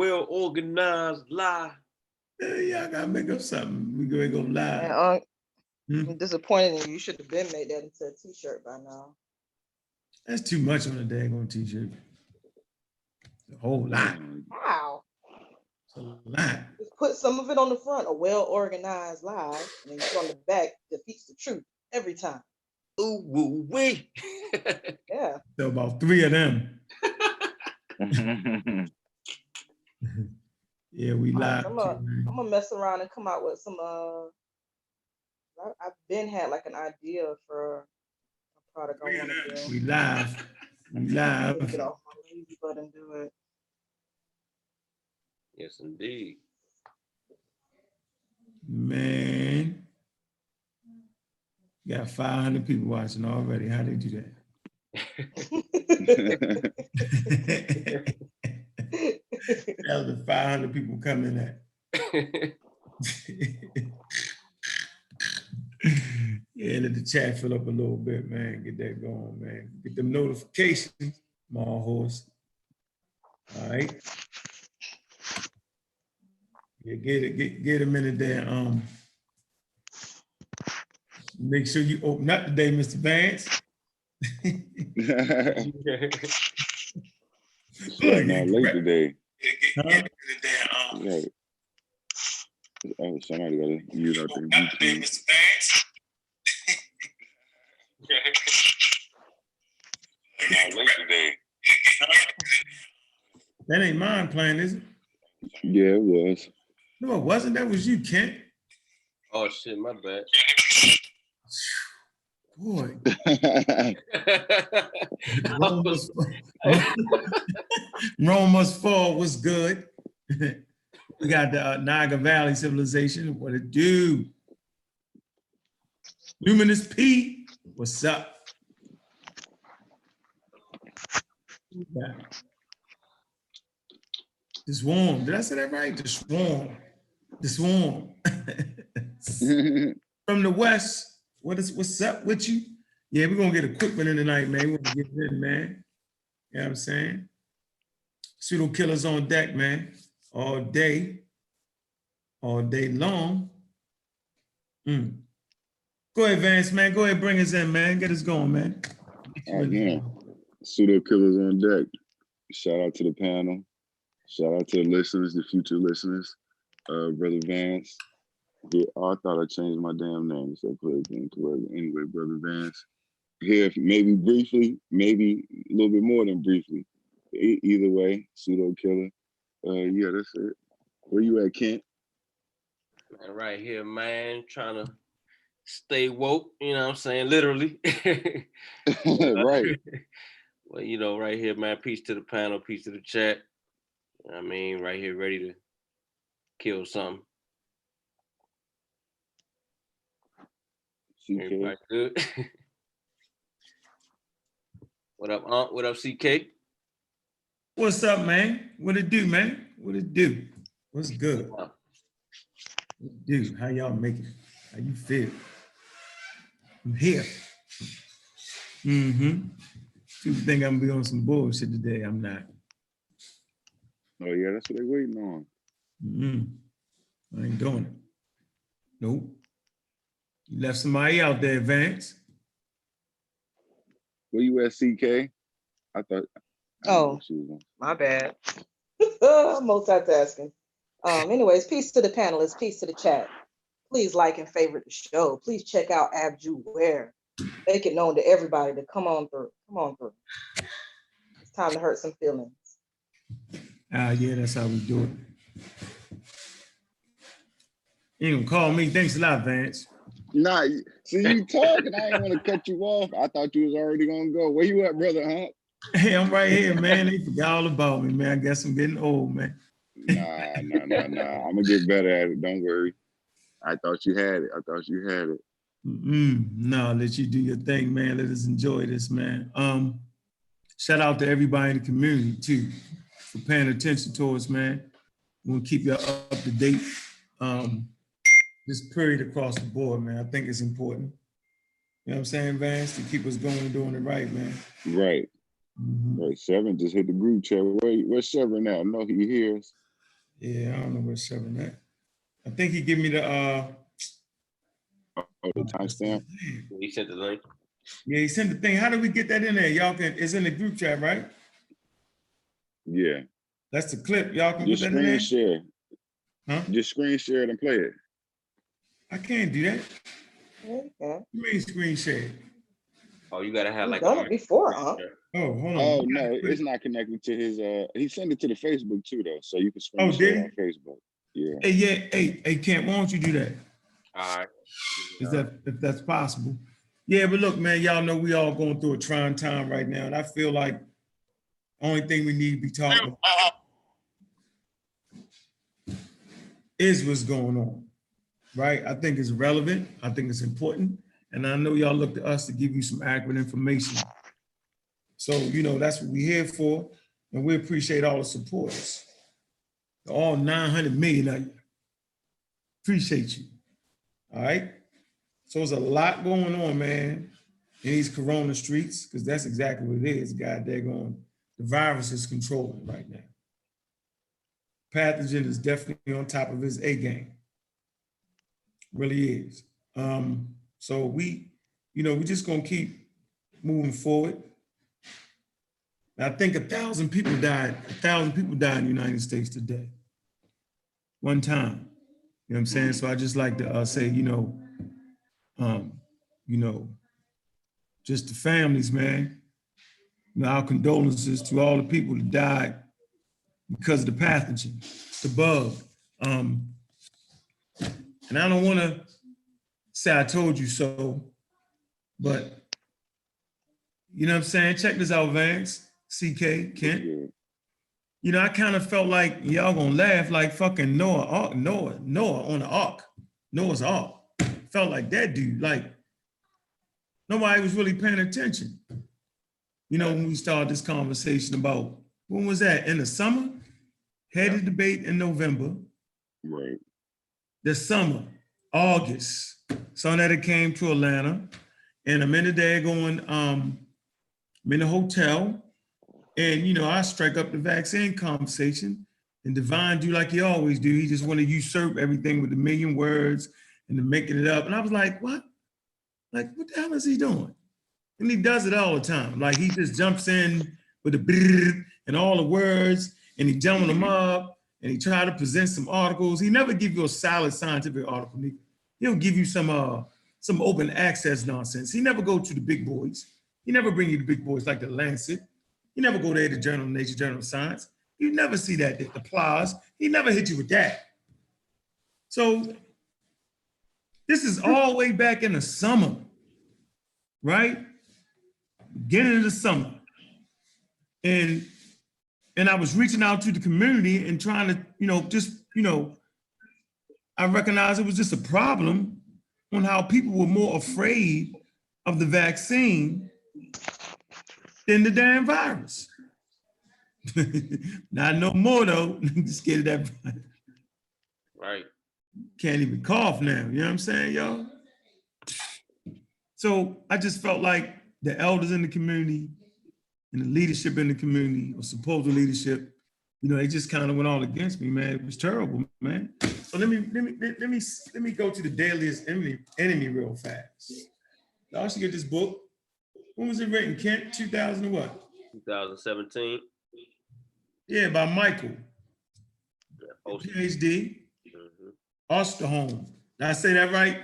well-organized lie. Yeah, I gotta make up something. We gonna go live. Man, I'm disappointed in you. You should have been made that into a t-shirt by now. That's too much on a daggone t-shirt. A whole lot. Wow. It's a lot. Just put some of it on the front, a well-organized lie, and then you on the back defeats the truth every time. Ooh, woo, wee. Yeah. So about 3 of them. Yeah, we live. I'm gonna mess around and come out with some. I've been had like an idea for a product I want to do. We live. We live. Get off my lazy butt and do it. Yes, indeed. Man, got 500 people watching already. How they do that? That was the 500 people coming at. Yeah, let the chat fill up a little bit, man. Get that going, man. Get them notifications, small horse. All right. Yeah, get them in there. Make sure you open up today, Mr. Vance. Not late today. Huh? Right. Oh, somebody gotta use out their YouTube. Mr. Vance. Not late today. That ain't mine playing, is it? Yeah, it was. No, it wasn't. That was you, Kent. Oh shit, my bad. Boy. I Rome must fall was good. We got the Niagara Valley civilization. What it do? Luminous P, what's up? Yeah. The Swarm. Did I say that right? The Swarm. The Swarm. From the West. What's up with you? Yeah, we're gonna get a quick one in tonight, man. We're gonna get in, man. You know what I'm saying? Pseudo killers on deck, man. All day long. Go ahead, Vance, man. Go ahead, bring us in, man. Get us going, man. Yeah. Pseudo killers on deck. Shout out to the panel. Shout out to the listeners, the future listeners. Brother Vance. Yeah, I thought I changed my damn name, so I put it incorrect. Anyway, Brother Vance. Here, maybe briefly, maybe a little bit more than briefly. Either way, pseudo killer. Yeah, that's it. Where you at, Kent? right here, man, trying to stay woke, you know what I'm saying? Literally. Right. Well, you know, right here, man, peace to the panel, peace to the chat. I mean, right here, ready to kill something. Everybody good? What up, Aunt? What up, CK? What's up, man? What it do, man? What it do? What's good? What it do? How y'all making it? How you feel? I'm here. People think I'm gonna be on some bullshit today. I'm not. Oh yeah, that's what they waiting on. I ain't doing it. Nope. You left somebody out there, Vance. Where you at, CK? I thought. My bad. Multitasking. Anyways, peace to the panelists, peace to the chat. Please like and favorite the show. Please check out Abju Ware. Make it known to everybody to come on through. Come on through. It's time to hurt some feelings. Yeah, that's how we do it. You ain't gonna call me. Thanks a lot, Vance. Nah, see you talking. I didn't want to cut you off. I thought you was already gonna go. Where you at, brother? Huh? Hey, I'm right here, man. They forgot all about me, man. I guess I'm getting old, man. Nah. I'm gonna get better at it. Don't worry. I thought you had it. No, let you do your thing, man. Let us enjoy this, man. Shout out to everybody in the community too for paying attention to us, man. We'll keep you up to date. This period across the board, man. I think it's important. You know what I'm saying, Vance, to keep us going and doing it right, man. Right. Right. Seven just hit the group chat. Where's Seven now? No, he hears. Yeah, I don't know where Chevron at. I think he give me the Oh, the timestamp. He sent the link. Yeah, he sent the thing. How do we get that in there? Y'all can, it's in the group chat, right? Yeah. That's the clip. Y'all can Just put that in screen there? share. Huh? Just screen share it and play it. I can't do that. Yeah, you can. You mean screen share? Oh, you gotta have You've like done it before, huh? Oh, hold on. Oh We gotta no, put it's it- not connected to his he sent it to the Facebook too though. So you can screen Oh, share did it on Facebook. Yeah. Hey, yeah, hey, Kent, why don't you do that? All right. Is that, if that's possible? Yeah, but look, man, y'all know we all going through a trying time right now, and I feel like the only thing we need to be talking about is what's going on, right? I think it's relevant. I think it's important. And I know y'all look to us to give you some accurate information. So, you know, that's what we're here for. And we appreciate all the supporters. All 900 million of you. Appreciate you. All right. So there's a lot going on, man, in these corona streets, because that's exactly what it is. God daggone, the virus is controlling right now. Pathogen is definitely on top of his A game. Really is. So we, you know, we're just gonna keep moving forward. I think 1,000 people died. 1,000 people died in the United States today. One time. You know what I'm saying? So I just like to say, you know, just the families, man. You know, our condolences to all the people that died because of the pathogen, the bug. And I don't want to say I told you so, but you know what I'm saying? Check this out, Vance, CK, Kent. Yeah. You know, I kind of felt like y'all gonna laugh like fucking Noah on the ark, Noah's ark. Felt like that dude, like nobody was really paying attention. You know, when we started this conversation about, when was that? In the summer? Had a debate in November. Right. The summer, August. Sonetta came to Atlanta, and I'm in the daggone, I'm in the hotel, and you know, I strike up the vaccine conversation, and Divine do like he always do. He just want to usurp everything with a million words and then making it up. And I was like, what? Like, what the hell is he doing? And he does it all the time. Like he just jumps in with the brrr and all the words, and he jumbling them up, and he try to present some articles. He never give you a solid scientific article. He'll give you some open access nonsense. He never go to the big boys. He never bring you the big boys like the Lancet. You never go there to Journal of Nature, Journal of Science. You never see that, the PLOS. He never hit you with that. So this is all way back in the summer, right? Beginning of the summer. And I was reaching out to the community and trying to, you know, just, you know, I recognized it was just a problem on how people were more afraid of the vaccine than the damn virus. Not no more though. Scared of that. Right. Can't even cough now. You know what I'm saying, y'all? So I just felt like the elders in the community and the leadership in the community, or supposed leadership, you know, they just kind of went all against me, man. It was terrible, man. So let me go to the deadliest enemy real fast. Y'all should get this book. When was it written, Kent? 2000 and what? 2017. Yeah, by Michael. Yeah, PhD. Osterholm. Did I say that right?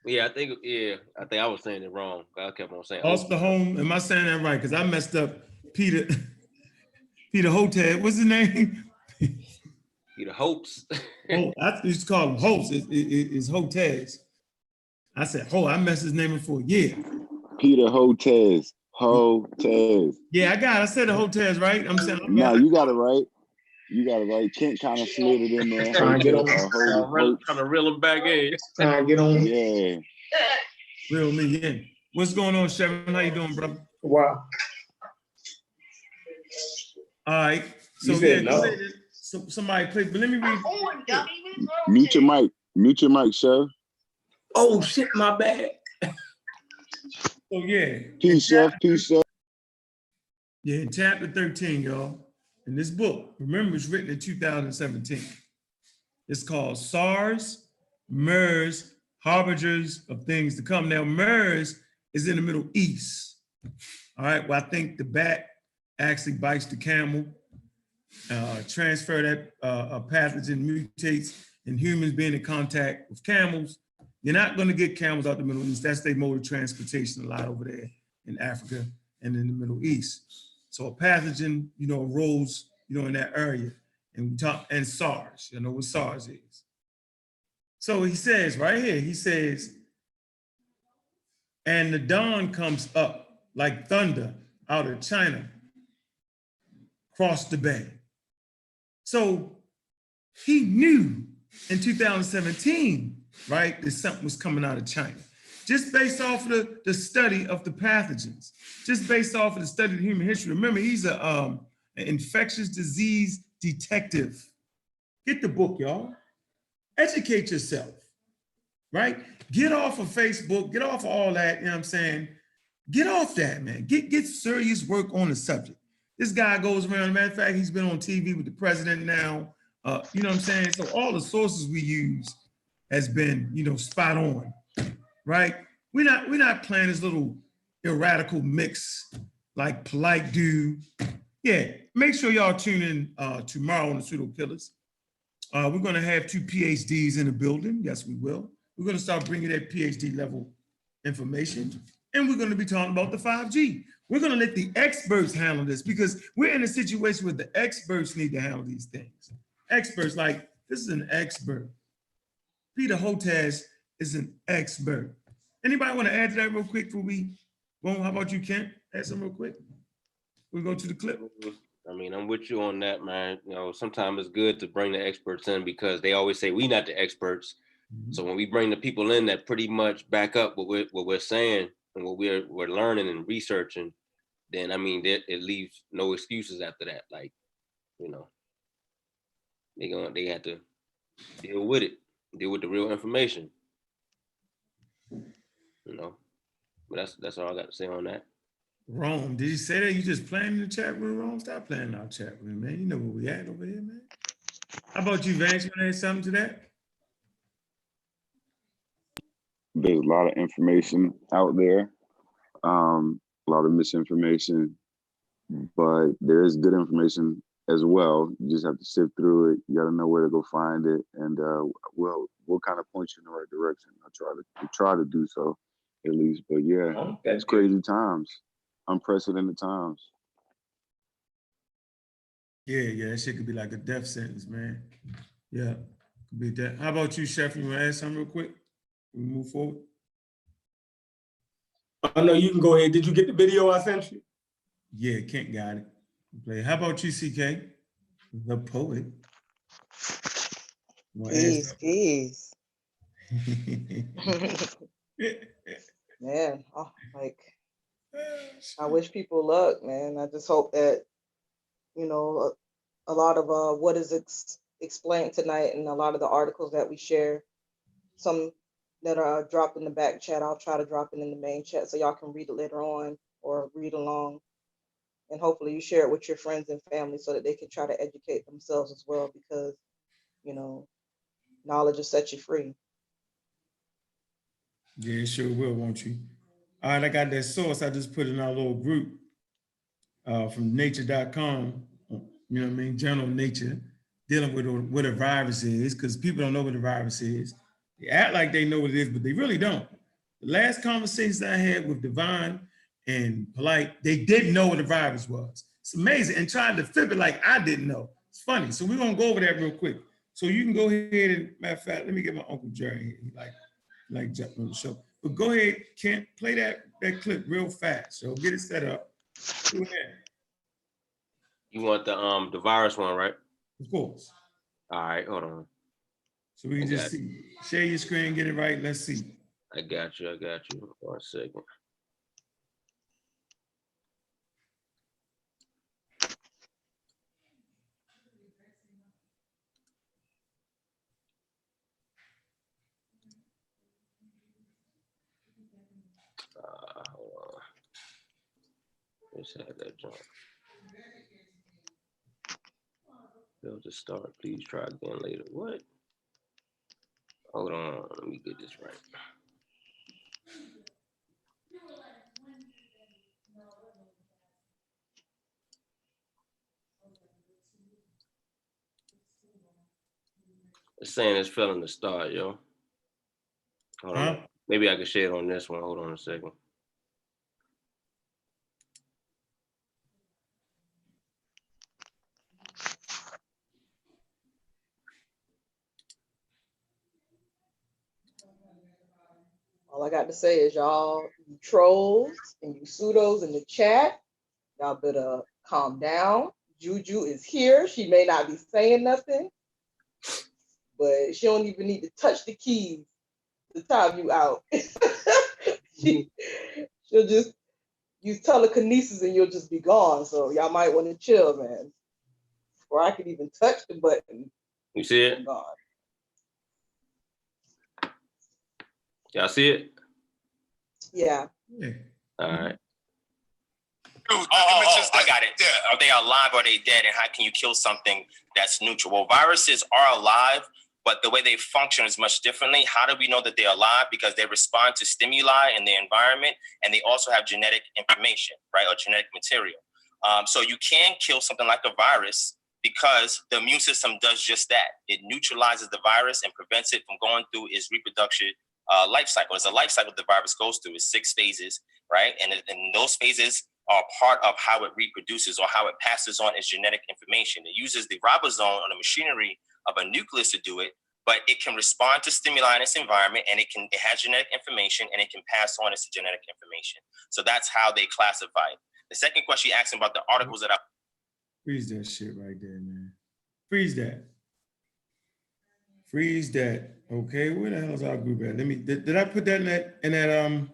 Yeah, I think I was saying it wrong. I kept on saying Osterholm. Am I saying that right? Because I messed up Peter Hotez. What's his name? Peter Hopes. Oh, I used to call him Hopes. It's Hotez. I said, I messed his name up for a year. Peter Hotez. Hotez. Yeah, I said the Hotez, right? I'm saying. No, you got it right. You got it right. Kent kind of slid it in there. Trying to get on. Trying to reel him back in. Trying to get on. Yeah. Reel me in. What's going on, Chevron? How you doing, brother? Wow. All right. So You said yeah, no. so somebody play, but let me read. Mute your mic. Mute your mic, Chef. Oh shit, my bad. So yeah. Peace, Chef. Peace, Chef. Yeah, in chapter 13, y'all. in this book. Remember, it's written in 2017. It's called SARS, MERS, Harbingers of Things to Come. Now, MERS is in the Middle East. All right, well, I think the bat actually bites the camel, transfer that pathogen mutates in humans being in contact with camels. You're not going to get camels out the Middle East. That's their mode of transportation a lot over there in Africa and in the Middle East. So a pathogen, arose, in that area. And we talk, and SARS, what SARS is. So he says right here, he says, and the dawn comes up like thunder out of China, across the bay. So he knew in 2017, right, that something was coming out of China. Just based off of the study of the pathogens, just based off of the study of human history. Remember, he's an infectious disease detective. Get the book, y'all. Educate yourself, right? Get off of Facebook, get off of all that, you know what I'm saying? Get off that, man. Get serious work on the subject. This guy goes around, matter of fact, he's been on TV with the president now, you know what I'm saying? So all the sources we use has been, spot on, right? We're not playing this little radical mix like Polite do. Yeah, make sure y'all tune in tomorrow on the Pseudo Killers. We're gonna have 2 PhDs in the building. Yes, we will. We're gonna start bringing that PhD level information, and we're gonna be talking about the 5G. We're gonna let the experts handle this because we're in a situation where the experts need to handle these things. Experts, like this is an expert. Peter Hotez is an expert. Anybody want to add to that real quick before we go? How about you, Kent? Add some real quick. We'll go to the clip. I mean, I'm with you on that, man. Sometimes it's good to bring the experts in because they always say we not the experts. Mm-hmm. So when we bring the people in that pretty much back up what we're saying and what we're learning and researching, then I mean, it leaves no excuses after that. Like, they have to deal with it, deal with the real information. But that's all I got to say on that. Rome, did you say that? You just playing in the chat room, Rome? Stop playing in our chat room, man. You know where we at over here, man. How about you, Vance? You want to add something to that? There's a lot of information out there, a lot of misinformation, but there is good information as well. You just have to sift through it. You got to know where to go find it, and we'll kind of point you in the right direction. I try to do so, at least. But yeah, it's crazy times, unprecedented times. Yeah, that shit could be like a death sentence, man. Yeah, could be that. How about you, Chef? You want to add something real quick? We move forward. I know you can go ahead. Did you get the video I sent you? Yeah, Kent got it. Play. How about you, CK? The poet. Peace. Man, I wish people luck, man. I just hope that, a lot of what is explained tonight and a lot of the articles that we share, some that are dropped in the back chat, I'll try to drop it in the main chat so y'all can read it later on or read along. And hopefully you share it with your friends and family so that they can try to educate themselves as well, because, knowledge will set you free. Yeah, it sure will, won't you? All right, I got that source I just put in our little group from nature.com, you know what I mean, Journal of Nature, dealing with what a virus is, because people don't know what a virus is. They act like they know what it is, but they really don't. The last conversations I had with Divine and Polite, they didn't know what a virus was. It's amazing, and trying to flip it like I didn't know. It's funny. So we're gonna go over that real quick. So you can go ahead and, matter of fact, let me get my Uncle Jerry here. He like jumping on the show. But go ahead, Kent, play that clip real fast. So get it set up. Go ahead. You want the virus one, right? Of course. All right, hold on. So we can just see. Share your screen, get it right. Let's see. I got you. 1 second. Hold on. Let's have that jump. Failed to start. Please try again later. What? Hold on. Let me get this right. It's saying it's failing to start, yo. Hold on. Huh? Maybe I can share it on this one. Hold on a second. All I got to say is y'all, you trolls and you pseudos in the chat, y'all better calm down. Juju is here. She may not be saying nothing, but she don't even need to touch the keys to time you out. She'll just use telekinesis and you'll just be gone. So y'all might want to chill, man. Or I could even touch the button. You see it? I'm gone. Y'all see it? Yeah. Yeah. All right. I got it. Are they alive or are they dead? And how can you kill something that's neutral? Well, viruses are alive, but the way they function is much differently. How do we know that they're alive? Because they respond to stimuli in their environment, and they also have genetic information, right, or genetic material. So you can kill something like a virus because the immune system does just that. It neutralizes the virus and prevents it from going through its reproduction life cycle. It's a life cycle the virus goes through. It's 6 phases, right? And those phases are part of how it reproduces or how it passes on its genetic information. It uses the ribosome or the machinery of a nucleus to do it, but it can respond to stimuli in its environment, and it has genetic information, and it can pass on its genetic information. So that's how they classify it. The second question you asked about the articles that I Freeze that shit right there, man. Freeze that. Freeze that. Okay, where the hell is our group at? Let me. Did I put that in that Of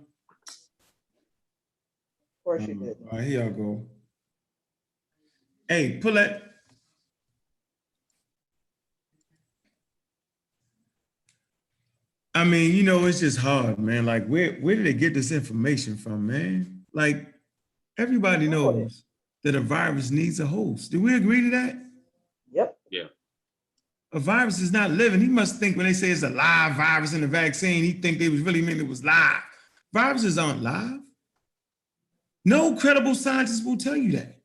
course you did. All right, here y'all go. Hey, pull that. I mean, you know, it's just hard, man. Like, where did they get this information from, man? Like, everybody knows that a virus needs a host. Do we agree to that? Yep. Yeah. A virus is not living. He must think when they say it's a live virus in the vaccine, he think they was really meant it was live. Viruses aren't live. No credible scientist will tell you that.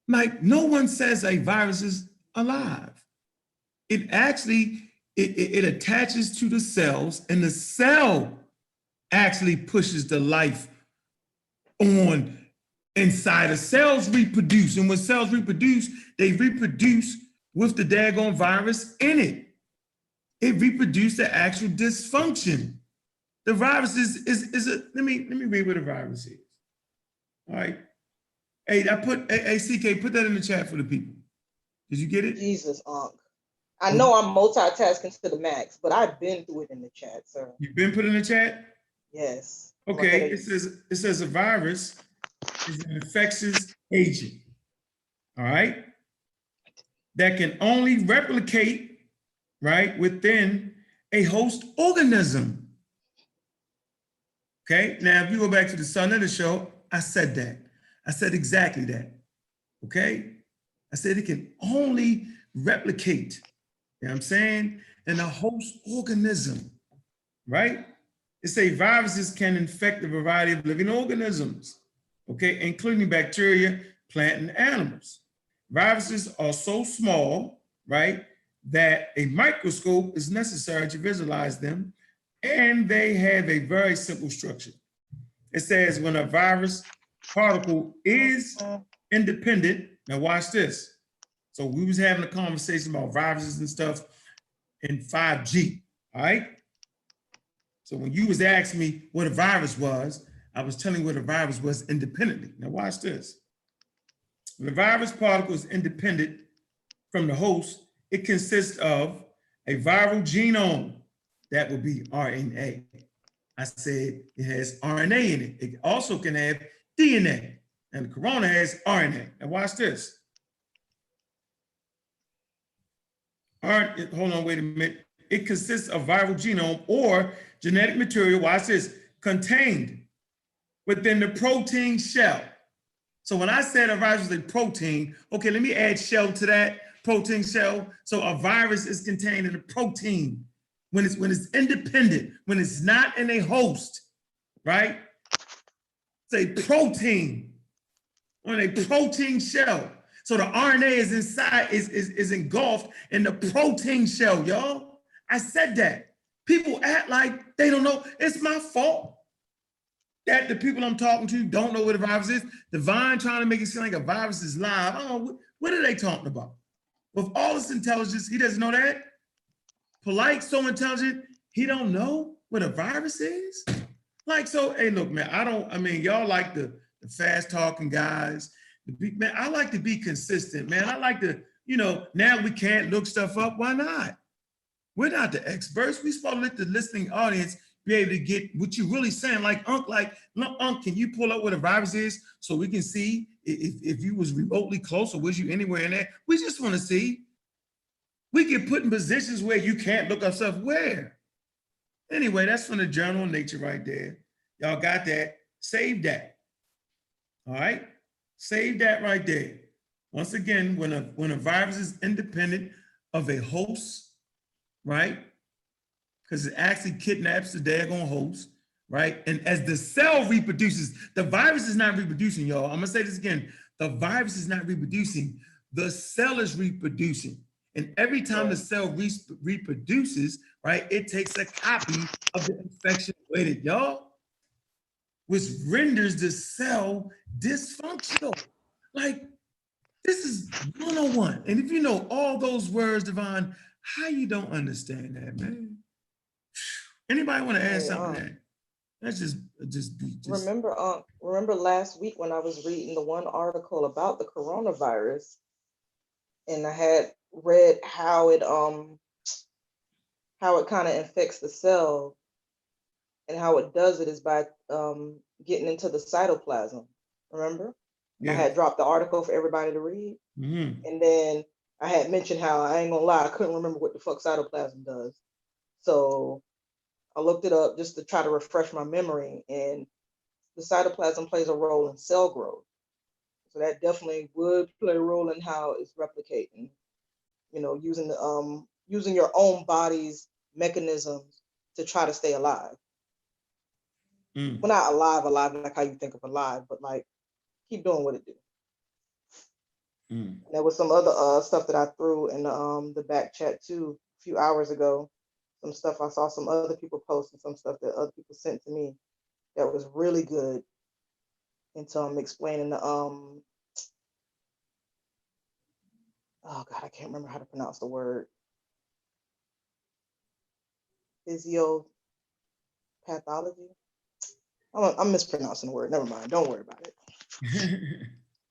Like, no one says a virus is alive. It actually, it attaches to the cells, and the cell actually pushes the life on inside. The cells reproduce, and when cells reproduce, they reproduce with the daggone virus in it. It reproduced the actual dysfunction. The virus is a, let me read what a virus is. All right. Hey, CK, put that in the chat for the people. Did you get it? Jesus, Unc. I know I'm multitasking to the max, but I've been through it in the chat, sir. You've been put in the chat? Yes. Okay, it says a virus is an infectious agent, all right, that can only replicate, right, within a host organism. Okay, now if you go back to the start of the show, I said that. I said exactly that, okay? I said it can only replicate, you know what I'm saying, in a host organism, right? It say viruses can infect a variety of living organisms, okay, including bacteria, plant, and animals. Viruses are so small, right, that a microscope is necessary to visualize them, and they have a very simple structure. It says when a virus particle is independent, now watch this. So we was having a conversation about viruses and stuff in 5G, all right? So when you was asking me what a virus was, I was telling you what a virus was independently. Now watch this. When a virus particle is independent from the host, it consists of a viral genome. That would be RNA. I said it has RNA in it. It also can have DNA. And the corona has RNA. Now watch this. Hold on, wait a minute. It consists of viral genome or genetic material, watch this, contained within the protein shell. So when I said a virus is a protein, okay, let me add shell to that. protein shell. So a virus is contained in a protein when it's independent, when it's not in a host, right? It's a protein on a protein shell. So the RNA is inside, is engulfed in the protein shell, y'all. I said that. People act like they don't know. It's my fault that the people I'm talking to don't know what a virus is. Divine trying to make it seem like a virus is live. I don't know, what are they talking about? With all this intelligence, he doesn't know that? Polite, so intelligent, he don't know what a virus is? Like, so, hey, look, man, I mean, y'all like the fast talking guys. Man, I like to be consistent, man. I like to, now we can't look stuff up. Why not? We're not the experts. We're supposed to let the listening audience be able to get what you're really saying. Like, Unc, can you pull up what a virus is so we can see if you was remotely close or was you anywhere in there? We just want to see. We get put in positions where you can't look up stuff. Where? Anyway, that's from the Journal of Nature right there. Y'all got that? Save that. All right? Save that right there. Once again, when a virus is independent of a host, right? Because it actually kidnaps the daggone host, right? And as the cell reproduces, the virus is not reproducing, y'all. I'm gonna say this again. The virus is not reproducing. The cell is reproducing. And every time the cell reproduces, right, it takes a copy of the infection with it, y'all, which renders the cell dysfunctional. Like, this is 101. And if you know all those words, Devon, how you don't understand that, man? Anybody want to add something to that? That's just Remember last week when I was reading the one article about the coronavirus, and I had read how it kind of infects the cell, and how it does it is by getting into the cytoplasm. Remember? Yeah. I had dropped the article for everybody to read. Mm-hmm. And then I had mentioned how, I ain't gonna lie, I couldn't remember what the fuck cytoplasm does. So I looked it up just to try to refresh my memory, and the cytoplasm plays a role in cell growth. So that definitely would play a role in how it's replicating, using your own body's mechanisms to try to stay alive. Mm. Well, not alive like how you think of alive, but like keep doing what it do. Mm. There was some other stuff that I threw in the back chat too a few hours ago. Some stuff I saw some other people post, and some stuff that other people sent to me that was really good. And so I'm explaining the oh God, I can't remember how to pronounce the word. Physiopathology. I'm mispronouncing the word. Never mind. Don't worry about it.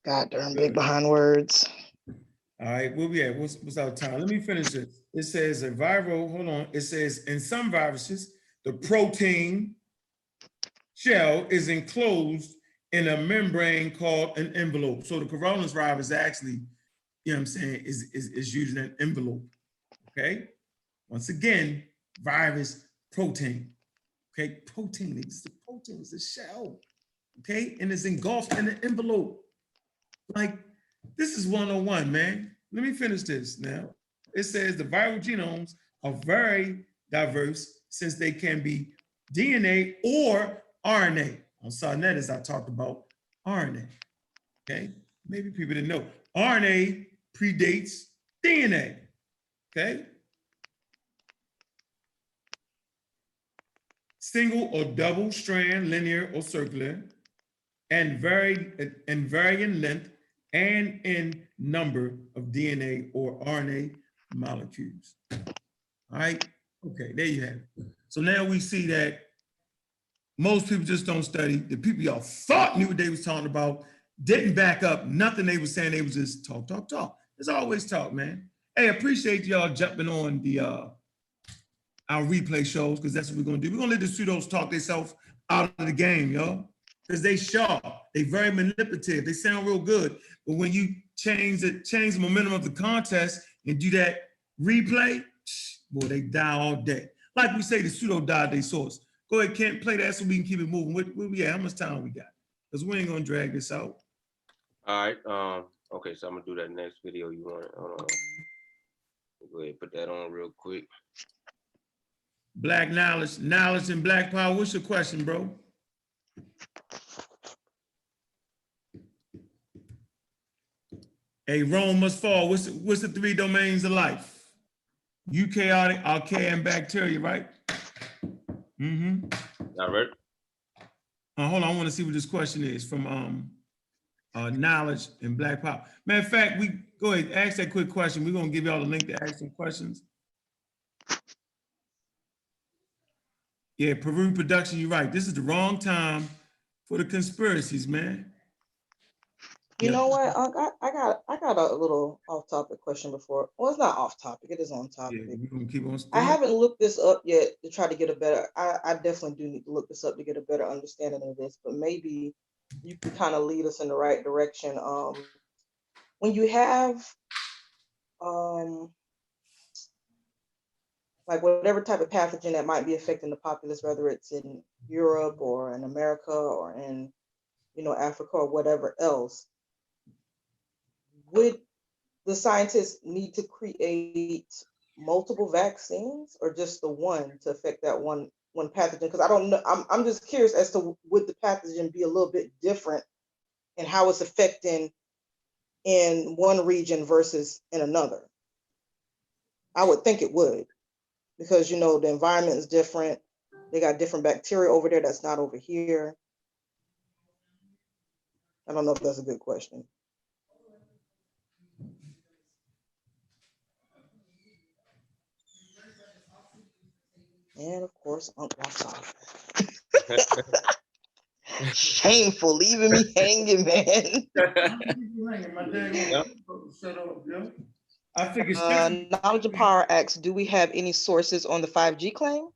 God darn big behind words. All right, where we at? What's our time? Let me finish this. It says a viral, hold on. It says in some viruses, the protein shell is enclosed in a membrane called an envelope. So the coronavirus actually, is using an envelope. Okay. Once again, virus, protein. Okay, protein. It's the protein. It's a shell. Okay, and it's engulfed in an envelope. Like, this is 101, man. Let me finish this now. It says the viral genomes are very diverse since they can be DNA or RNA. On Sonnet, as I talked about RNA. Okay, maybe people didn't know. RNA predates DNA. Okay. Single or double strand, linear or circular, and vary in length and in number of DNA or RNA molecules. All right, okay, there you have it. So now we see that most people just don't study. The people y'all thought knew what they was talking about didn't back up nothing they were saying. They was just talk. It's always talk, man. Hey, appreciate y'all jumping on the our replay shows, because that's what we're gonna do. We're gonna let the pseudos talk themselves out of the game, y'all. Because they sharp, they very manipulative, they sound real good. But when you change the momentum of the contest and do that replay, boy, they die all day. Like we say, the pseudo died their source. Go ahead, Kent, play that so we can keep it moving. Where we at? How much time we got? Because we ain't gonna drag this out. All right. Okay, so I'm gonna do that next video you want. Hold on. Go ahead, put that on real quick. Black knowledge and black power. What's your question, bro? A Rome must fall. What's the 3 domains of life? Eukaryotic, archaea, and bacteria, right? Mm-hmm. All right. Hold on, I want to see what this question is from knowledge and black power. Matter of fact, we go ahead, ask that quick question. We're gonna give y'all the link to ask some questions. Yeah, Peru production, you're right. This is the wrong time for the conspiracies, man. You Yeah. know what? I got a little off-topic question before. Well, it's not off-topic. It is on topic. Yeah, we're gonna keep on. I haven't looked this up yet to try to get a better. I definitely do need to look this up to get a better understanding of this. But maybe you can kind of lead us in the right direction. When you have like whatever type of pathogen that might be affecting the populace, whether it's in Europe or in America or in, you know, Africa or whatever else, would the scientists need to create multiple vaccines or just the one to affect that one pathogen? Because I don't know. I'm just curious as to would the pathogen be a little bit different in how it's affecting in one region versus in another? I would think it would, because you know the environment is different. They got different bacteria over there that's not over here. I don't know if that's a good question. And of course, Uncle walks off. Shameful, leaving me hanging, man. I figured. Knowledge and Power asks, do we have any sources on the 5G claim?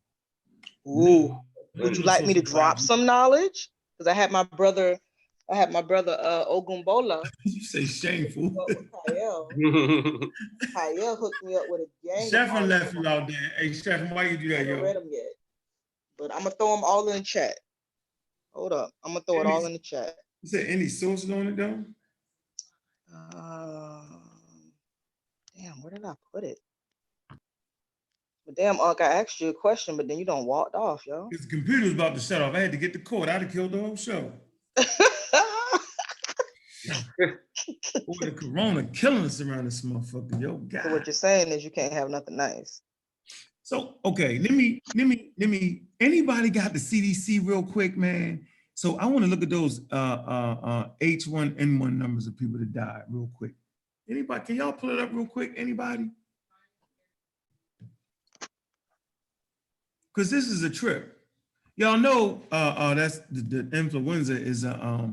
Ooh, would you like me to drop some knowledge? Because I had my brother Ogumbola. You say shameful. Kyle hooked me up with a gang. Stefan left you out there. Hey, Stefan, why you do I that, haven't yo? read them yet, but I'm gonna throw them all in the chat. Hold up, I'm gonna throw it all in the chat. You said any sources on it though? Damn, where did I put it? But damn, Unc, I asked you a question, but then you don't walked off, yo. Because the computer was about to shut off. I had to get the cord. I'd have killed the whole show. Boy, the corona killing us around this motherfucker, yo. God. So what you're saying is you can't have nothing nice. So okay, let me. Anybody got the CDC real quick, man? So I want to look at those H1N1 numbers of people that died real quick. Anybody? Can y'all pull it up real quick? Anybody? Because this is a trip. Y'all know that's the influenza is a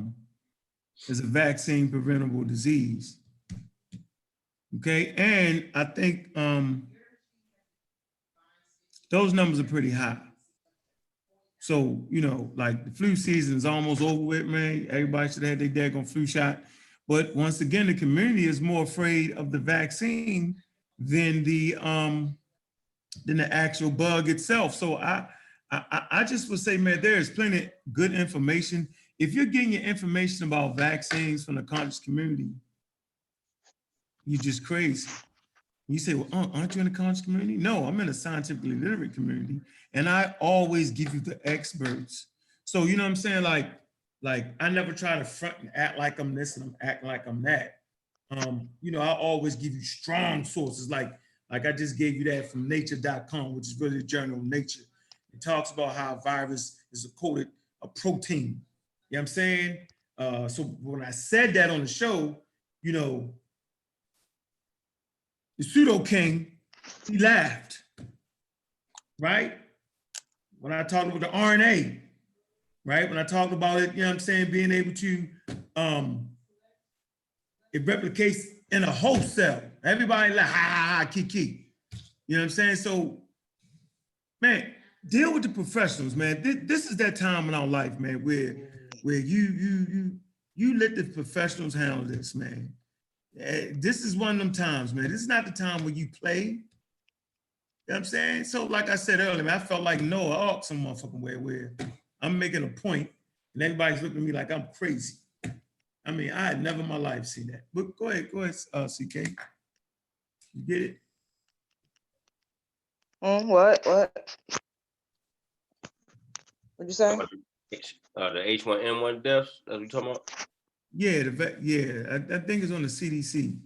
vaccine preventable disease. Okay, and I think those numbers are pretty high. So, you know, like the flu season is almost over with, man. Everybody should have their daggone flu shot. But once again, the community is more afraid of the vaccine than the actual bug itself. So I just would say, man, there is plenty of good information. If you're getting your information about vaccines from the conscious community, you're just crazy. You say, well, aren't you in the conscious community? No, I'm in a scientifically literate community. And I always give you the experts. So, you know what I'm saying? Like I never try to front and act like I'm this and I'm acting like I'm that. You know, I always give you strong sources. Like I just gave you that from nature.com, which is really a journal of nature. It talks about how a virus is a protein. You know what I'm saying? So when I said that on the show, you know, the pseudo king, he laughed, right? When I talked about the RNA, right? When I talked about it, you know what I'm saying, being able to, it replicates in a host cell. Everybody like, ha, kiki. You know what I'm saying? So, man, deal with the professionals, man. This is that time in our life, man, where you let the professionals handle this, man. This is one of them times, man. This is not the time where you play. You know what I'm saying? So, like I said earlier, man, I felt like Noah Ark some motherfucking way where I'm making a point and everybody's looking at me like I'm crazy. I mean, I had never in my life seen that. But go ahead, CK. You get it? What? What'd you say? The H1N1 deaths that we talking about? Yeah, I think it's on the CDC.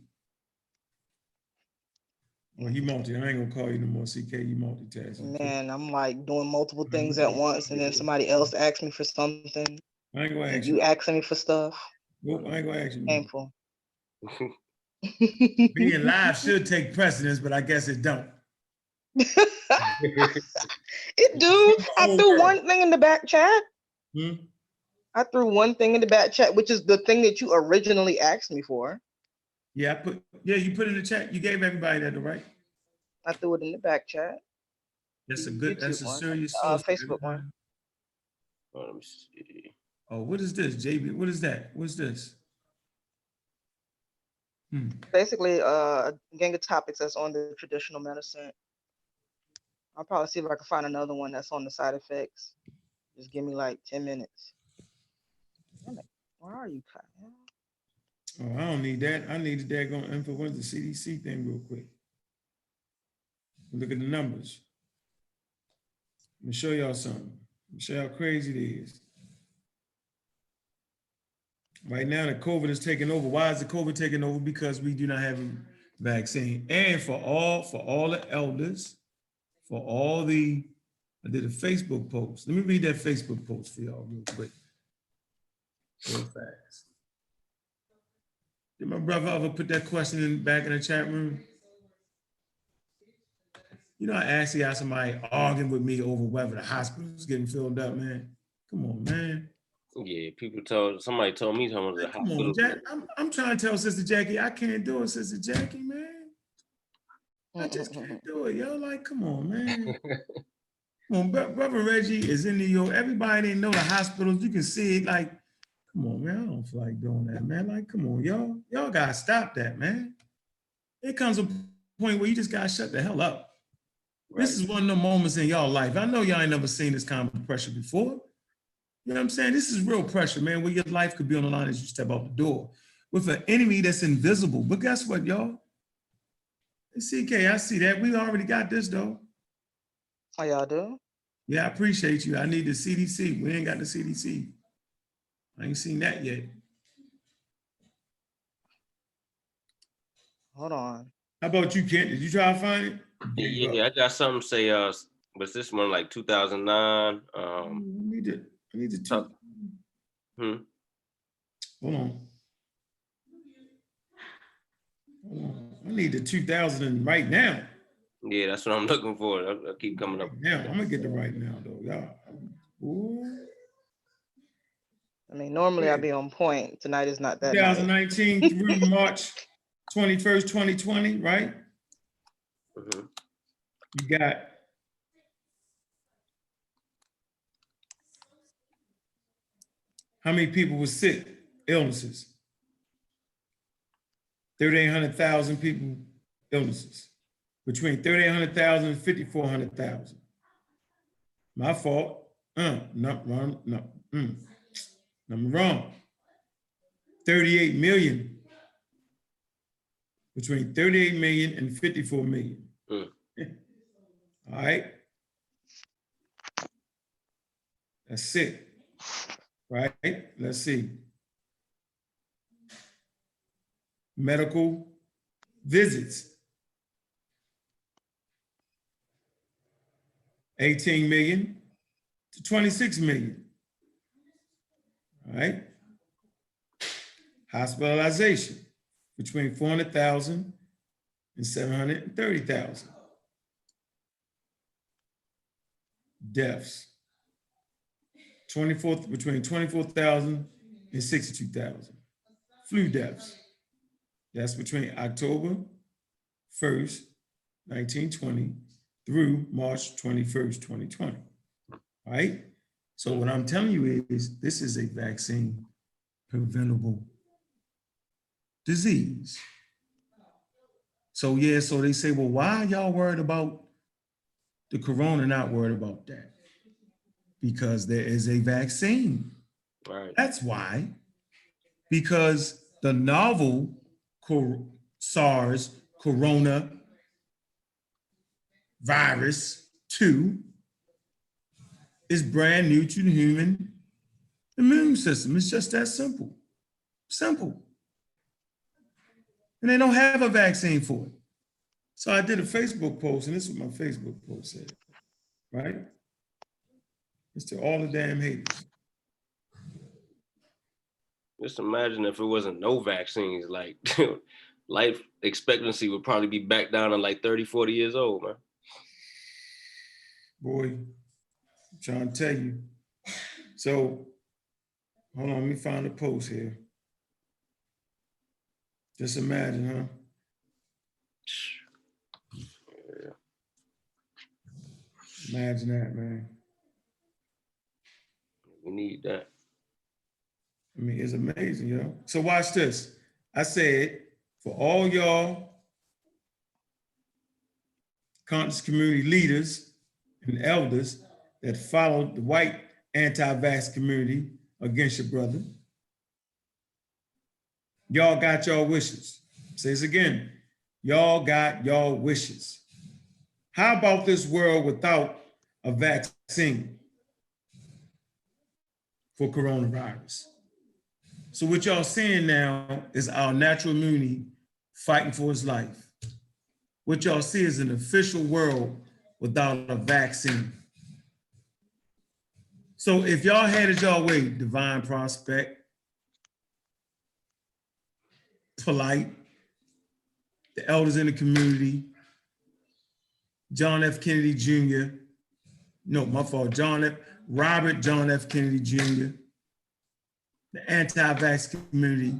Well, you multi. I ain't gonna call you no more, CK. You multitasking. Man, I'm like doing multiple things at once, and then somebody else asks me for something. I ain't gonna And ask you you. asking me for stuff. Nope, I ain't gonna ask you. Painful. Being live should take precedence, but I guess it don't. It do. I threw one thing in the back chat. I threw one thing in the back chat, which is the thing that you originally asked me for. Yeah, you put it in the chat. You gave everybody that, right? I threw it in the back chat. That's a YouTube one. serious source. Facebook one. Oh, let me see. Oh, what is this, JB? What is that? What's this? Basically, a gang of topics that's on the traditional medicine. I'll probably see if I can find another one that's on the side effects. Just give me like 10 minutes. Damn it. Where are you, Kyle? Oh, I don't need that. I need the daggone influenza CDC thing real quick. Look at the numbers. Let me show y'all something. Let me show you how crazy it is. Right now, the COVID is taking over. Why is the COVID taking over? Because we do not have a vaccine. And for all the elders, I did a Facebook post. Let me read that Facebook post for y'all real quick. Real fast. Did my brother ever put that question back in the chat room? You know, I actually had somebody arguing with me over whether the hospital was getting filled up, man. Come on, man. Yeah, somebody told me some of the Come on, Jack. I'm trying to tell Sister Jackie, I can't do it, Sister Jackie, man. I just can't do it, yo. Like, come on, man. Come on, Brother Reggie is in New York. Everybody didn't know the hospitals. You can see it. Like, come on, man. I don't feel like doing that, man. Like, come on, y'all. Y'all gotta stop that, man. It comes a point where you just gotta shut the hell up. Right. This is one of the moments in y'all life. I know y'all ain't never seen this kind of pressure before. You know what I'm saying? This is real pressure, man, where your life could be on the line as you step out the door with an enemy that's invisible. But guess what, y'all? CK, I see that. We already got this, though. Oh, y'all do? Yeah, I appreciate you. I need the CDC. We ain't got the CDC. I ain't seen that yet. Hold on. How about you, Kent? Did you try to find it? Yeah, I got something to say. Was this one like 2009? I need to talk. Hold on. I need the 2000 right now. Yeah, that's what I'm looking for. I keep coming up. Now, I'm gonna get the right now, though, y'all. Ooh. I mean, normally I'd be on point. Tonight is not that 2019 night. through March 21st, 2020, right? You got how many people were sick, illnesses? 3,800,000 people, illnesses. Between 3,800,000 and 5,400,000. My fault. No, wrong. No. I'm wrong. 38 million. Between 38 million and 54 million. All right. That's it. Right? Let's see. Medical visits. 18 million to 26 million. All right. Hospitalization between 400,000 and 730,000. Deaths between 24,000 and 62,000. Flu deaths. That's between October 1st, 1920 through March 21st, 2020. All right. So what I'm telling you is this is a vaccine preventable disease. So yeah, so they say, well, why are y'all worried about the corona, not worried about that? Because there is a vaccine. Right. That's why. because the novel SARS corona virus 2 is brand new to the human immune system. It's just that simple. Simple. And they don't have a vaccine for it. So I did a Facebook post, and this is what my Facebook post said, right? It's to all the damn haters. Just imagine if it wasn't no vaccines, like life expectancy would probably be back down to like 30, 40 years old, man. Boy, I'm trying to tell you. So, hold on, let me find the post here. Just imagine, huh? Yeah. Imagine that, man. We need that. I mean, it's amazing, yo. So watch this. I said, for all y'all conscious community leaders and elders that followed the white anti-vax community against your brother, y'all got your wishes. Say this again. Y'all got your wishes. How about this world without a vaccine for coronavirus? So what y'all seeing now is our natural immunity fighting for its life. What y'all see is an official world without a vaccine. So if y'all had it y'all way, Divine Prospect, Polite, the elders in the community, John F. Kennedy Jr., no, my fault, Robert John F. Kennedy Jr., the anti-vax community,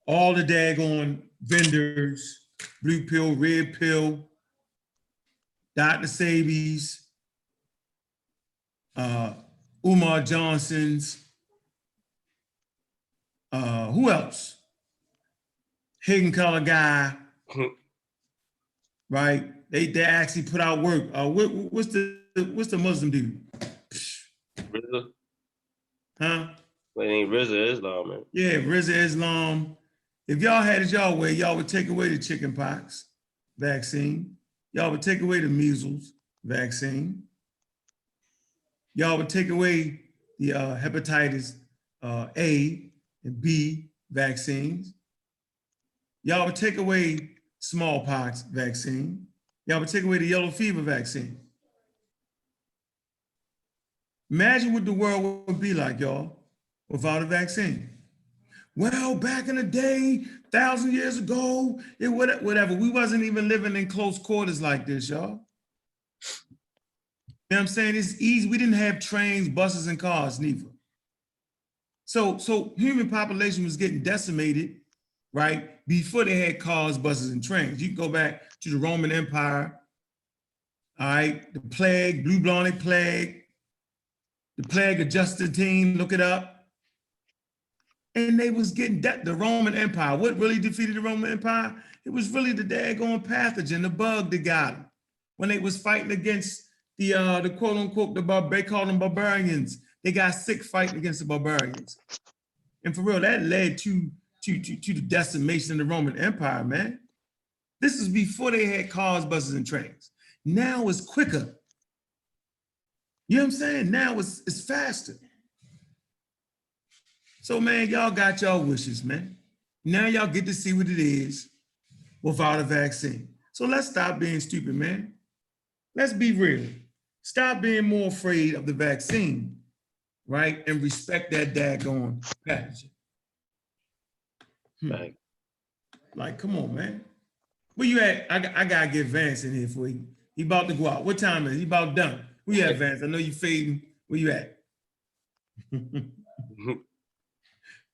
all the daggone vendors, blue pill, red pill, Dr. Sabies, Umar Johnson's, who else? Hidden color guy, right? They actually put out work. What's the Muslim dude? RZA? Huh? Well, it ain't RZA Islam, man. Yeah, RZA Islam. If y'all had it y'all way, y'all would take away the chicken pox vaccine. Y'all would take away the measles vaccine. Y'all would take away the hepatitis A and B vaccines. Y'all would take away smallpox vaccine. Y'all would take away the yellow fever vaccine. Imagine what the world would be like, y'all, without a vaccine. Well, back in the day, 1,000 years ago, whatever. We wasn't even living in close quarters like this, y'all. You know what I'm saying? It's easy. We didn't have trains, buses, and cars, neither. So human population was getting decimated, right? Before they had cars, buses, and trains. You can go back to the Roman Empire, all right? The plague, blue bubonic plague, the plague of Justinian, look it up. And they was getting the Roman Empire. What really defeated the Roman Empire? It was really the daggone pathogen, the bug that got them. When they was fighting against the quote unquote, they called them barbarians. They got sick fighting against the barbarians. And for real, that led to the decimation of the Roman Empire, man. This is before they had cars, buses, and trains. Now it's quicker. You know what I'm saying? Now it's faster. So, man, y'all got y'all wishes, man. Now y'all get to see what it is without a vaccine. So let's stop being stupid, man. Let's be real. Stop being more afraid of the vaccine, right? And respect that daggone pathogen. Right. Like, come on, man. Where you at? I gotta get Vance in here for you. He about to go out. What time is it? He about done. Where you at, Vance? I know you fading. Where you at?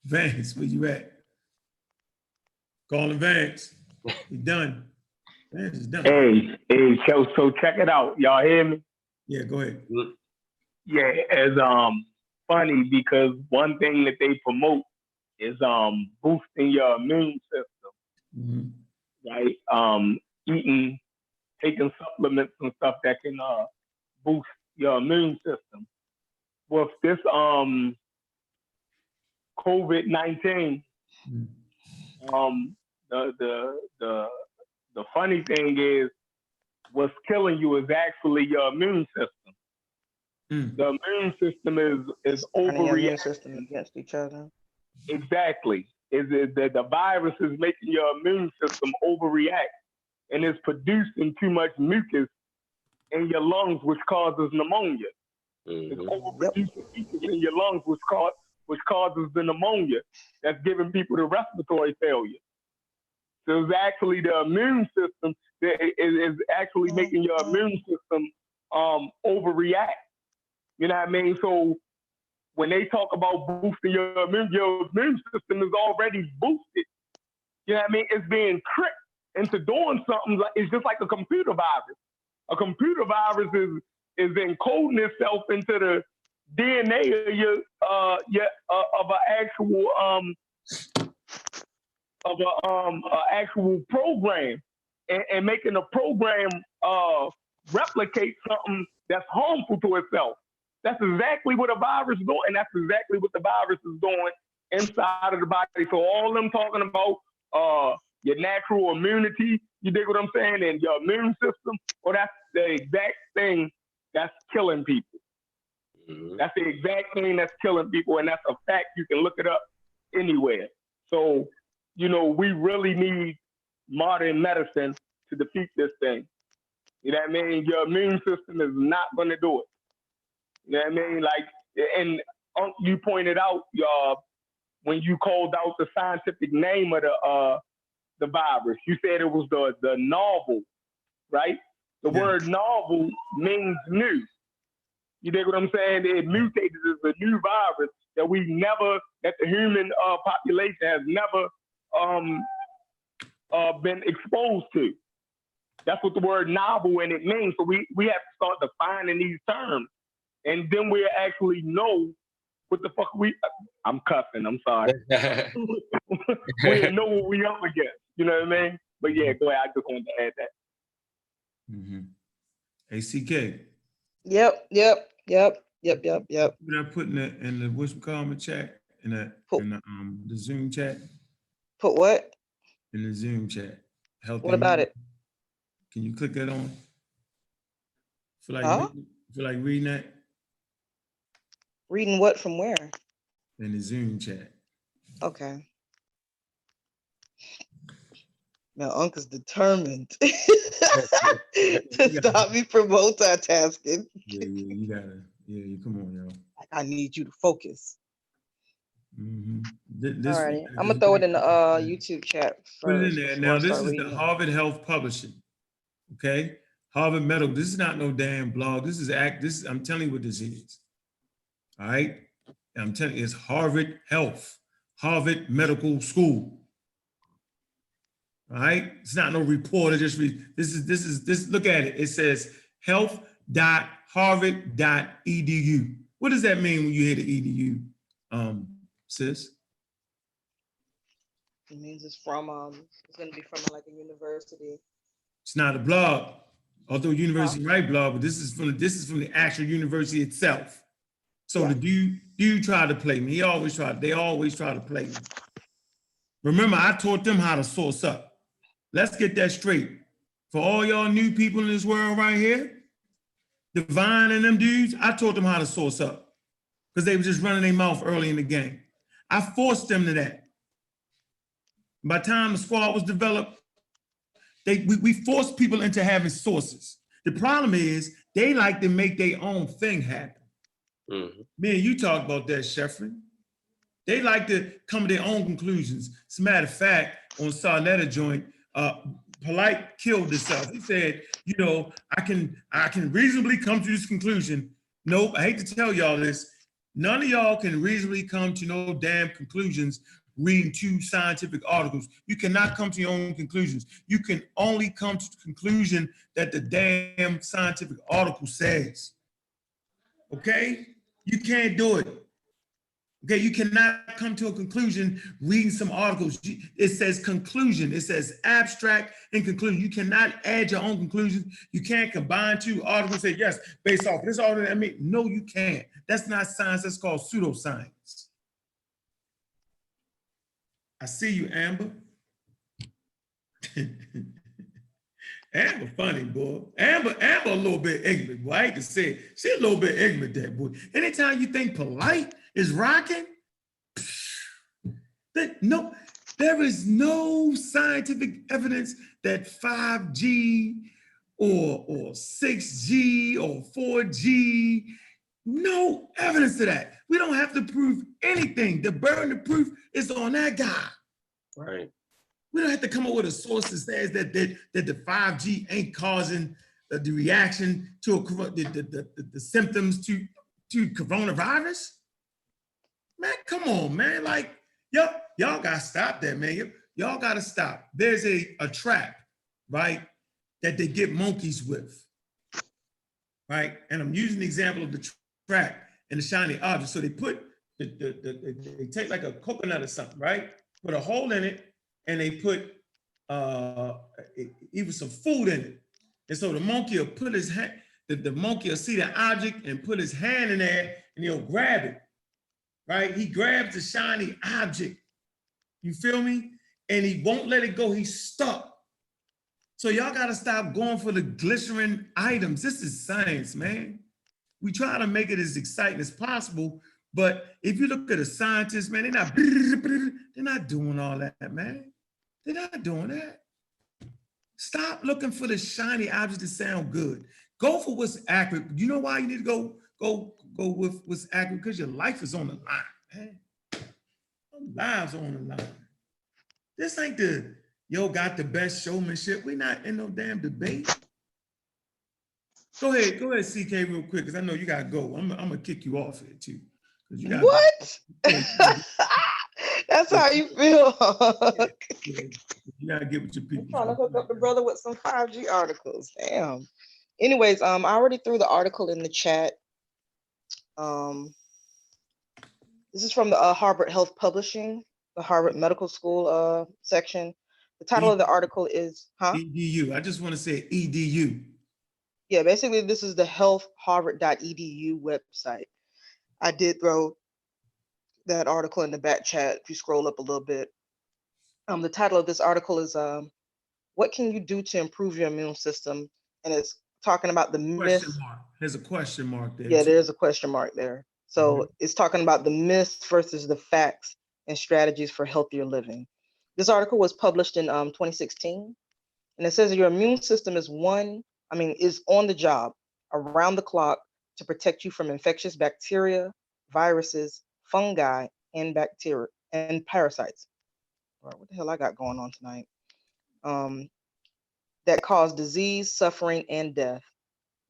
Vance, where you at? Calling Vance. He done. Vance is done. Hey, so check it out. Y'all hear me? Yeah, go ahead. Yeah, it's funny because one thing that they promote is boosting your immune system, right? Taking supplements and stuff that can boost your immune system. With this COVID-19. The funny thing is, what's killing you is actually your immune system. The immune system is Turning your immune overreacting. system against each other. Exactly. The virus is making your immune system overreact, and it's producing too much mucus in your lungs, which causes pneumonia. It's overproducing mucus in your lungs, which causes the pneumonia that's giving people the respiratory failure. So it's actually the immune system that is actually making your immune system overreact. You know what I mean? So when they talk about boosting your immune system is already boosted. You know what I mean? It's being tricked into doing something. It's just like a computer virus. A computer virus is encoding itself into the DNA of an actual program, and making the program replicate something that's harmful to itself. That's exactly what a virus is doing, and that's exactly what the virus is doing inside of the body. So all them talking about your natural immunity, you dig what I'm saying, and your immune system, well, that's the exact thing that's killing people. That's the exact thing that's killing people, and that's a fact. You can look it up anywhere. So, you know, we really need modern medicine to defeat this thing. You know what I mean? Your immune system is not going to do it. You know what I mean? Like, and you pointed out when you called out the scientific name of the virus, you said it was the novel, right? The word novel means new. You dig what I'm saying? It mutated as a new virus that that the human population has never been exposed to. That's what the word novel and it means. So we have to start defining these terms. And then we actually know what the fuck I'm cussing, I'm sorry. We know what we up against, you know what I mean? But yeah, go ahead, I just wanted to add that. ACK. Yep. What I put in the what's called chat, in the Zoom chat. Put what? In the Zoom chat. Health. What about it? Can you click that on? Feel like reading that? Reading what from where? In the Zoom chat. Okay. Now, Uncle's determined to stop me from multitasking. Yeah, you gotta. Yeah, come on, yo. I need you to focus. This all right, I'm gonna throw it in the YouTube chat first. Put it in there. Now, this is the Harvard Health Publishing. Okay, Harvard Medical. This is not no damn blog. This is I'm telling you what this is. All right, I'm telling you, it's Harvard Health, Harvard Medical School. All right, it's not no reporter. Just read. This. Look at it. It says health.harvard.edu. What does that mean when you hear the edu, sis? It means it's from it's gonna be from like a university. It's not a blog, although university write blog, but this is from the actual university itself. So the dude tried to play me. They always try to play me. Remember, I taught them how to source up. Let's get that straight. For all y'all new people in this world right here, Divine and them dudes, I taught them how to source up because they were just running their mouth early in the game. I forced them to that. By the time the squad was developed, we forced people into having sources. The problem is they like to make their own thing happen. Me and you talked about that, Sheffrin. They like to come to their own conclusions. As a matter of fact, on Sarnetta joint, Polite killed himself. He said, you know, I can reasonably come to this conclusion. Nope, I hate to tell y'all this. None of y'all can reasonably come to no damn conclusions reading 2 scientific articles. You cannot come to your own conclusions. You can only come to the conclusion that the damn scientific article says. Okay? You can't do it. Okay, you cannot come to a conclusion reading some articles. It says conclusion. It says abstract and conclusion. You cannot add your own conclusions. You can't combine 2 articles and say, yes, based off this article. I mean, no, you can't. That's not science. That's called pseudoscience. I see you, Amber. Amber funny, boy. Amber a little bit ignorant, boy. I hate to say it. She a little bit ignorant, that boy. Anytime you think polite is rocking, no, there is no scientific evidence that 5G or 6G or 4G, no evidence of that. We don't have to prove anything. The burden of proof is on that guy. Right. We don't have to come up with a source that says that the 5G ain't causing the reaction to the symptoms to coronavirus. Man, come on, man. Like, y'all gotta stop that, man. Y'all gotta stop. There's a trap, right, that they get monkeys with, right? And I'm using the example of the trap and the shiny object. So they put they take like a coconut or something, right? Put a hole in it, and they put even some food in it. And so the monkey will put his hand, the monkey will see the object and put his hand in there and he'll grab it, right? He grabs the shiny object, you feel me? And he won't let it go, he's stuck. So y'all gotta stop going for the glycerin items. This is science, man. We try to make it as exciting as possible, but if you look at a scientist, man, they're not doing all that, man. They're not doing that. Stop looking for the shiny objects that sound good. Go for what's accurate. You know why you need to go with what's accurate? Because your life is on the line, man. Your lives are on the line. This ain't the got the best showmanship. We're not in no damn debate. Go ahead, CK, real quick, because I know you gotta go. I'm gonna kick you off here too. What? That's how you feel. You gotta get with your people. I'm trying to hook up the brother with some 5G articles. Damn. Anyways, I already threw the article in the chat. This is from the Harvard Health Publishing, the Harvard Medical School section. The title of the article is, EDU. I just want to say EDU. Yeah, basically this is the healthharvard.edu website. I did throw that article in the back chat if you scroll up a little bit. The title of this article is what can you do to improve your immune system? And it's talking about the myth. There's a question mark there. Yeah, there's a question mark there. So it's talking about the myths versus the facts and strategies for healthier living. This article was published in 2016, and it says your immune system is on the job around the clock to protect you from infectious bacteria, viruses, fungi, and bacteria and parasites. All right, what the hell I got going on tonight? That cause disease, suffering, and death.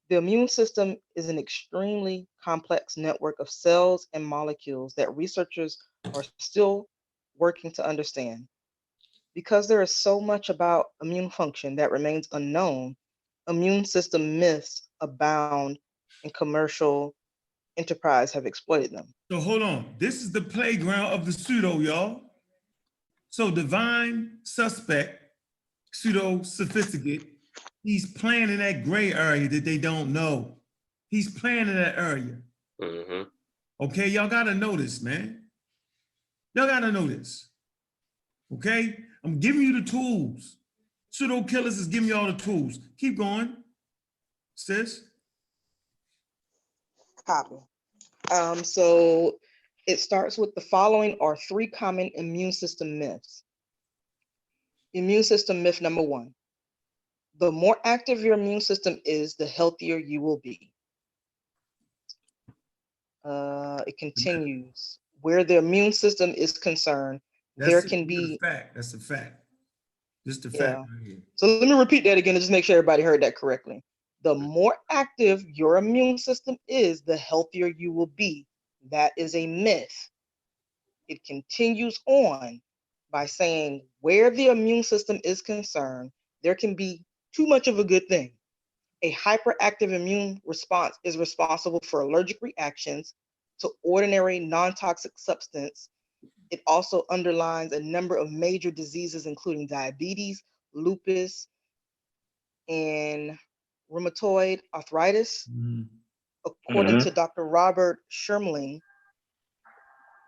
The immune system is an extremely complex network of cells and molecules that researchers are still working to understand. Because there is so much about immune function that remains unknown, immune system myths abound and commercial enterprise have exploited them. So hold on. This is the playground of the pseudo, y'all. So divine suspect, pseudo sophisticate, he's playing in that gray area that they don't know. He's playing in that area. Mm-hmm. Okay, y'all gotta know this, man. Y'all gotta know this. Okay, I'm giving you the tools. Pseudo killers is giving you all the tools. Keep going, sis. Copy. So it starts with the following are 3 common immune system myths. Immune system myth number 1. The more active your immune system is, the healthier you will be. It continues. Where the immune system is concerned, there can be. That's a fact. Just a fact right here. So let me repeat that again to just make sure everybody heard that correctly. The more active your immune system is, the healthier you will be. That is a myth. It continues on by saying where the immune system is concerned, there can be too much of a good thing. A hyperactive immune response is responsible for allergic reactions to ordinary non-toxic substance. It also underlines a number of major diseases, including diabetes, lupus, and rheumatoid arthritis. According to Dr. Robert Shermling,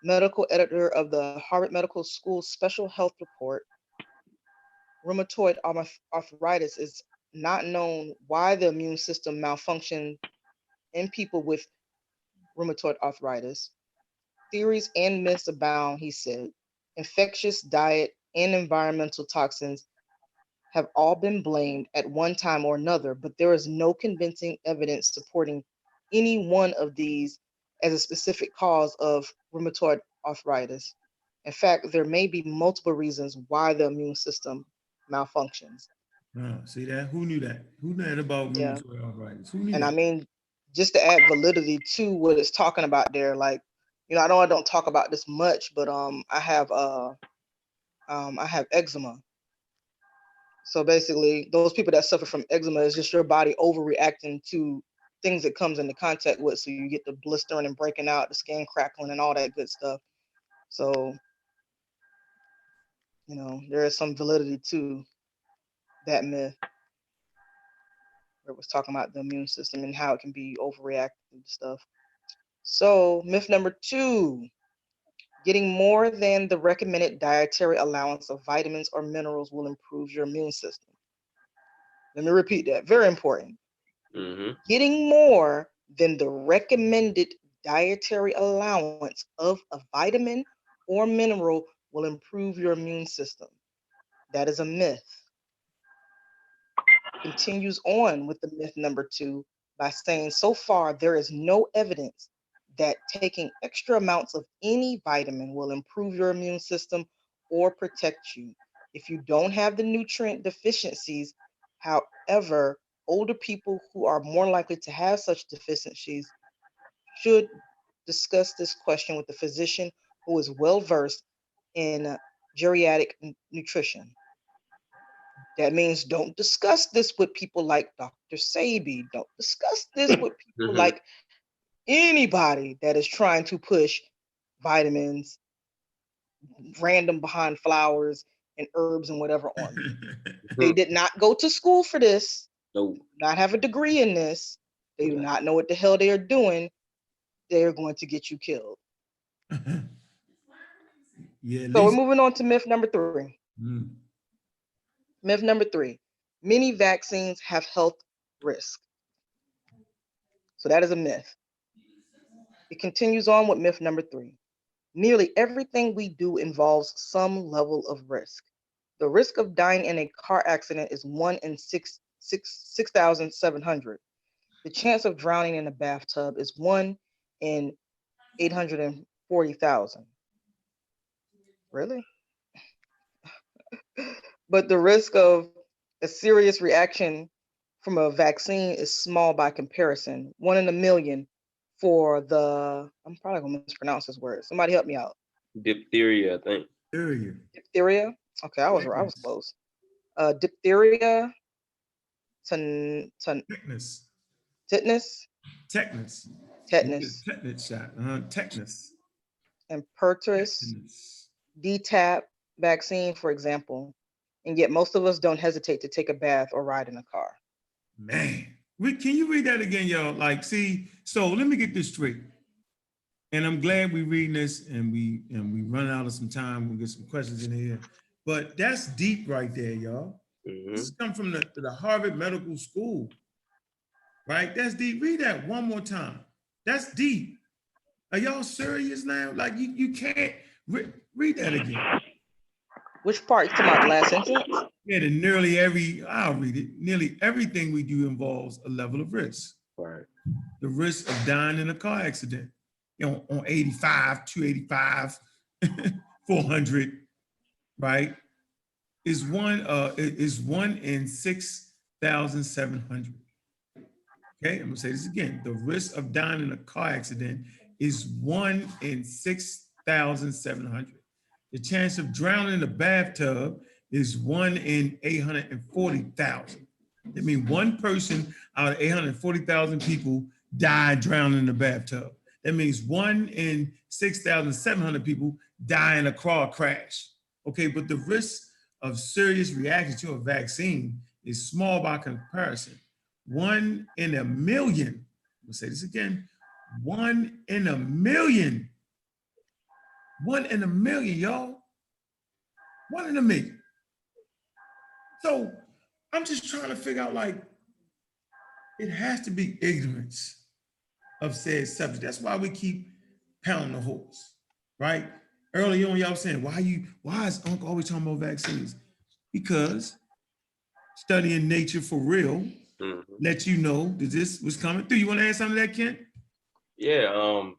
medical editor of the Harvard Medical School Special Health Report, rheumatoid arthritis is not known why the immune system malfunctions in people with rheumatoid arthritis. Theories and myths abound, he said. Infectious diet and environmental toxins have all been blamed at one time or another, but there is no convincing evidence supporting any one of these as a specific cause of rheumatoid arthritis. In fact, there may be multiple reasons why the immune system malfunctions. See that? Who knew that? Who knew that about Yeah. rheumatoid arthritis? Who knew And that? I mean, just to add validity to what it's talking about there, like, you know, I know I don't talk about this much, but I have eczema. So basically, those people that suffer from eczema is just your body overreacting to things it comes into contact with. So you get the blistering and breaking out, the skin crackling, and all that good stuff. So, you know, there is some validity to that myth. Where it was talking about the immune system and how it can be overreactive and stuff. So, myth number 2. Getting more than the recommended dietary allowance of vitamins or minerals will improve your immune system. Let me repeat that. Very important. Getting more than the recommended dietary allowance of a vitamin or mineral will improve your immune system. That is a myth. Continues on with the myth number 2 by saying, so far, there is no evidence that taking extra amounts of any vitamin will improve your immune system or protect you. If you don't have the nutrient deficiencies, however, older people who are more likely to have such deficiencies should discuss this question with a physician who is well versed in geriatric nutrition. That means don't discuss this with people like Dr. Sabi. Don't discuss this with people like anybody that is trying to push vitamins, random behind flowers and herbs and whatever on you. They did not go to school for this. No. Not have a degree in this. They do not know what the hell they are doing. They're going to get you killed. Yeah. So we're moving on to myth number 3. Myth number 3. Many vaccines have health risk. So that is a myth. It continues on with myth number 3. Nearly everything we do involves some level of risk. The risk of dying in a car accident is 1 in 6,700. The chance of drowning in a bathtub is 1 in 840,000. Really? But the risk of a serious reaction from a vaccine is small by comparison. 1 in a million for the, I'm probably gonna mispronounce this word. Somebody help me out. Diphtheria, I think. Diphtheria? Okay, I was close. Diphtheria, tetanus. Tetanus. Tetanus. Tetanus. Tetanus shot. Tetanus. And pertussis, DTaP vaccine, for example. And yet most of us don't hesitate to take a bath or ride in a car. Man, can you read that again, y'all? Like, see, so let me get this straight. And I'm glad we're reading this and we run out of some time. We'll get some questions in here. But that's deep right there, y'all. This comes from the Harvard Medical School, right? That's deep. Read that one more time. That's deep. Are y'all serious now? Like, you can't read that again. Which part? You talking about the last sentence? Yeah, I'll read it. Nearly everything we do involves a level of risk. Right. The risk of dying in a car accident, you know, on 85, 285, 400, right? Is 1 in 6,700. Okay, I'm gonna say this again. The risk of dying in a car accident is 1 in 6,700. The chance of drowning in a bathtub is 1 in 840,000. That means one person out of 840,000 people died drowning in a bathtub. That means 1 in 6,700 people die in a car crash. Okay, but the risk of serious reaction to a vaccine is small by comparison. 1 in a million, we'll say this again, 1 in a million 1 in a million, y'all. 1 in a million. So I'm just trying to figure out, like, it has to be ignorance of said subject. That's why we keep pounding the horse, right? Early on, y'all saying, why is Uncle always talking about vaccines? Because studying nature for real let you know that this was coming through. You want to add something to that, Kent? Yeah, I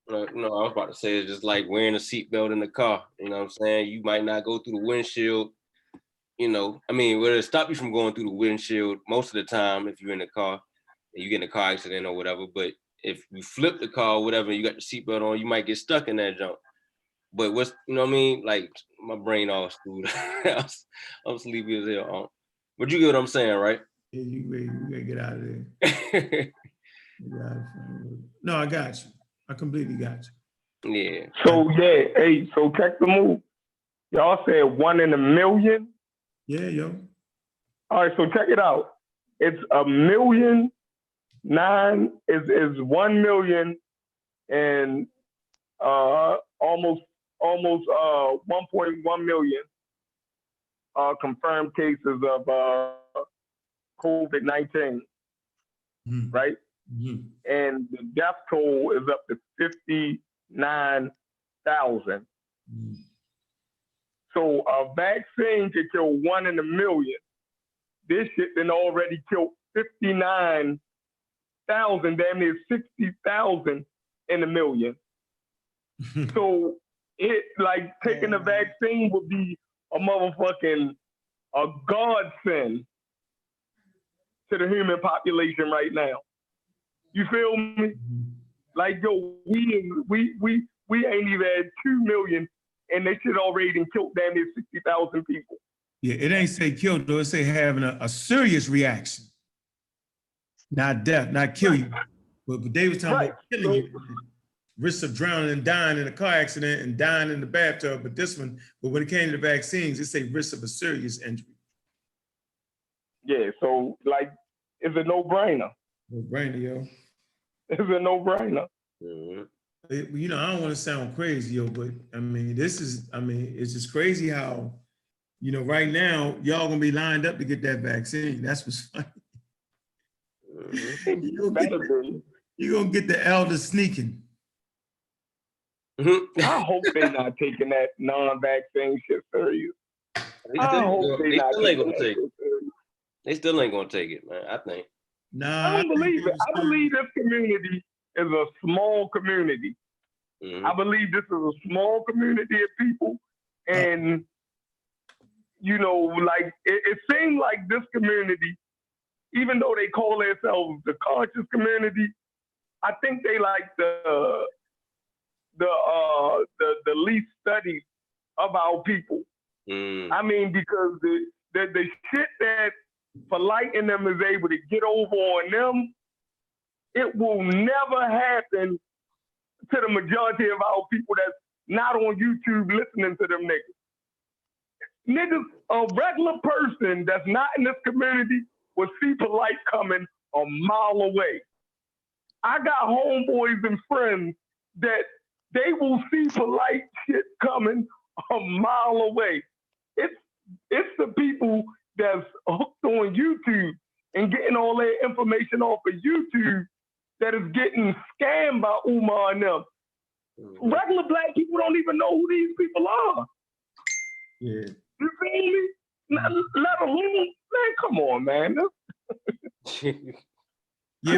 was about to say it's just like wearing a seatbelt in the car. You know what I'm saying? You might not go through the windshield. You know, I mean, will it stop you from going through the windshield most of the time if you're in the car and you get in a car accident or whatever? But if you flip the car or whatever, and you got the seatbelt on, you might get stuck in that jump. But you know what I mean? Like, my brain all screwed. I'm sleepy as hell. But you get what I'm saying, right? Yeah, you gotta get out of there. No, I got you. I completely got you. Yeah. So hey, so check the move. Y'all said 1 in a million. Yeah, yo. All right, so check it out. It's 1,000,009 is 1,000,000 and almost 1.1 million confirmed cases of COVID-19, right? And the death toll is up to 59,000. So a vaccine could kill 1 in a million. This shit then already killed 59,000, damn near 60,000 in a million. So it, like, taking a vaccine would be a motherfucking godsend to the human population right now. You feel me? Like, yo, we ain't even at 2 million, and they shit already killed damn near 60,000 people. Yeah, it ain't say killed, though. It say having a serious reaction. Not death, not kill you. But they was talking about killing you. Risk of drowning and dying in a car accident and dying in the bathtub. But when it came to the vaccines, it say risk of a serious injury. Yeah, so, like, it's a no-brainer. No-brainer, yo. It's a no-brainer. You know, I don't want to sound crazy, yo, but I mean, it's just crazy how, you know, right now, y'all gonna be lined up to get that vaccine. That's what's funny. You're gonna get the elder sneaking. I hope they're not taking that non-vaccine shit serious. They still ain't gonna take it, man. I think. Nah, I don't believe it. I believe this community is a small community. I believe this is a small community of people, and you know, like it seems like this community, even though they call themselves the conscious community, I think they like the least studied of our people. I mean, because the shit that Polite in them is able to get over on them, it will never happen to the majority of our people that's not on YouTube listening to them niggas. Niggas, a regular person that's not in this community will see Polite coming a mile away. I got homeboys and friends that they will see Polite shit coming a mile away. It's the people that's hooked on YouTube and getting all their information off of YouTube that is getting scammed by Umar and them. Regular black people don't even know who these people are. Yeah. You feel me? Let alone, man, come on, man. Yeah,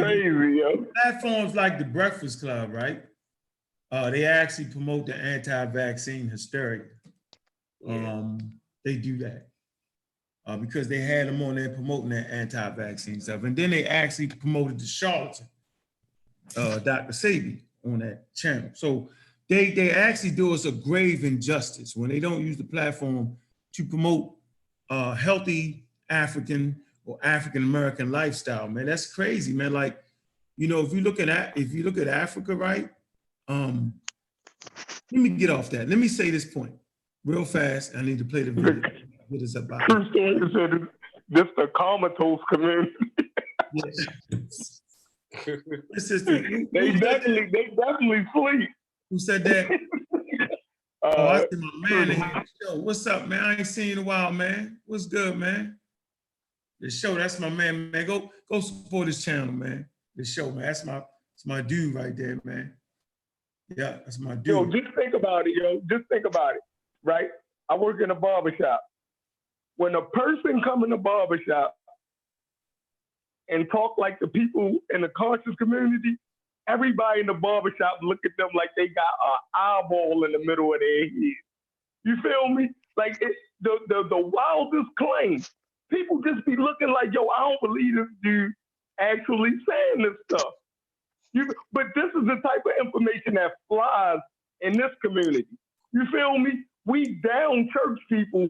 crazy, yo. Platforms like the Breakfast Club, right? They actually promote the anti-vaccine hysteria. They do that because they had them on there promoting that anti-vaccine stuff. And then they actually promoted the charlatan, Dr. Sebi, on that channel. So they actually do us a grave injustice when they don't use the platform to promote healthy African or African-American lifestyle, man. That's crazy, man. Like, you know, if you look at Africa, right? Let me get off that. Let me say this point real fast. I need to play the video. What is about? Christian said this the comatose community. Yes. They definitely sleep. Who said that? Oh, I see my man in here. Show. What's up, man? I ain't seen you in a while, man. What's good, man? The show, that's my man, man. Go support his channel, man. The show, man. That's my dude right there, man. Yeah, that's my dude. Yo, just think about it, yo. Just think about it, right? I work in a barbershop. When a person come in the barbershop and talk like the people in the conscious community, everybody in the barbershop look at them like they got an eyeball in the middle of their head. You feel me? Like the wildest claim. People just be looking like, yo, I don't believe this dude actually saying this stuff. But this is the type of information that flies in this community. You feel me? We down church people,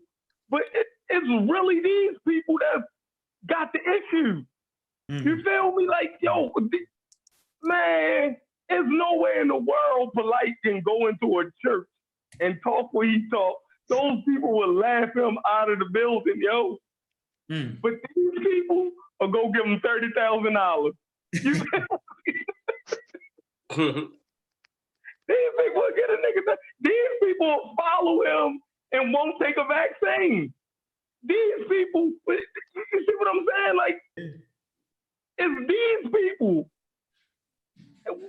but it's really these people that got the issue. Mm-hmm. You feel me? Like, yo, man, there's nowhere in the world Polite can go into a church and talk where he talk. Those people will laugh him out of the building, yo. Mm. But these people will go give him $30,000. These people will get a nigga. These people will follow him and won't take a vaccine. These people, you see what I'm saying? Like, it's these people.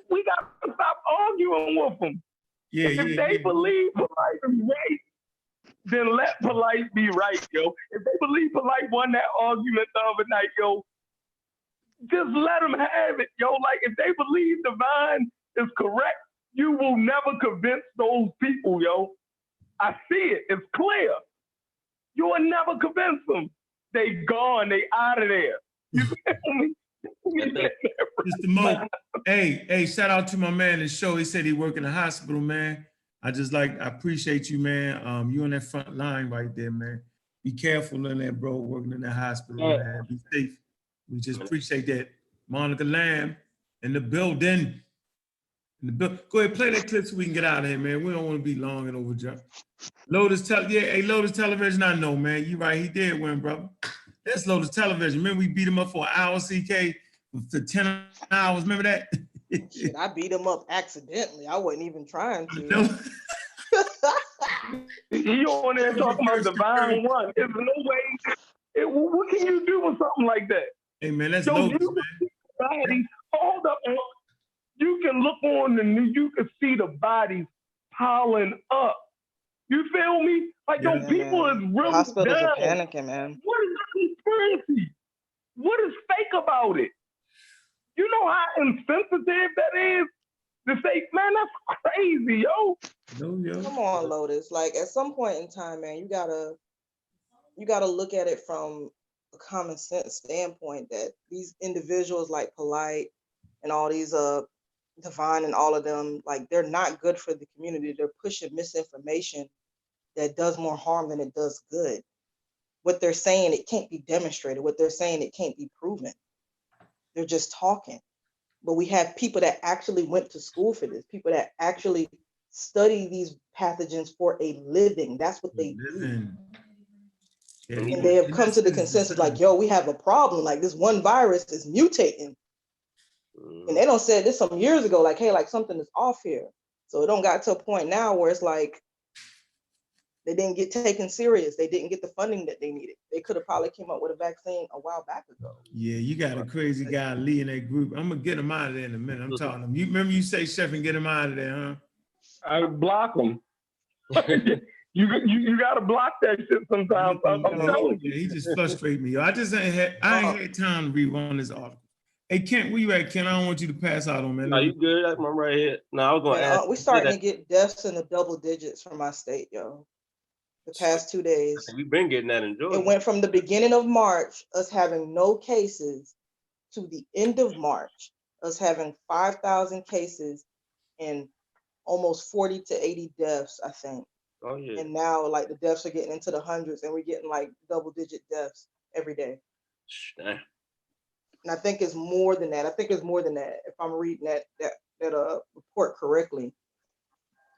We got to stop arguing with them. Yeah, if they believe Polite is right, then let Polite be right, yo. If they believe Polite won that argument the other night, yo, just let them have it, yo. Like, if they believe Divine is correct, you will never convince those people, yo. I see it. It's clear. You will never convince them. They gone. They out of there. You feel me? Mr. Mo, hey, shout out to my man in the show. He said he work in the hospital, man. I appreciate you, man. You on that front line right there, man. Be careful in there, bro, working in the hospital, man. Be safe. We just appreciate that. Monica Lamb in the building. Go ahead, play that clip so we can get out of here, man. We don't want to be long and overdone. Lotus Television, I know, man. You right, he did win, brother. That's Lotus Television. Remember we beat him up for an hour, CK, for 10 hours. Remember that? Shit, I beat him up accidentally. I wasn't even trying to. You on there talking about Divine One. There's no way. What can you do with something like that? Hey, man, that's Lotus, man. Hold up. You can look on the news. You can see the bodies piling up. You feel me? Like, those people is really hospitals down. are panicking, man. What is the conspiracy? What is fake about it? You know how insensitive that is to say, man, that's crazy, yo. Come on, Lotus. Like, at some point in time, man, you gotta look at it from a common sense standpoint that these individuals like Polite and all these Divine and all of them, like, they're not good for the community. They're pushing misinformation that does more harm than it does good. What they're saying, it can't be demonstrated. What they're saying, it can't be proven. They're just talking. But we have people that actually went to school for this, people that actually study these pathogens for a living. That's what they do. And they have come to the consensus like, yo, we have a problem. Like, this one virus is mutating. And they don't say this some years ago, like, hey, like, something is off here. So it don't got to a point now where it's like, they didn't get taken serious. They didn't get the funding that they needed. They could have probably came up with a vaccine a while back ago. Yeah, you got a crazy guy leading that group. I'm gonna get him out of there in a minute. I'm talking to him. You remember you say, Chef, and get him out of there, huh? I block him. You gotta block that shit sometimes. I'm telling you. Yeah, he just frustrates me. I ain't had time to read one of his articles. Hey, Kent, where you at, Kent? I don't want you to pass out on me. No, you good? That's my right here. No, I was gonna ask. We're starting to get deaths in the double digits from my state, yo. The past 2 days. We've been getting that in Georgia. It went from the beginning of March, us having no cases, to the end of March, us having 5,000 cases and almost 40 to 80 deaths, I think. Oh, yeah. And now, like, the deaths are getting into the hundreds, and we're getting like double-digit deaths every day. Damn. And I think it's more than that. If I'm reading that report correctly.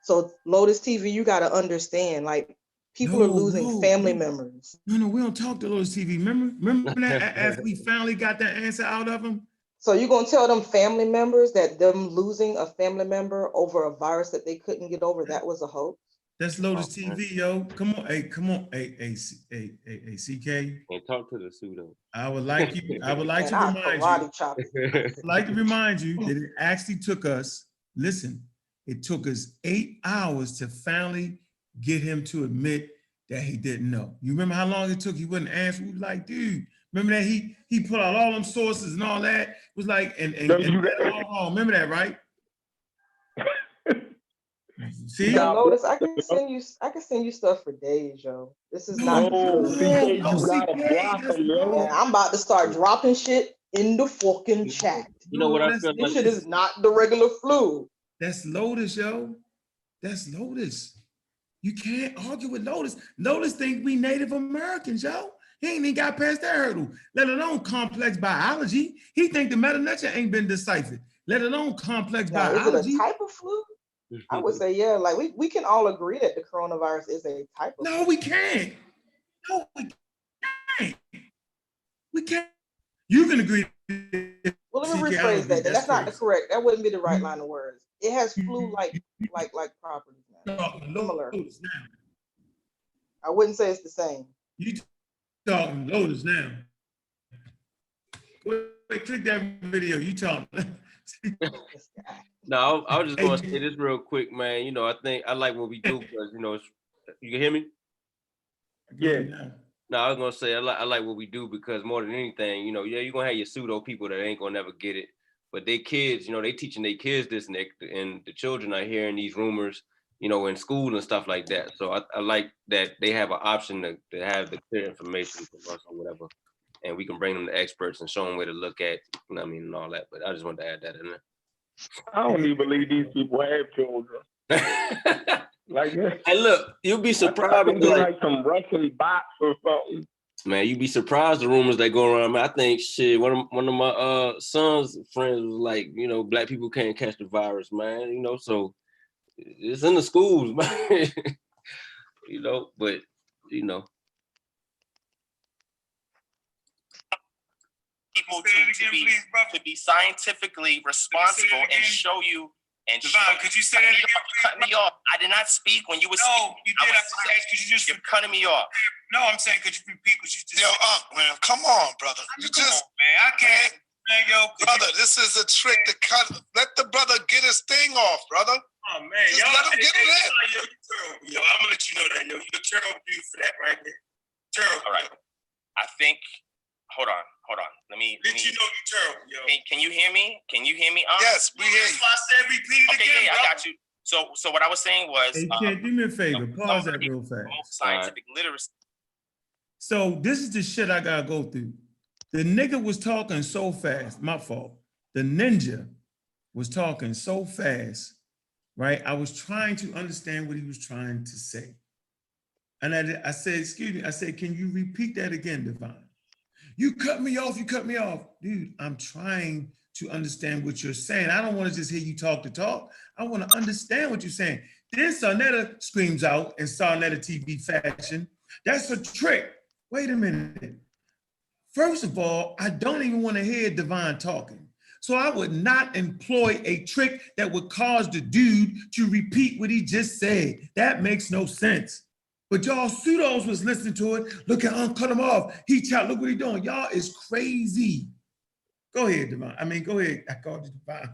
So Lotus TV, you got to understand, like, people are losing family members. No, we don't talk to Lotus TV. Remember that after we finally got that answer out of them? So you're gonna tell them family members that them losing a family member over a virus that they couldn't get over, that was a hoax? That's Lotus TV, yo. Come on, hey, come on, hey, CK. And talk to the pseudo. I would like to And remind you. karate chop his I'd like to remind you that it actually took us, listen, it took us 8 hours to finally get him to admit that he didn't know. You remember how long it took? He wouldn't answer. We was like, dude, remember that he put out all them sources and all that? It was like, and remember that, right? See? Yeah, Lotus, I can send you stuff for days, yo. This is not the truth. And I'm about to start dropping shit in the fucking chat. You know what I feel This like? shit is not the regular flu. That's Lotus, yo. That's Lotus. You can't argue with Lotus. Lotus think we Native Americans, yo. He ain't even got past that hurdle, let alone complex biology. He think the meta-nature ain't been deciphered, let alone complex biology. Is it a type of flu? I would say, yeah, like we can all agree that the coronavirus is a type of flu. No, we can't. No, we can't. We can't. You can agree. Well, let me rephrase that. That's not the correct. That wouldn't be the right line of words. It has flu-like properties now. Similar. I wouldn't say it's the same. You talking Lotus now? Wait, click that video. You talking? No, I was just going to say this real quick, man. You know, I think I like what we do because, you know, you can hear me? Yeah. No, I was going to say I like what we do because more than anything, you know, yeah, you're going to have your pseudo people that ain't going to never get it. But they kids, you know, they teaching their kids this and the children are hearing these rumors, you know, in school and stuff like that. So I like that they have an option to have the clear information from us or whatever. And we can bring them to experts and show them where to look at, you know what I mean, and all that. But I just wanted to add that in there. I don't even believe these people have children. Like, hey, look, you'll be surprised. Like some Russian bots or something. Man, you'd be surprised the rumors that go around. Man, I think shit. One of my son's friends was like, you know, black people can't catch the virus, man. You know, so it's in the schools, man. You know, but you know. People to be scientifically responsible and show you. And Devon, could you say that again? You cut me off. I did not speak when you were speaking. No, you did. You're cutting me off. No, I'm saying, could you repeat what you just said? Yo, man, come on, brother. You just, man, I can't. Man, yo, brother, this is a trick to cut. Let the brother get his thing off, brother. Oh, man. Just let him get it in. Yo, I'm going to let you know that. Yo, you're terrible for that right there. Terrible. All right. I think, hold on. Let me. You know you're terrible, yo. Can you hear me? Can you hear me? Yes, we hear you. That's why I said repeat it again, yeah, bro. I got you. So what I was saying was, Hey, Kid, do me a favor. Pause that real fast. Scientific literacy. So this is the shit I gotta go through. The nigga was talking so fast. My fault. The ninja was talking so fast, right? I was trying to understand what he was trying to say. And I said, excuse me, I said, can you repeat that again, Devon? You cut me off, Dude, I'm trying to understand what you're saying. I don't want to just hear you talk to talk. I want to understand what you're saying. Then Sarnetta screams out in Sarnetta TV fashion, that's a trick. Wait a minute. First of all, I don't even want to hear Devon talking. So I would not employ a trick that would cause the dude to repeat what he just said. That makes no sense. But y'all pseudos was listening to it. Look at cut him off. He chopped, look what he doing. Y'all is crazy. Go ahead, Devon. I mean, go ahead. I called you Devon.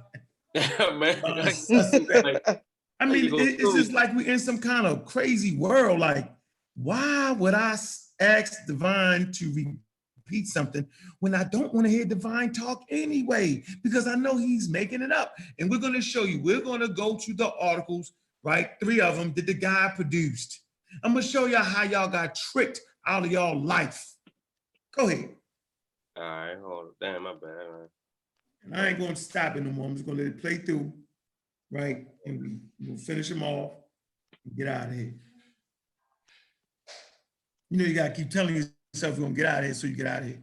Man, I mean, it's just like we in some kind of crazy world. Like, why would I ask Devon to repeat something when I don't want to hear Devon talk anyway? Because I know he's making it up. And we're going to show you. We're going to go through the articles, right? 3 of them that the guy produced. I'm gonna show y'all how y'all got tricked out of y'all life. Go ahead. All right, hold on. Damn, my bad. Man. And I ain't gonna stop it no more. I'm just gonna let it play through, right? And we'll finish them off and get out of here. You know, you gotta keep telling yourself you're gonna get out of here, so you get out of here.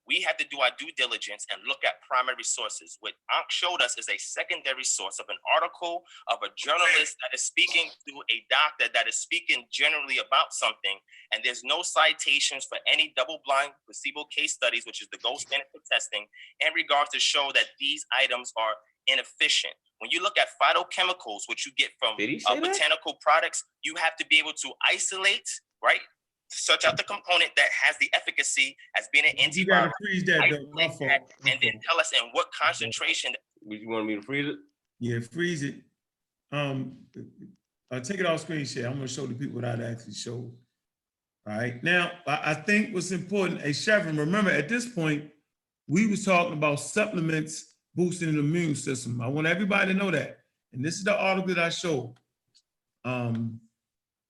We had to do our due diligence and look at primary sources. What Ankh showed us is a secondary source of an article of a journalist that is speaking to a doctor that is speaking generally about something. And there's no citations for any double-blind placebo case studies, which is the gold standard for testing, in regards to show that these items are inefficient. When you look at phytochemicals, which you get from Did he say that? botanical products, you have to be able to isolate, right? Search out the component that has the efficacy as being an You gotta antiviral, freeze that though. My isolate fault. that, My and then fault. tell us in what concentration. You want me to freeze it? Yeah, freeze it. Take it off screen share. I'm gonna show the people what I'd actually showed. All right. Now, I think what's important, hey Chevron, remember at this point, we was talking about supplements boosting the immune system. I want everybody to know that. And this is the article that I showed.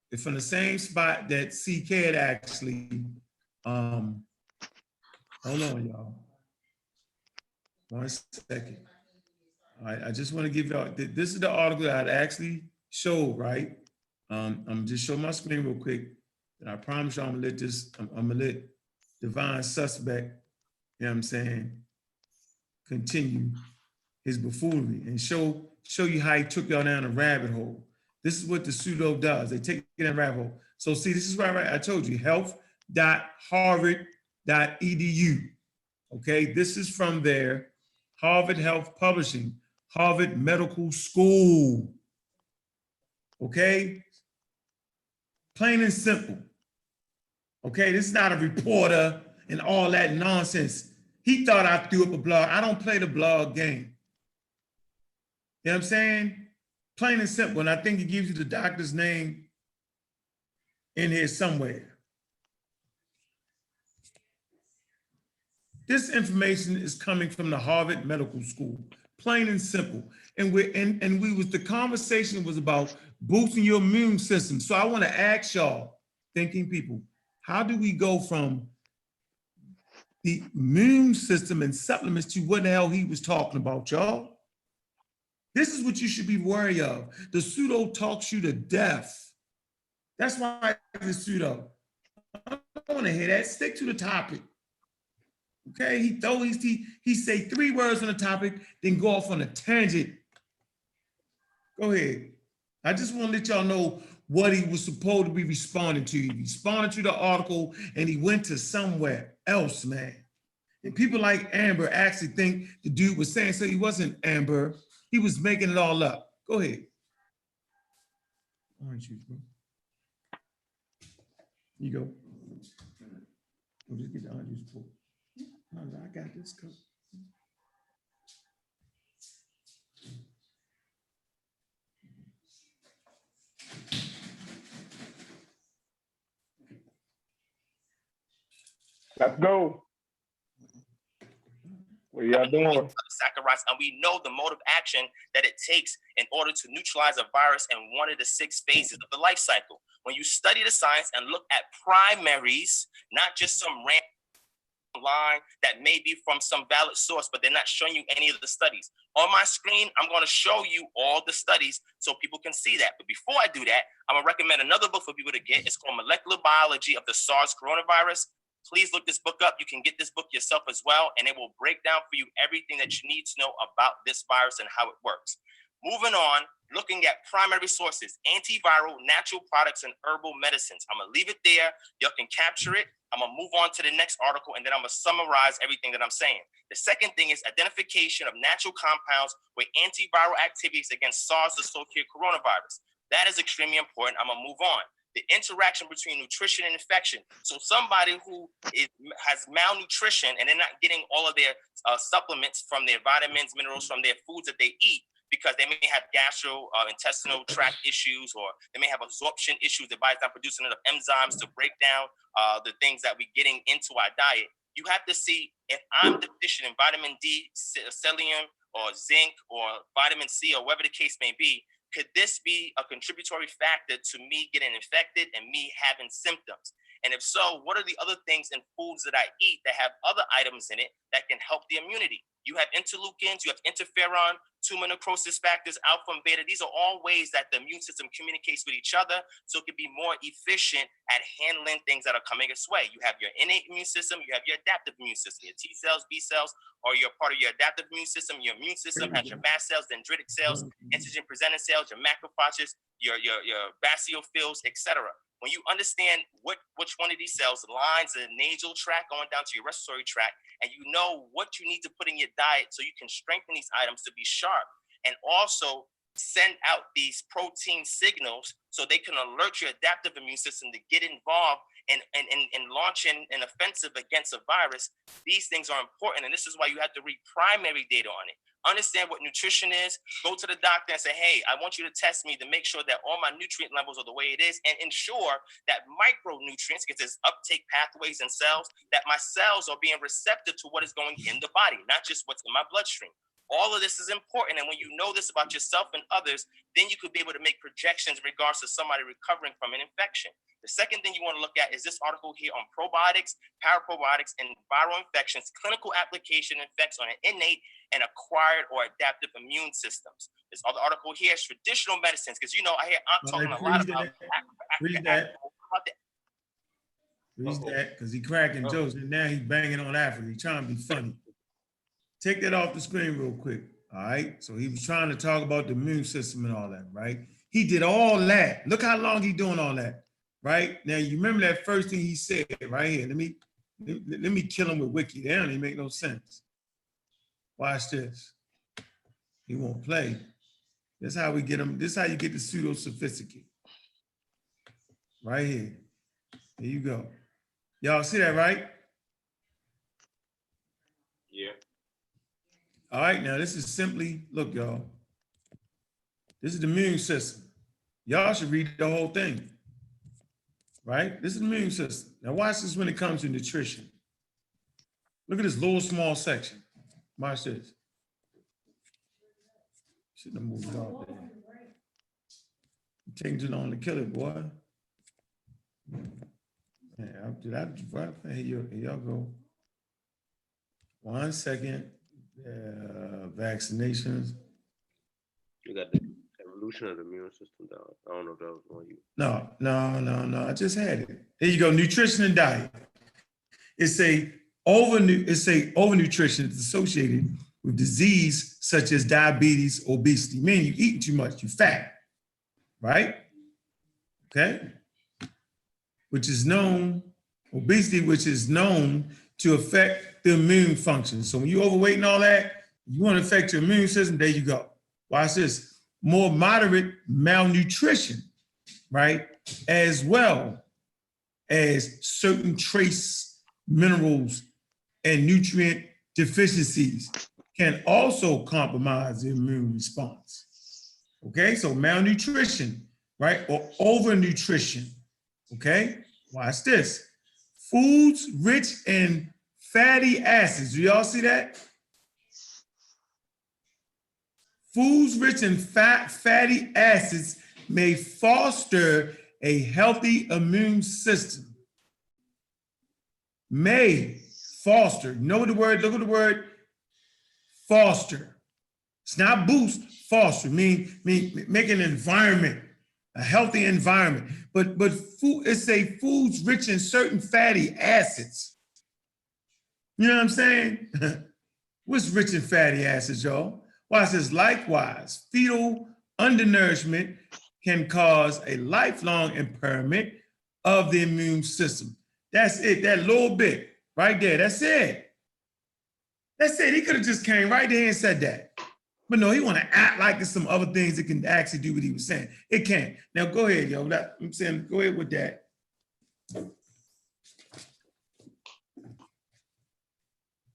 It's from the same spot that CK had actually, hold on, y'all. 1 second. All right, I just want to give y'all, this is the article that I actually showed, right? I'm just show my screen real quick. And I promise you I'm gonna let Divine Suspect, you know what I'm saying, continue his buffoonery and show you how he took y'all down a rabbit hole. This is what the pseudo does. They take you down a rabbit hole. So see, this is why I told you, health.harvard.edu. Okay, this is from their Harvard Health Publishing, Harvard Medical School. Okay, plain and simple. Okay, this is not a reporter and all that nonsense. He thought I threw up a blog. I don't play the blog game. You know what I'm saying? Plain and simple. And I think it gives you the doctor's name in here somewhere. This information is coming from the Harvard Medical School, plain and simple. And the conversation was about boosting your immune system. So I want to ask y'all, thinking people, how do we go from the immune system and supplements to what the hell he was talking about, y'all? This is what you should be wary of. The pseudo talks you to death. That's why the pseudo. I don't want to hear that. Stick to the topic. Okay, he say 3 words on the topic, then go off on a tangent. Go ahead. I just want to let y'all know what he was supposed to be responding to. He responded to the article and he went to somewhere else, man. And people like Amber actually think the dude was saying, so he wasn't Amber. He was making it all up. Go ahead. Orange juice, bro. You go. We'll just get the orange juice. I got this cup. Let's go. What y'all doing? Saccharides, and we know the mode of action that it takes in order to neutralize a virus in one of the 6 phases of the life cycle. When you study the science and look at primaries, not just some random line that may be from some valid source, but they're not showing you any of the studies. On my screen, I'm going to show you all the studies so people can see that. But before I do that, I'm going to recommend another book for people to get. It's called Molecular Biology of the SARS Coronavirus. Please look this book up. You can get this book yourself as well, and it will break down for you everything that you need to know about this virus and how it works. Moving on, looking at primary sources, antiviral, natural products, and herbal medicines. I'm going to leave it there. Y'all can capture it. I'm going to move on to the next article, and then I'm going to summarize everything that I'm saying. The second thing is identification of natural compounds with antiviral activities against SARS-associated coronavirus. That is extremely important. I'm going to move on. The interaction between nutrition and infection. So somebody who has malnutrition and they're not getting all of their supplements from their vitamins, minerals from their foods that they eat, because they may have gastrointestinal tract issues, or they may have absorption issues. Their body's not producing enough enzymes to break down the things that we're getting into our diet. You have to see if I'm deficient in vitamin D, selenium, or zinc, or vitamin C, or whatever the case may be. Could this be a contributory factor to me getting infected and me having symptoms? And if so, what are the other things in foods that I eat that have other items in it that can help the immunity? You have interleukins, you have interferon, tumor necrosis factors, alpha and beta. These are all ways that the immune system communicates with each other so it can be more efficient at handling things that are coming its way. You have your innate immune system, you have your adaptive immune system. Your T cells, B cells, or you're part of your adaptive immune system. Your immune system has your mast cells, dendritic cells, antigen presenting cells, your macrophages, your basophils, etc. When you understand which one of these cells lines the nasal tract going down to your respiratory tract, and you know what you need to put in your diet so you can strengthen these items to be sharp, and also send out these protein signals so they can alert your adaptive immune system to get involved in launching an offensive against a virus. These things are important, and this is why you have to read primary data on it. Understand what nutrition is, go to the doctor and say, hey, I want you to test me to make sure that all my nutrient levels are the way it is, and ensure that micronutrients, because there's uptake pathways in cells, that my cells are being receptive to what is going in the body, not just what's in my bloodstream. All of this is important, and when you know this about yourself and others, then you could be able to make projections in regards to somebody recovering from an infection. The second thing you want to look at is this article here on probiotics, paraprobiotics, and viral infections, clinical application effects on an innate and acquired or adaptive immune systems. This other article here is traditional medicines, because I hear I'm talking a lot about that. Read that, because he cracking jokes, and now he's banging on Africa. He's trying to be funny. Take that off the screen real quick, all right? So he was trying to talk about the immune system and all that, right? He did all that. Look how long he's doing all that, right? Now, you remember that first thing he said right here. Let me kill him with Wiki. That don't even make no sense. Watch this. He won't play. That's how we get him. This is how you get the pseudo sophisticated. Right here. Here you go. Y'all see that, right? Yeah. All right, now this is simply, look, y'all. This is the immune system. Y'all should read the whole thing, right? This is the immune system. Now watch this when it comes to nutrition. Look at this little small section. Watch this. Shouldn't have moved off there. Taking too long to kill it, boy. Yeah, here y'all go. 1 second. Vaccinations. You got the evolution of the immune system down. I don't know if that was on you. No. I just had it. Here you go. Nutrition and diet. It's a overnutrition is associated with disease such as diabetes, obesity. Meaning you eat too much, you fat, right? Okay. Obesity, which is known to affect the immune function. So when you're overweight and all that, you want to affect your immune system, there you go. Watch this. More moderate malnutrition, right? As well as certain trace minerals and nutrient deficiencies can also compromise the immune response. Okay, so malnutrition, right? Or overnutrition, okay? Watch this. Foods rich in fatty acids. Do y'all see that? Foods rich in fatty acids may foster a healthy immune system. May foster. Know the word, look at the word foster. It's not boost, foster. Mean make an environment, a healthy environment. But food, it's a foods rich in certain fatty acids. You know what I'm saying? What's rich in fatty acids, y'all? Watch this. Likewise, fetal undernourishment can cause a lifelong impairment of the immune system. That's it. That little bit right there. That's it. That's it. He could have just came right there and said that. But no, he want to act like there's some other things that can actually do what he was saying. It can't. Now go ahead, yo. I'm saying go ahead with that.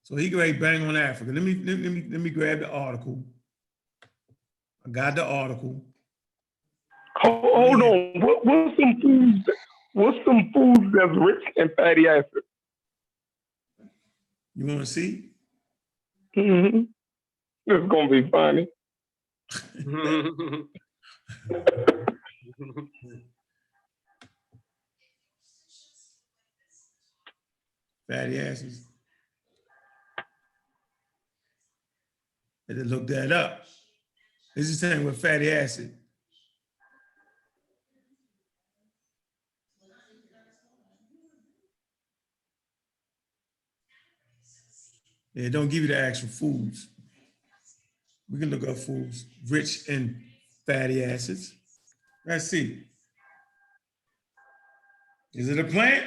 So he go ahead bang on Africa. Let me grab the article. I got the article. Hold on. What's some foods that's rich in fatty acids? You want to see? Mm-hmm. It's gonna be funny. Fatty acids. I had to look that up. This is saying with fatty acid. Yeah, don't give you the actual foods. We can look up foods rich in fatty acids. Let's see. Is it a plant?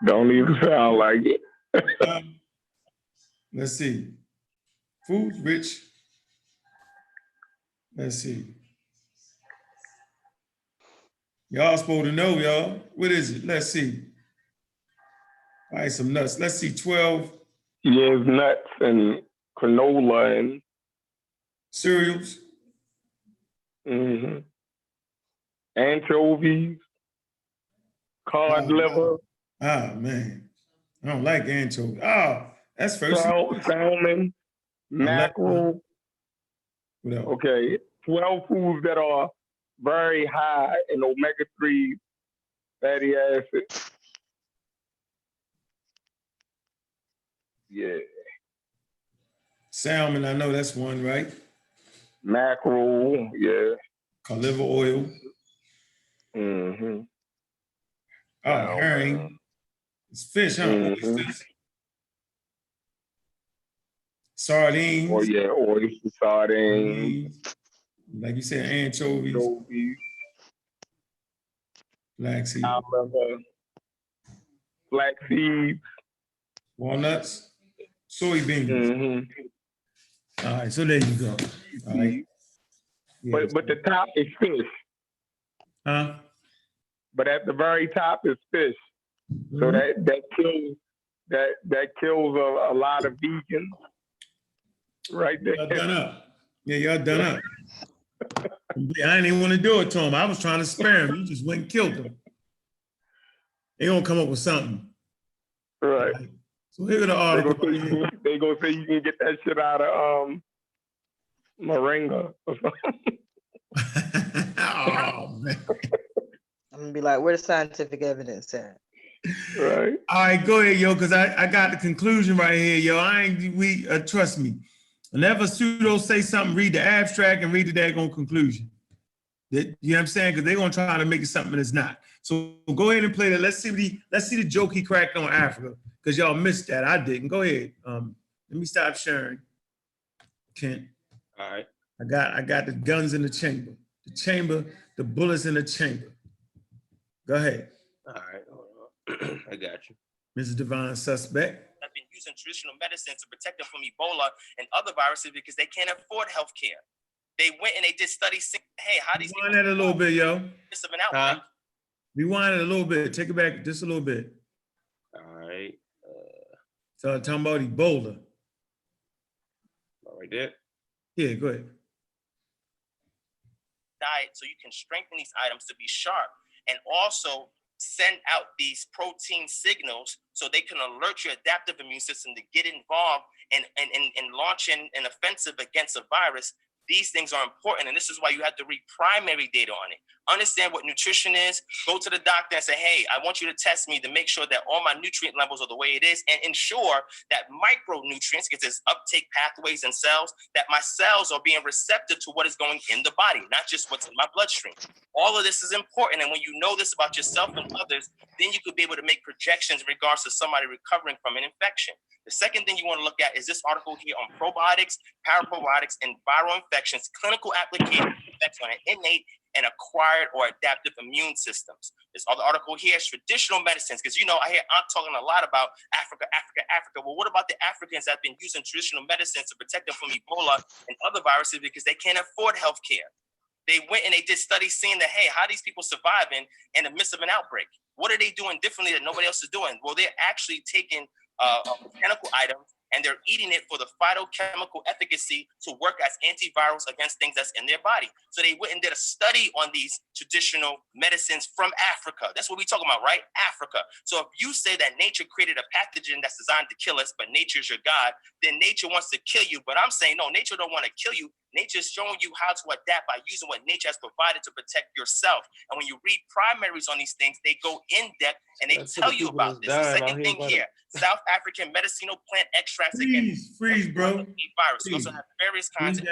Don't even sound like it. Let's see. Food rich. Let's see. Y'all supposed to know, y'all. What is it? Let's see. All right, some nuts. Let's see, 12 Yeah, it's nuts and canola and cereals. Anchovies, cod liver. Oh, man. I don't like anchovies. Oh, that's first. Salmon, mackerel. What else? Okay, 12 foods that are very high in omega-3 fatty acids. Yeah. Salmon, I know that's one, right? Mackerel, yeah. Cod liver oil. Oh, herring. It's fish, huh? Oysters. Sardines. Oh, yeah, oyster sardines. Like you said, anchovies. Flaxseed. Flax seeds. Walnuts. Soybeans. All right, so there you go. All right. Yeah. But the top is fish. Huh? But at the very top is fish. So that kills a lot of vegans. Right there. Y'all done up. Yeah, y'all done up. I didn't even want to do it to him. I was trying to spare him. You just went and killed him. They gonna come up with something. Right. So here's the article. They gonna say you can get that shit out of moringa or something. Oh man. I'm gonna be like, where the scientific evidence at? Right. All right, go ahead, yo, because I got the conclusion right here, yo. Trust me. Whenever Pseudo say something, read the abstract and read the daggone conclusion. You know what I'm saying? Because they're gonna try to make it something that's not. So go ahead and play that. Let's see the joke he cracked on Africa, because y'all missed that. I didn't. Go ahead. Let me stop sharing. Kent. All right. I got the guns in the chamber. The bullets in the chamber. Go ahead. All right. Hold on. I got you. Mrs. Divine Suspect. Have been using traditional medicine to protect them from Ebola and other viruses because they can't afford health care. They went and they did studies saying, hey, how these Rewind that a little bit, yo. This of an outbreak. Rewind it a little bit. Take it back just a little bit. All right. So talking about Ebola. Right there. Yeah, go ahead. Diet so you can strengthen these items to be sharp and also send out these protein signals so they can alert your adaptive immune system to get involved and launching an offensive against a virus. These things are important, and this is why you have to read primary data on it. Understand what nutrition is. Go to the doctor and say, hey, I want you to test me to make sure that all my nutrient levels are the way it is and ensure that micronutrients, because there's uptake pathways in cells, that my cells are being receptive to what is going in the body, not just what's in my bloodstream. All of this is important, and when you know this about yourself and others, then you could be able to make projections in regards to somebody recovering from an infection. The second thing you want to look at is this article here on probiotics, paraprobiotics, and viral infections, clinical application effects on an innate and acquired or adaptive immune systems. This other article here is traditional medicines, because I hear I'm talking a lot about Africa. Well, what about the Africans that have been using traditional medicines to protect them from Ebola and other viruses because they can't afford health care? They went and they did studies saying that, hey, how are these people surviving in the midst of an outbreak? What are they doing differently that nobody else is doing? Well, they're actually taking mechanical items and they're eating it for the phytochemical efficacy to work as antivirals against things that's in their body. So they went and did a study on these traditional medicines from Africa. That's what we're talking about, right? Africa. So if you say that nature created a pathogen that's designed to kill us, but nature's your God, then nature wants to kill you. But I'm saying, no, nature don't want to kill you. Nature's showing you how to adapt by using what nature has provided to protect yourself. And when you read primaries on these things, they go in depth and they tell you about this. The second thing here, South African medicinal plant extracts against freeze, bro. virus. You also have various kinds of.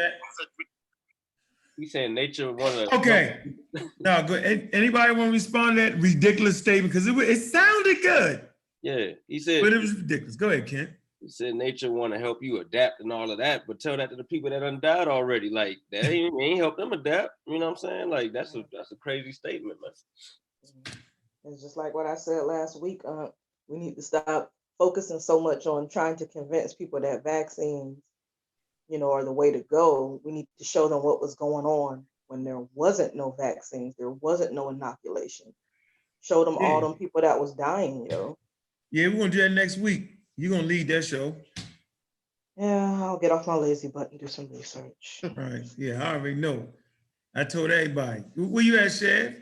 He's saying nature wanna. Okay. No, go. Anybody want to respond to that ridiculous statement? Because it sounded good. Yeah, he said. But it was ridiculous. Go ahead, Ken. You said nature want to help you adapt and all of that, but tell that to the people that done died already. Like that ain't help them adapt. You know what I'm saying? Like that's a crazy statement, man. It's just like what I said last week. We need to stop focusing so much on trying to convince people that vaccines, are the way to go. We need to show them what was going on when there wasn't no vaccines, there wasn't no inoculation. Show them all them people that was dying, Yeah, we're gonna do that next week. You're gonna lead that show. Yeah, I'll get off my lazy butt and do some research. Right. Yeah, I already know. I told everybody. Where you at, Chef?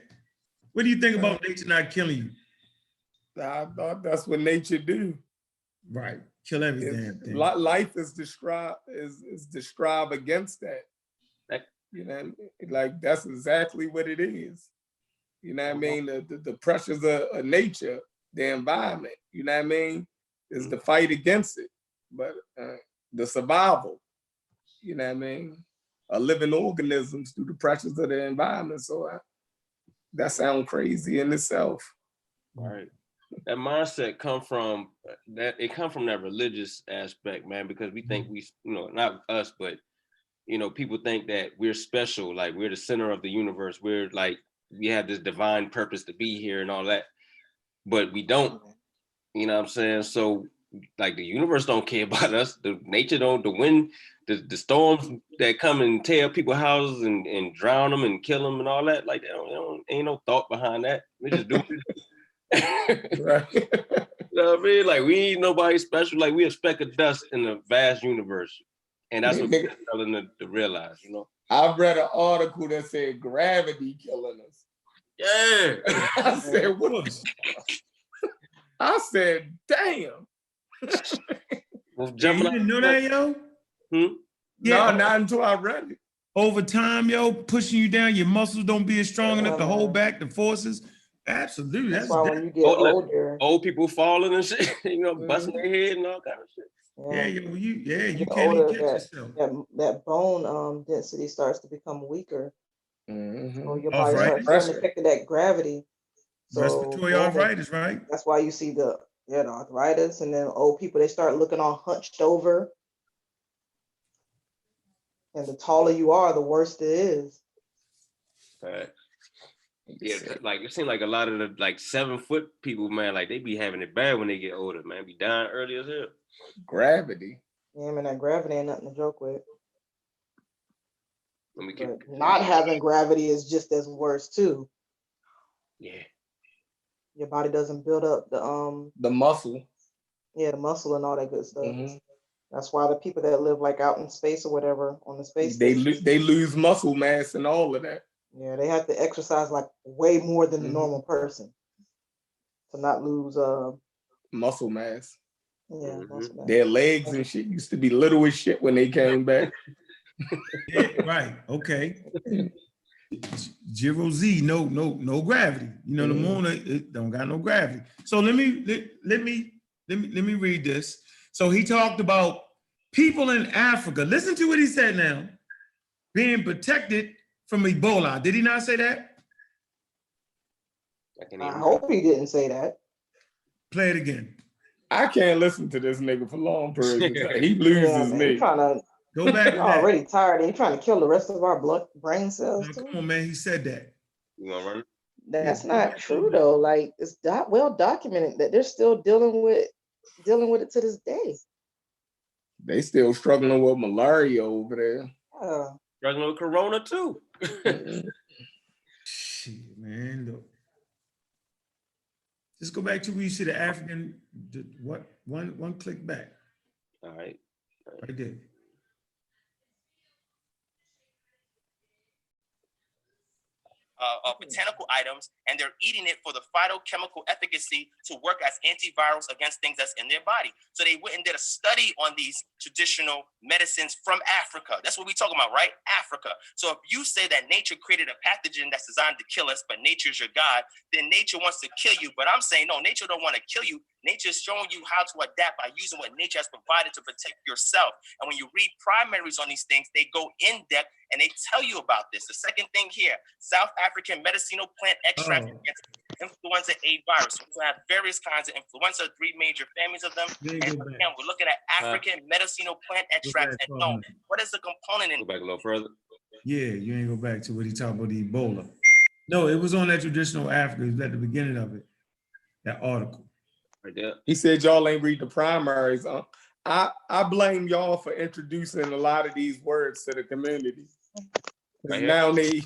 What do you think about nature not killing you? I thought that's what nature do. Right. Kill every damn thing. Life is described against that. Like that's exactly what it is. You know what I mean? The pressures of nature, the environment, you know what I mean, is the fight against it. But the survival, you know what I mean, of living organisms through the pressures of the environment. So that sounds crazy in itself. Right. That mindset come from that religious aspect, man, because we think we, not us, but people think that we're special, like we're the center of the universe. We're like, we have this divine purpose to be here and all that, but we don't, you know what I'm saying? So like the universe don't care about us. The nature don't, the wind, the storms that come and tear people's houses and drown them and kill them and all that, like ain't no thought behind that. We just do it. Right. You know what I mean? Like we ain't nobody special. Like we a speck of dust in the vast universe. And that's what we're telling to realize, I've read an article that said gravity killing us. Yeah. I said, what? I said, damn. Well, You didn't know that, yo? Yeah, no, not until I read it. Over time, yo, pushing you down, your muscles don't be as strong enough to hold back the forces. Absolutely. That's why when you get older, old people falling and shit, busting their head and all kind of shit. Yeah, you can't even catch yourself. That bone density starts to become weaker. So your body starts affecting that gravity. So respiratory arthritis, right? That's why you see the arthritis, and then old people, they start looking all hunched over. And the taller you are, the worse it is. Right. Yeah, like it seems like a lot of the 7-foot people, man, like they be having it bad when they get older, man. Be dying early as hell. Gravity. Yeah, man, that gravity ain't nothing to joke with. Not having gravity is just as worse too. Yeah. Your body doesn't build up the muscle. Yeah, the muscle and all that good stuff. That's why the people that live like out in space or whatever on the space station, they lose muscle mass and all of that. Yeah, they have to exercise like way more than the normal person to not lose muscle mass. Yeah, muscle mass. Their legs and shit used to be little as shit when they came back. Yeah, right. Okay. 0 Z, no gravity. The moon it don't got no gravity. So let me read this. So he talked about people in Africa. Listen to what he said now. Being protected from Ebola. Did he not say that? I hope he didn't say that. Play it again. I can't listen to this nigga for long periods of time. He loses me. Go back. You're already tired. And you're trying to kill the rest of our brain cells too. Come on, man. He said that. You want to run? That's not true though. Like it's well documented that they're still dealing with it to this day. They still struggling with malaria over there. Struggling with corona too. Shit, man. Look. Just go back to where you see the African. One click back. All right. Right there. Botanical items, and they're eating it for the phytochemical efficacy to work as antivirals against things that's in their body. So they went and did a study on these traditional medicines from Africa. That's what we're talking about, right? Africa. So if you say that nature created a pathogen that's designed to kill us, but nature's your God, then nature wants to kill you. But I'm saying, no, nature don't want to kill you. Nature's showing you how to adapt by using what nature has provided to protect yourself. And when you read primaries on these things, they go in depth And they tell you about this. The second thing here, South African medicinal plant extract against influenza A virus. We have various kinds of influenza, 3 major families of them. And again, we're looking at African medicinal plant extracts and known. What is the component in? Go back a little further. Yeah, you ain't go back to what he talked about, the Ebola. No, it was on that traditional Africa. It was at the beginning of it, that article. Right there. He said y'all ain't read the primaries. I blame y'all for introducing a lot of these words to the community. Right now they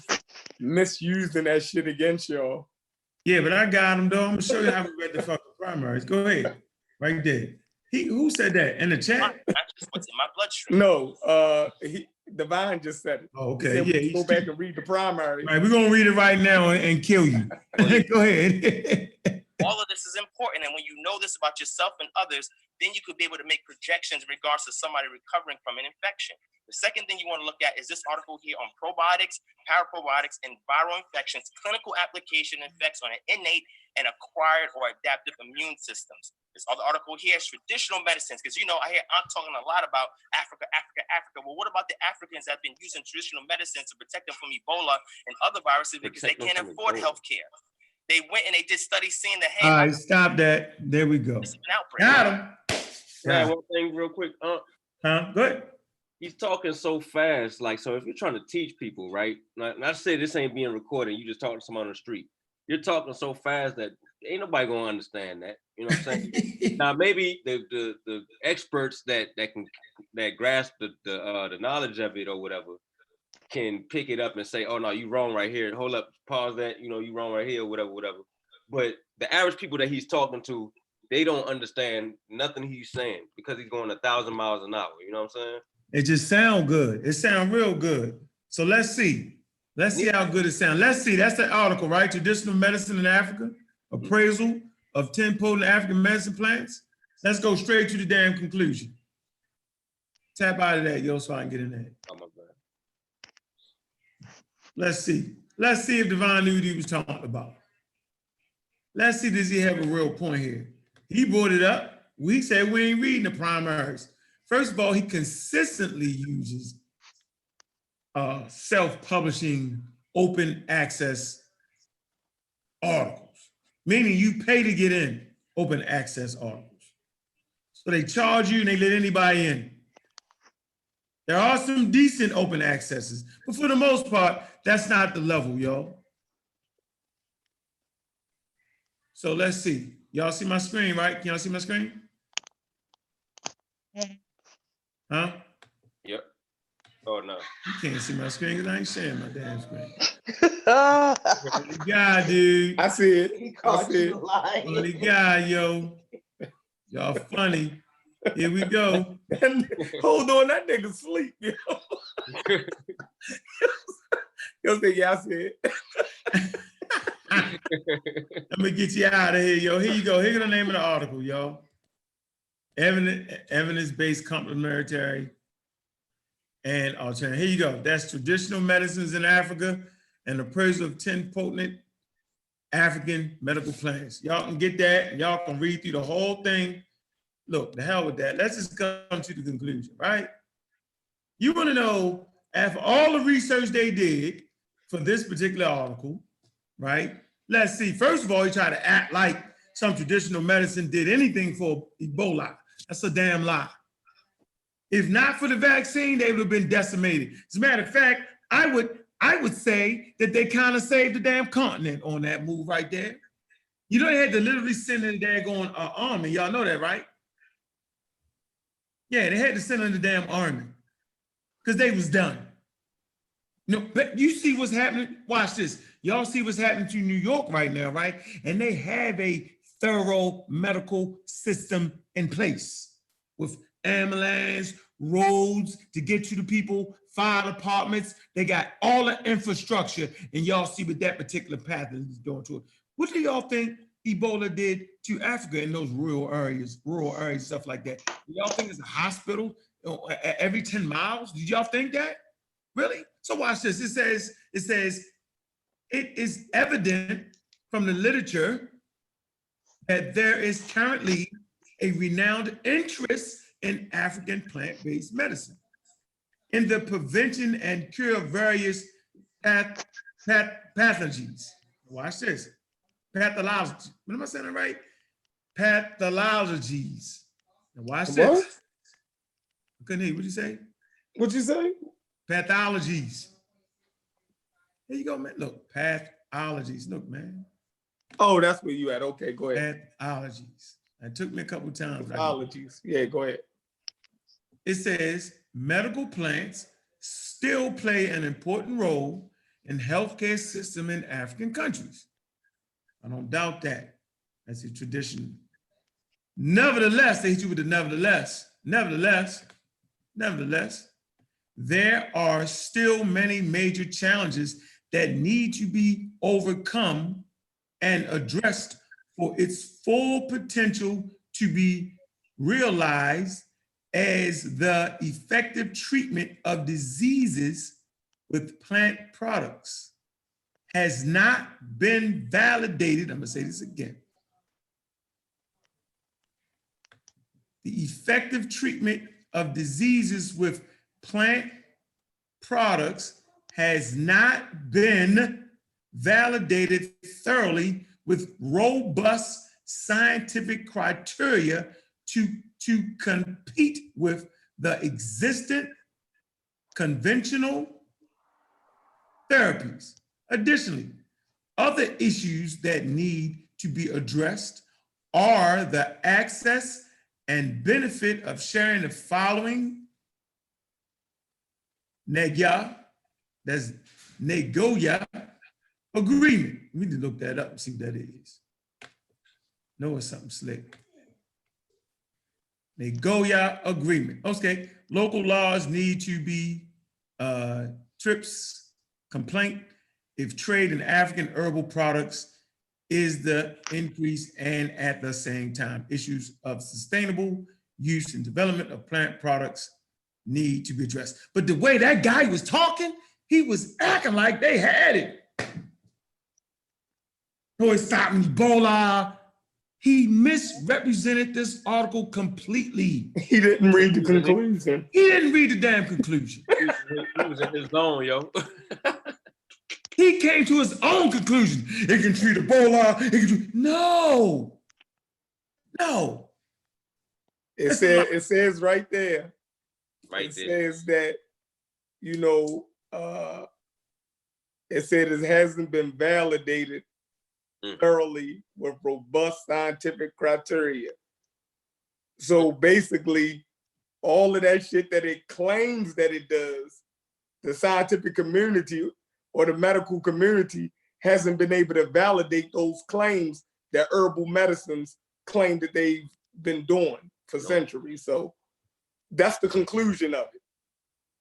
misusing that shit against y'all. Yeah, but I got him though. I'm gonna show you how we read the fucking primaries. Go ahead, right there. Who said that in the chat? That's just what's in my bloodstream. No, Divine just said it. Oh, okay, he said, yeah. Go back and read the primary. Right, we're gonna read it right now and kill you. Go ahead. All of this is important, and when you know this about yourself and others, then you could be able to make projections in regards to somebody recovering from an infection. The second thing you want to look at is this article here on probiotics, paraprobiotics, and viral infections, clinical application effects on an innate and acquired or adaptive immune systems. This other article here is traditional medicines, because I'm talking a lot about Africa. Well, what about the Africans that have been using traditional medicines to protect them from Ebola and other viruses because they can't afford healthcare? They went and they did studies saying that, hey, all right, stop that. There we go. It's an outbreak. Got him. Yeah, one thing real quick. Go ahead. He's talking so fast. Like, so if you're trying to teach people, right? Not say this ain't being recorded, you just talking to someone on the street. You're talking so fast that ain't nobody gonna understand that. You know what I'm saying? Now maybe the experts that grasp the knowledge of it or whatever can pick it up and say, oh no, you wrong right here. Hold up, pause that, you wrong right here, whatever. But the average people that he's talking to, they don't understand nothing he's saying because he's going 1,000 miles an hour. You know what I'm saying? It just sound good. It sound real good. So let's see. Let's see how good it sounds. Let's see. That's the article, right? Traditional medicine in Africa, appraisal of 10 potent African medicine plants. Let's go straight to the damn conclusion. Tap out of that, so I can get in there. Oh, my bad. Let's see. Let's see if Divine knew what he was talking about. Let's see, does he have a real point here? He brought it up. We said we ain't reading the primaries. First of all, he consistently uses self-publishing open access articles, meaning you pay to get in open access articles. So they charge you and they let anybody in. There are some decent open accesses, but for the most part, that's not the level, y'all. So let's see. Y'all see my screen, right? Can y'all see my screen? Huh? Yep. Oh no. You can't see my screen because I ain't sharing my damn screen. Yeah, dude. I see it. I see it. Funny guy, yo. Y'all funny. Here we go. Hold on, that nigga sleep, yo. Yo, say, yeah, I see it. Let me get you out of here, yo. Here you go. Here's the name of the article, yo. Evidence-based complementary and alternative. Here you go. That's traditional medicines in Africa and appraisal of 10 potent African medical plants. Y'all can get that. Y'all can read through the whole thing. Look, the hell with that. Let's just come to the conclusion, right? You want to know, after all the research they did for this particular article, right? Let's see. First of all, he tried to act like some traditional medicine did anything for Ebola. That's a damn lie. If not for the vaccine, they would have been decimated. As a matter of fact, I would say that they kind of saved the damn continent on that move right there. You know, they had to literally send in there going army. Y'all know that, right? Yeah, they had to send in the damn army because they was done. No, but you see what's happening? Watch this. Y'all see what's happening to New York right now, right? And they have a thorough medical system in place with ambulance, roads to get to the people, fire departments. They got all the infrastructure, and y'all see what that particular path is doing to it. What do y'all think Ebola did to Africa in those rural areas, stuff like that? Do y'all think it's a hospital every 10 miles? Did y'all think that? Really? So watch this. It says, it is evident from the literature that there is currently a renowned interest in African plant-based medicine. in the prevention and cure of various pathogens. Watch this. Pathology. What am I saying it right? Pathologies. Now watch this. What? I couldn't hear you. What'd you say? What'd you say? Pathologies. There you go, man. Look, pathologies. Look, man. Oh, that's where you at. Okay, go ahead. Pathologies. It took me a couple times. Pathologies. Yeah, go ahead. It says medical plants still play an important role in healthcare system in African countries. I don't doubt that. That's a tradition. Nevertheless, they hit you with the nevertheless. Nevertheless, there are still many major challenges that need to be overcome and addressed for its full potential to be realized as the effective treatment of diseases with plant products has not been validated. I'm gonna say this again. The effective treatment of diseases with plant products has not been validated thoroughly with robust scientific criteria to compete with the existent conventional therapies. Additionally, other issues that need to be addressed are the access and benefit of sharing the following Nagoya agreement. We need to look that up and see what that is. No, it's something slick. Nagoya agreement. Okay, local laws need to be TRIPS complaint if trade in African herbal products is the increase, and at the same time, issues of sustainable use and development of plant products need to be addressed. But the way that guy was talking, he was acting like they had it. No, it's stopping Ebola. He misrepresented this article completely. He didn't read the conclusion. He didn't read the damn conclusion. He was in his zone, yo. He came to his own conclusion. It can treat Ebola. It can treat... No. It says right there. It says that, you know, it said it hasn't been validated thoroughly with robust scientific criteria. So basically, all of that shit that it claims that it does, the scientific community or the medical community hasn't been able to validate those claims that herbal medicines claim that they've been doing for centuries. So that's the conclusion of it.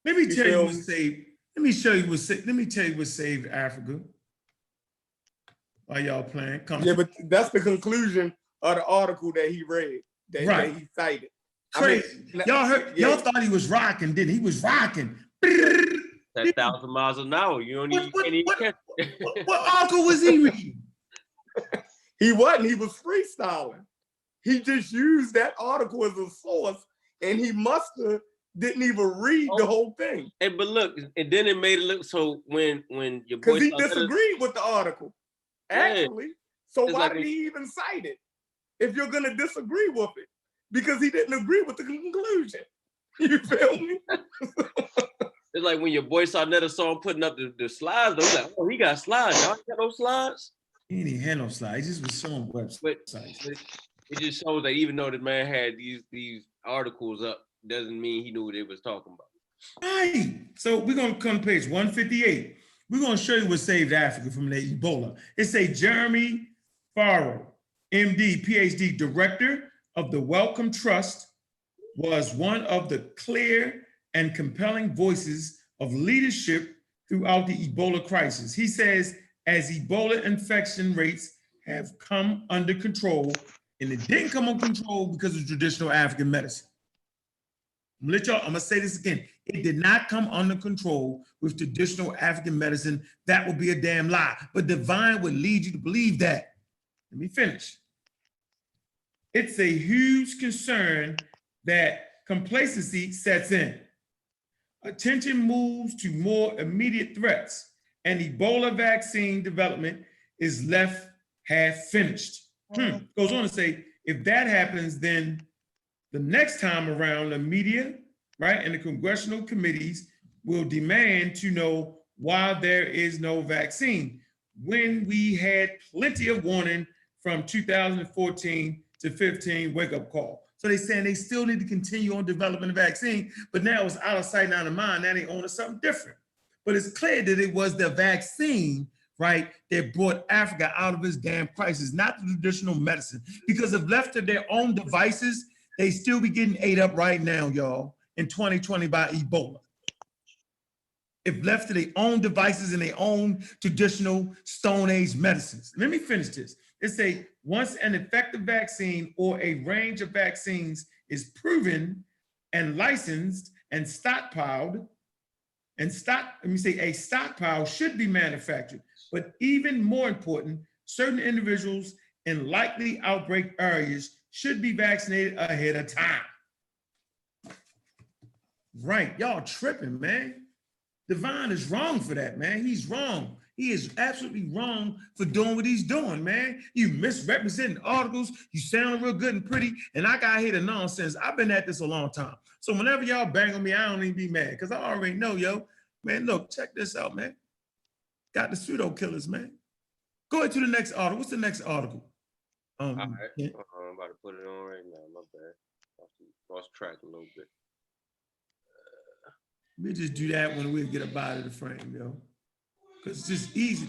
Let me tell you what saved. Let me tell you what saved Africa. While y'all playing, yeah, but that's the conclusion of the article that he read, that he cited. Crazy. Y'all heard? Y'all thought he was rocking, didn't he? He was rocking. That 1,000 miles an hour. You don't even catch it. What article was he reading? He wasn't. He was freestyling. He just used that article as a source, and he must have didn't even read the whole thing. Hey, but look, and then it made it look so when your boy, because he disagreed with the article. Actually, so why did he even cite it if you're gonna disagree with it? Because he didn't agree with the conclusion. You feel me? It's like when your boy Sarnetta saw him putting up the slides, though, he's like, oh, he got slides. Y'all got no slides? He didn't even have no slides. He just was showing websites. It just shows that even though the man had these articles up, doesn't mean he knew what they was talking about. Right. So we're gonna come to page 158. We're going to show you what saved Africa from the Ebola. It's a Jeremy Farrow, MD, PhD, director of the Wellcome Trust, was one of the clear and compelling voices of leadership throughout the Ebola crisis. He says, as Ebola infection rates have come under control, and it didn't come under control because of traditional African medicine. I'm gonna say this again. It did not come under control with traditional African medicine. That would be a damn lie. But divine would lead you to believe that. Let me finish. It's a huge concern that complacency sets in. attention moves to more immediate threats, and Ebola vaccine development is left half finished. Goes on to say, if that happens, then the next time around, the media, right, and the congressional committees will demand to know why there is no vaccine, when we had plenty of warning from 2014 to 15 wake-up call. So they're saying they still need to continue on developing the vaccine, but now it's out of sight, out of mind. Now they own something different. But it's clear that it was the vaccine, right, that brought Africa out of its damn crisis, not the traditional medicine. Because if left to their own devices, they still be getting ate up right now, y'all, in 2020 by Ebola. If left to their own devices and their own traditional Stone Age medicines. Let me finish this. It say, once an effective vaccine or a range of vaccines is proven and licensed and stockpiled, a stockpile should be manufactured. But even more important, certain individuals in likely outbreak areas should be vaccinated ahead of time. Right, y'all tripping, man. Divine is wrong for that, man. He's wrong. He is absolutely wrong for doing what he's doing, man. You misrepresenting articles. You sound real good and pretty, and I got to hear the nonsense. I've been at this a long time. So whenever y'all bang on me, I don't even be mad because I already know, yo. Man, look, check this out, man. Got the pseudo killers, man. Go ahead to the next article. What's the next article? All right. Yeah. I'm about to put it on right now. My bad. Lost track a little bit. We just do that when we get up out of the frame, yo. Because it's just easy.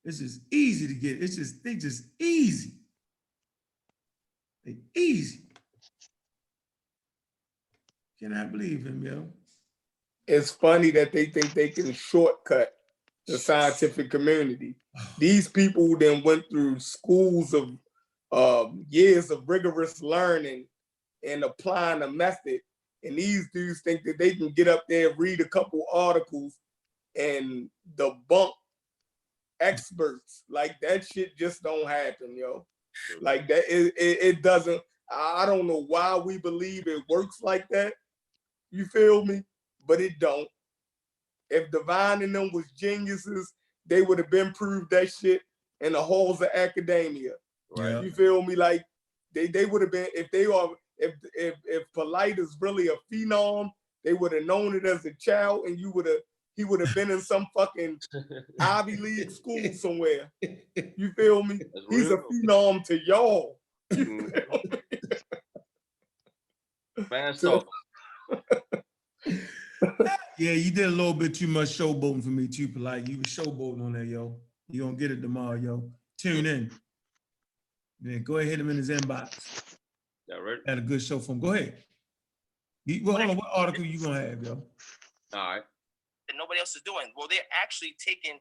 It's just easy to get. They just easy. They easy. Cannot believe him, yo. It's funny that they think they can shortcut the scientific community. These people then went through schools of years of rigorous learning and applying a method. And these dudes think that they can get up there, read a couple articles, and debunk experts. Like that shit just don't happen, yo. Like that, it doesn't. I don't know why we believe it works like that. You feel me? But it don't. If Divine and them was geniuses, they would have been proved that shit in the halls of academia. Right. You feel me? Like they would have been, if Polite is really a phenom, they would have known it as a child, and he would have been in some fucking Ivy League school somewhere. You feel me? He's a phenom to y'all. You feel me? Fast talk. Yeah, you did a little bit too much showboating for me too, Polite. You was showboating on that, yo. You gonna get it tomorrow, yo. Tune in. Then go ahead, hit him in his inbox. That right? Had a good show for him. Go ahead. Hold on, what article you gonna have, yo? All right. That nobody else is doing. Well, they're actually taking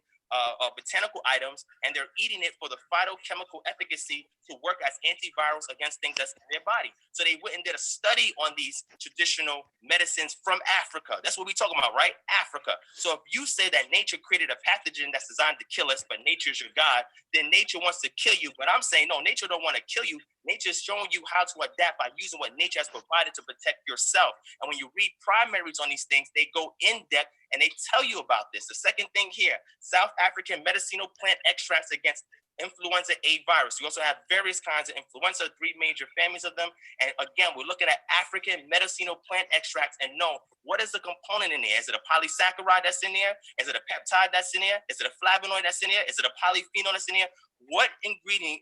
botanical items and they're eating it for the phytochemical efficacy to work as antivirals against things that's in their body. So they went and did a study on these traditional medicines from Africa. That's what we're talking about, right? Africa. So if you say that nature created a pathogen that's designed to kill us, but nature's your God, then nature wants to kill you. But I'm saying, no, nature don't want to kill you. Nature's showing you how to adapt by using what nature has provided to protect yourself. And when you read primaries on these things, they go in depth and they tell you about this. The second thing here, South African medicinal plant extracts against influenza A virus. We also have various kinds of influenza, 3 major families of them. And again, we're looking at African medicinal plant extracts and know what is the component in there. Is it a polysaccharide that's in there? Is it a peptide that's in there? Is it a flavonoid that's in there? Is it a polyphenol that's in there? What ingredient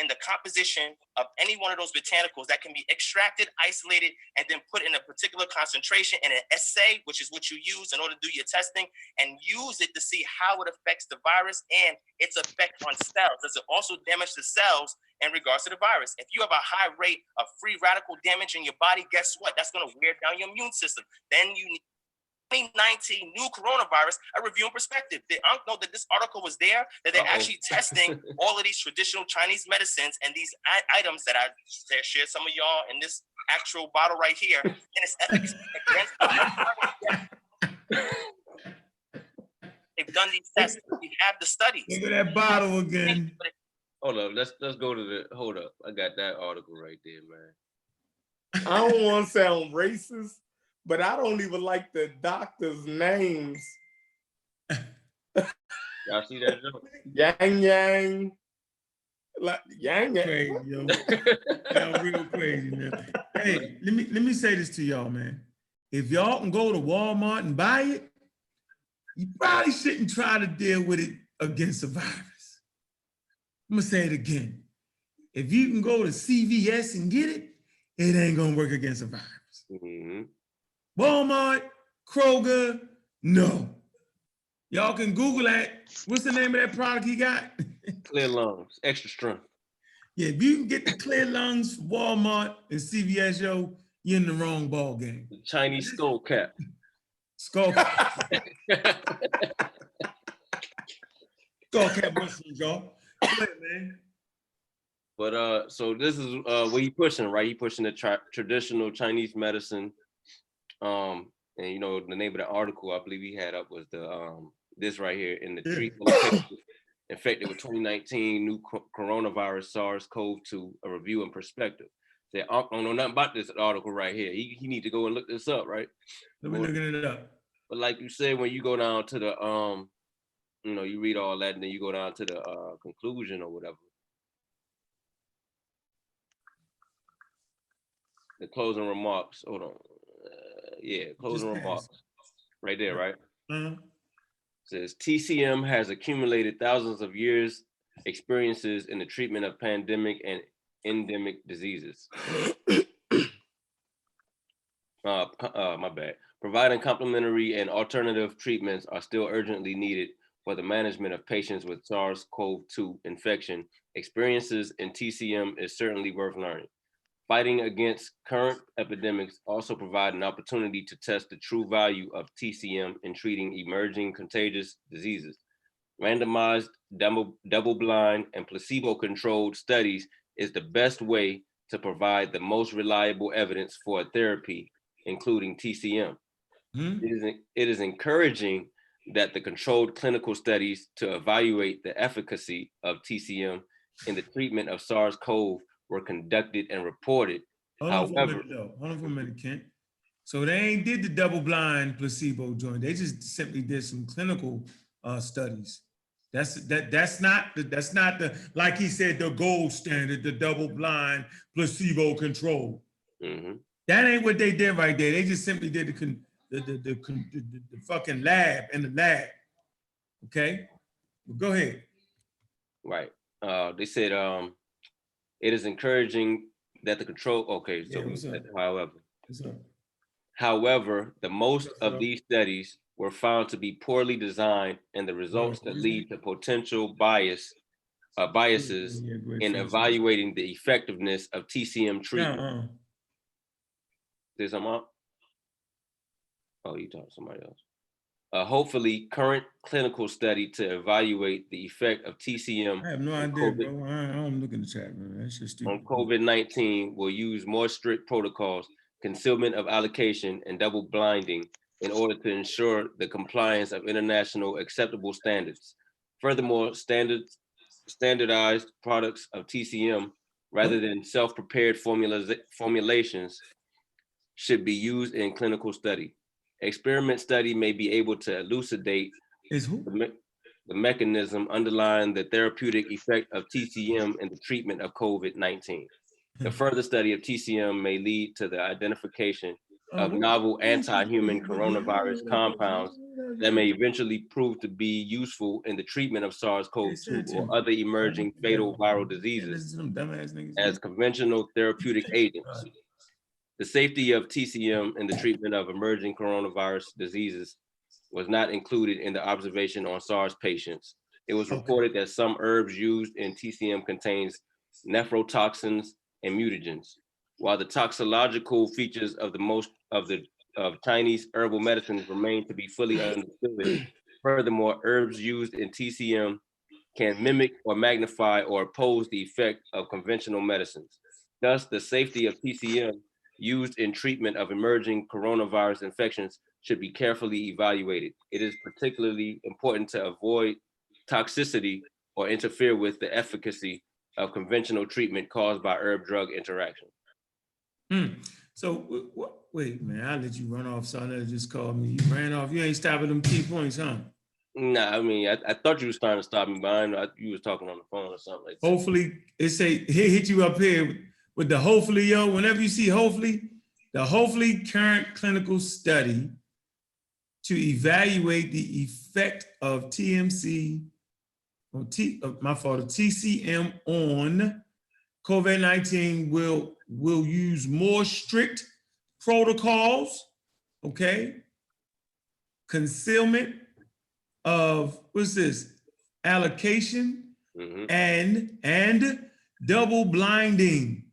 in the composition of any one of those botanicals that can be extracted, isolated, and then put in a particular concentration in an assay, which is what you use in order to do your testing, and use it to see how it affects the virus and its effect on cells. Does it also damage the cells in regards to the virus? If you have a high rate of free radical damage in your body, guess what? That's going to wear down your immune system. Then you need 2019 new coronavirus, a review and perspective. They don't know that this article was there, that they're actually testing all of these traditional Chinese medicines and these items that I shared some of y'all in this actual bottle right here, and it's efficacy against. They've done these tests. We have the studies. Look at that bottle again. Hold up, let's go to the, hold up. I got that article right there, man. I don't want to sound racist, but I don't even like the doctors' names. Y'all see that joke? Yang. Like Yang. Crazy, yo. Y'all real crazy, man. Hey, let me say this to y'all, man. If y'all can go to Walmart and buy it, you probably shouldn't try to deal with it against a virus. I'm gonna say it again. If you can go to CVS and get it, it ain't gonna work against a virus. Mm-hmm. Walmart, Kroger, no. Y'all can Google that. What's the name of that product he got? Clear lungs, extra strength. Yeah, if you can get the clear lungs from Walmart and CVS, yo, you're in the wrong ball game. The Chinese skull cap. Skull cap. Skull cap mushrooms, y'all. Go ahead, man. But so this is what he pushing, right? He pushing the traditional Chinese medicine. And you know, the name of the article I believe he had up was the this right here, in the treatment of patients infected with 2019 new coronavirus SARS-CoV-2, a review and perspective. Say, I don't know nothing about this article right here. He need to go and look this up, right? Let me looking it up. But like you said, when you go down to the you know, you read all that and then you go down to the conclusion or whatever. The closing remarks. Hold on. Yeah, closing remarks. Right there, right? Says TCM has accumulated thousands of years experiences in the treatment of pandemic and endemic diseases. My bad. Providing complementary and alternative treatments are still urgently needed for the management of patients with SARS-CoV-2 infection. Experiences in TCM is certainly worth learning. Fighting against current epidemics also provide an opportunity to test the true value of TCM in treating emerging contagious diseases. Randomized, double-blind, and placebo-controlled studies is the best way to provide the most reliable evidence for a therapy, including TCM. It is encouraging that the controlled clinical studies to evaluate the efficacy of TCM in the treatment of SARS-CoV were conducted and reported. Hold on for a minute, Kent. So they ain't did the double-blind placebo joint. They just simply did some clinical studies. That's not the, like he said, the gold standard, the double-blind placebo control. That ain't what they did right there. They just simply did the fucking lab in the lab. Okay, well, go ahead. Right. They said it is encouraging that the control. Okay, so however, the most of these studies were found to be poorly designed, and the results that lead to potential biases in evaluating the effectiveness of TCM treatment. There's some up. Oh, you talking to somebody else. Hopefully, current clinical study to evaluate the effect of TCM. I have no idea, bro. I don't look in the chat, man. That's just stupid. On COVID-19 will use more strict protocols, concealment of allocation, and double blinding in order to ensure the compliance of international acceptable standards. Furthermore, standardized products of TCM rather than self-prepared formulations should be used in clinical study. Experiment study may be able to elucidate the mechanism underlying the therapeutic effect of TCM in the treatment of COVID-19. The further study of TCM may lead to the identification of novel anti-human coronavirus compounds that may eventually prove to be useful in the treatment of SARS-CoV-2 or other emerging fatal viral diseases as conventional therapeutic agents. The safety of TCM in the treatment of emerging coronavirus diseases was not included in the observation on SARS patients. It was reported that some herbs used in TCM contains nephrotoxins and mutagens. While the toxicological features of Chinese herbal medicines remain to be fully understood, furthermore, herbs used in TCM can mimic or magnify or oppose the effect of conventional medicines. Thus, the safety of TCM used in treatment of emerging coronavirus infections should be carefully evaluated. It is particularly important to avoid toxicity or interfere with the efficacy of conventional treatment caused by herb-drug interaction. So wait, man, I'll let you run off. Son, just called me. You ran off. You ain't stopping them key points, huh? Nah, I mean, I thought you was trying to stop me, but I know you was talking on the phone or something like that. Hopefully, it say he hit you up here with the hopefully, yo. Whenever you see hopefully, the hopefully current clinical study to evaluate the effect of TCM on COVID-19 will use more strict protocols, okay? Concealment of, what's this? Allocation and double blinding.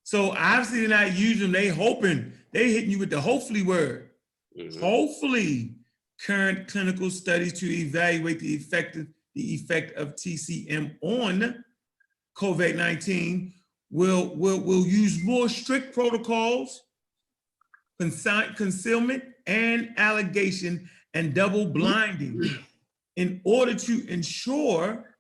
So obviously they're not using, they hoping, they hitting you with the hopefully word. Hopefully, current clinical studies to evaluate the effect of TCM on COVID-19 will use more strict protocols, concealment and allegation and double blinding in order to ensure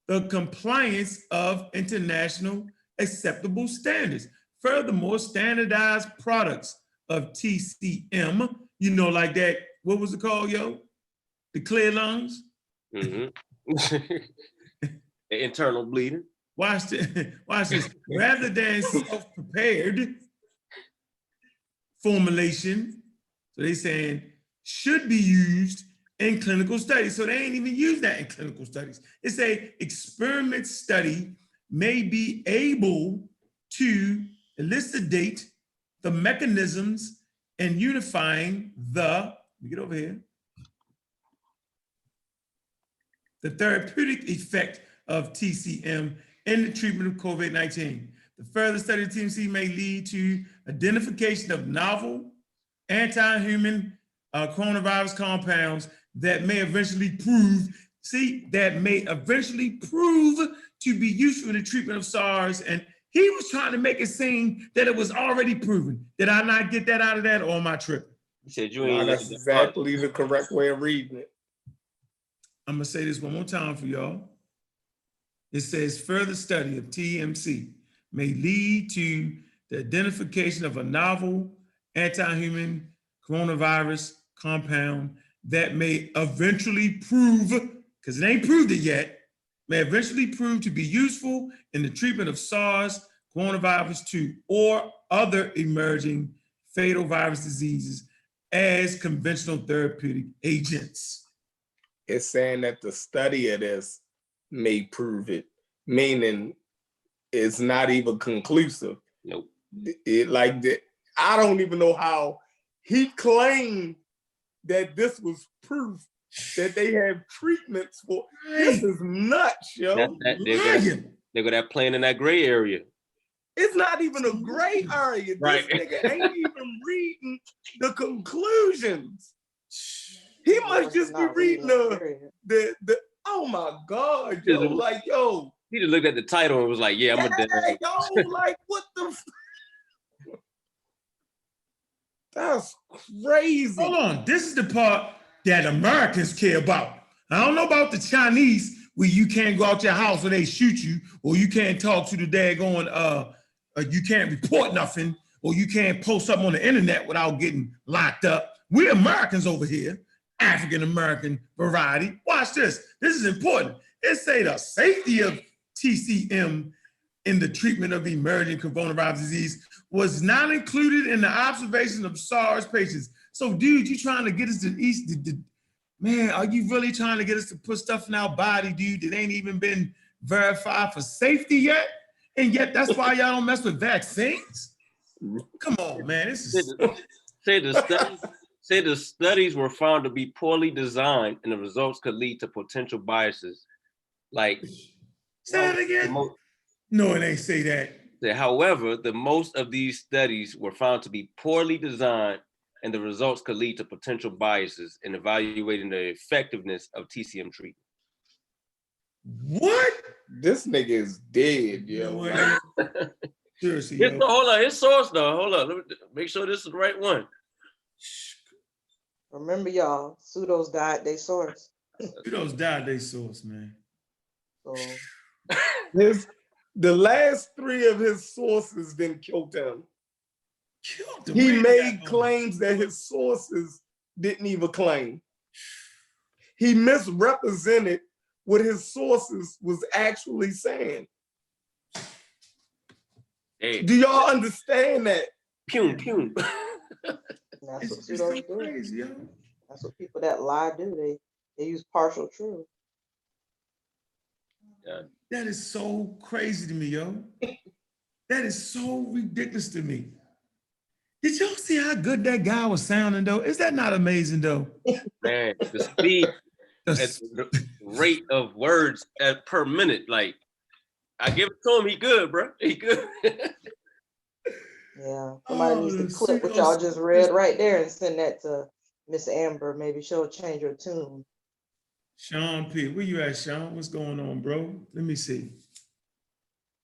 the compliance of international acceptable standards. Furthermore, standardized products of TCM, you know, like that, what was it called, yo? The clear lungs? The internal bleeding. Watch this. Rather than self-prepared formulation, so they saying should be used in clinical studies. So they ain't even use that in clinical studies. It's a experiment study may be able to elucidate the mechanisms and unifying let me get over here, the therapeutic effect of TCM in the treatment of COVID-19. The further study of TCM may lead to identification of novel anti-human coronavirus compounds that may eventually prove to be useful in the treatment of SARS. And he was trying to make it seem that it was already proven. Did I not get that out of that, or am I tripping? You said you ain't. That's exactly the correct way of reading it. I'm gonna say this one more time for y'all. It says further study of TMC may lead to the identification of a novel anti-human coronavirus compound that may eventually prove, because it ain't proved it yet, may eventually prove to be useful in the treatment of SARS, coronavirus 2, or other emerging fatal virus diseases as conventional therapeutic agents. It's saying that the study of this may prove it, meaning it's not even conclusive. Nope. I don't even know how he claimed that this was proof that they have treatments for. This is nuts, yo. They're gonna have playing in that gray area. It's not even a gray area. Right. This nigga ain't even reading the conclusions. He must just be reading the oh my God, yo. Like, yo. He just looked at the title and was like, yeah, I'm a dead. Yo, like, what the That's crazy. Hold on, this is the part that Americans care about. I don't know about the Chinese, where you can't go out your house or they shoot you, or you can't talk to the daggone, you can't report nothing, or you can't post something on the internet without getting locked up. We're Americans over here, African-American variety. Watch this, this is important. It say the safety of TCM in the treatment of emerging coronavirus disease was not included in the observation of SARS patients. So, dude, you trying to get us to man, are you really trying to get us to put stuff in our body, dude, that ain't even been verified for safety yet? And yet that's why y'all don't mess with vaccines? Come on, man. This is say the studies were found to be poorly designed and the results could lead to potential biases. Like, say it again. No, it ain't say that. However, the most of these studies were found to be poorly designed and the results could lead to potential biases in evaluating the effectiveness of TCM treatment. What? This nigga is dead, yo. Seriously, yo. Hold on, his source though. Hold on, let me make sure this is the right one. Remember, y'all, Pseudo's died they source. Pseudo's died they source, man. So the last three of his sources then killed him. Killed the He man made that- claims that his sources didn't even claim. He misrepresented what his sources was actually saying. Hey, Do y'all understand that? pew pew. That's what It's pseudos so do. crazy, yo. That's what people that lie do. They use partial truth. That is so crazy to me, yo. That is so ridiculous to me. Did y'all see how good that guy was sounding, though? Is that not amazing, though? Man, the speed, at The- the rate of words per minute, like I give it to him, he good, bro. He good. Yeah. Somebody needs to the clip what pseudo- y'all just read right there and send that to Miss Amber. Maybe she'll change her tune. Sean P. Where you at, Sean? What's going on, bro? Let me see.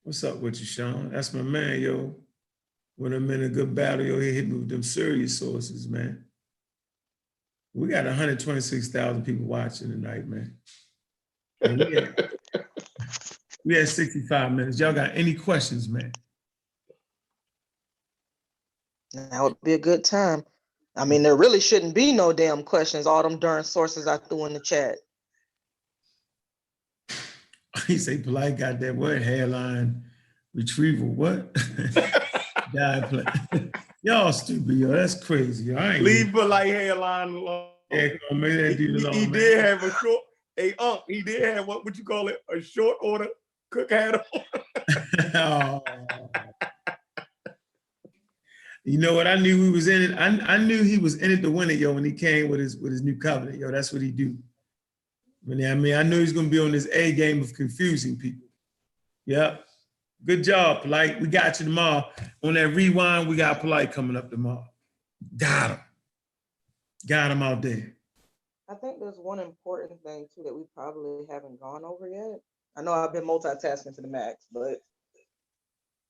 What's up with you, Sean? That's my man, yo. When I'm in a good battle, yo, he hit me with them serious sources, man. We got 126,000 people watching tonight, man. And we had 65 minutes. Y'all got any questions, man? That would be a good time. I mean, there really shouldn't be no damn questions. All them darn sources I threw in the chat. He say polite got that what? Hairline retrieval, what? God play. Y'all stupid, yo. That's crazy. Yo. I ain't Leave polite hairline alone. yeah, come on, make that dude alone, He man. did have a short, he did have what you call it, a short order cook hat on. Oh. You know what? I knew he was in it. I knew he was in it to win it, yo, when he came with his new covenant, yo. That's what he do. I mean, I knew he's gonna be on this A game of confusing people. Yeah. Good job, Polite. We got you tomorrow. On that rewind, we got Polite coming up tomorrow. Got him. Got him out there. I think there's one important thing too that we probably haven't gone over yet. I know I've been multitasking to the max, but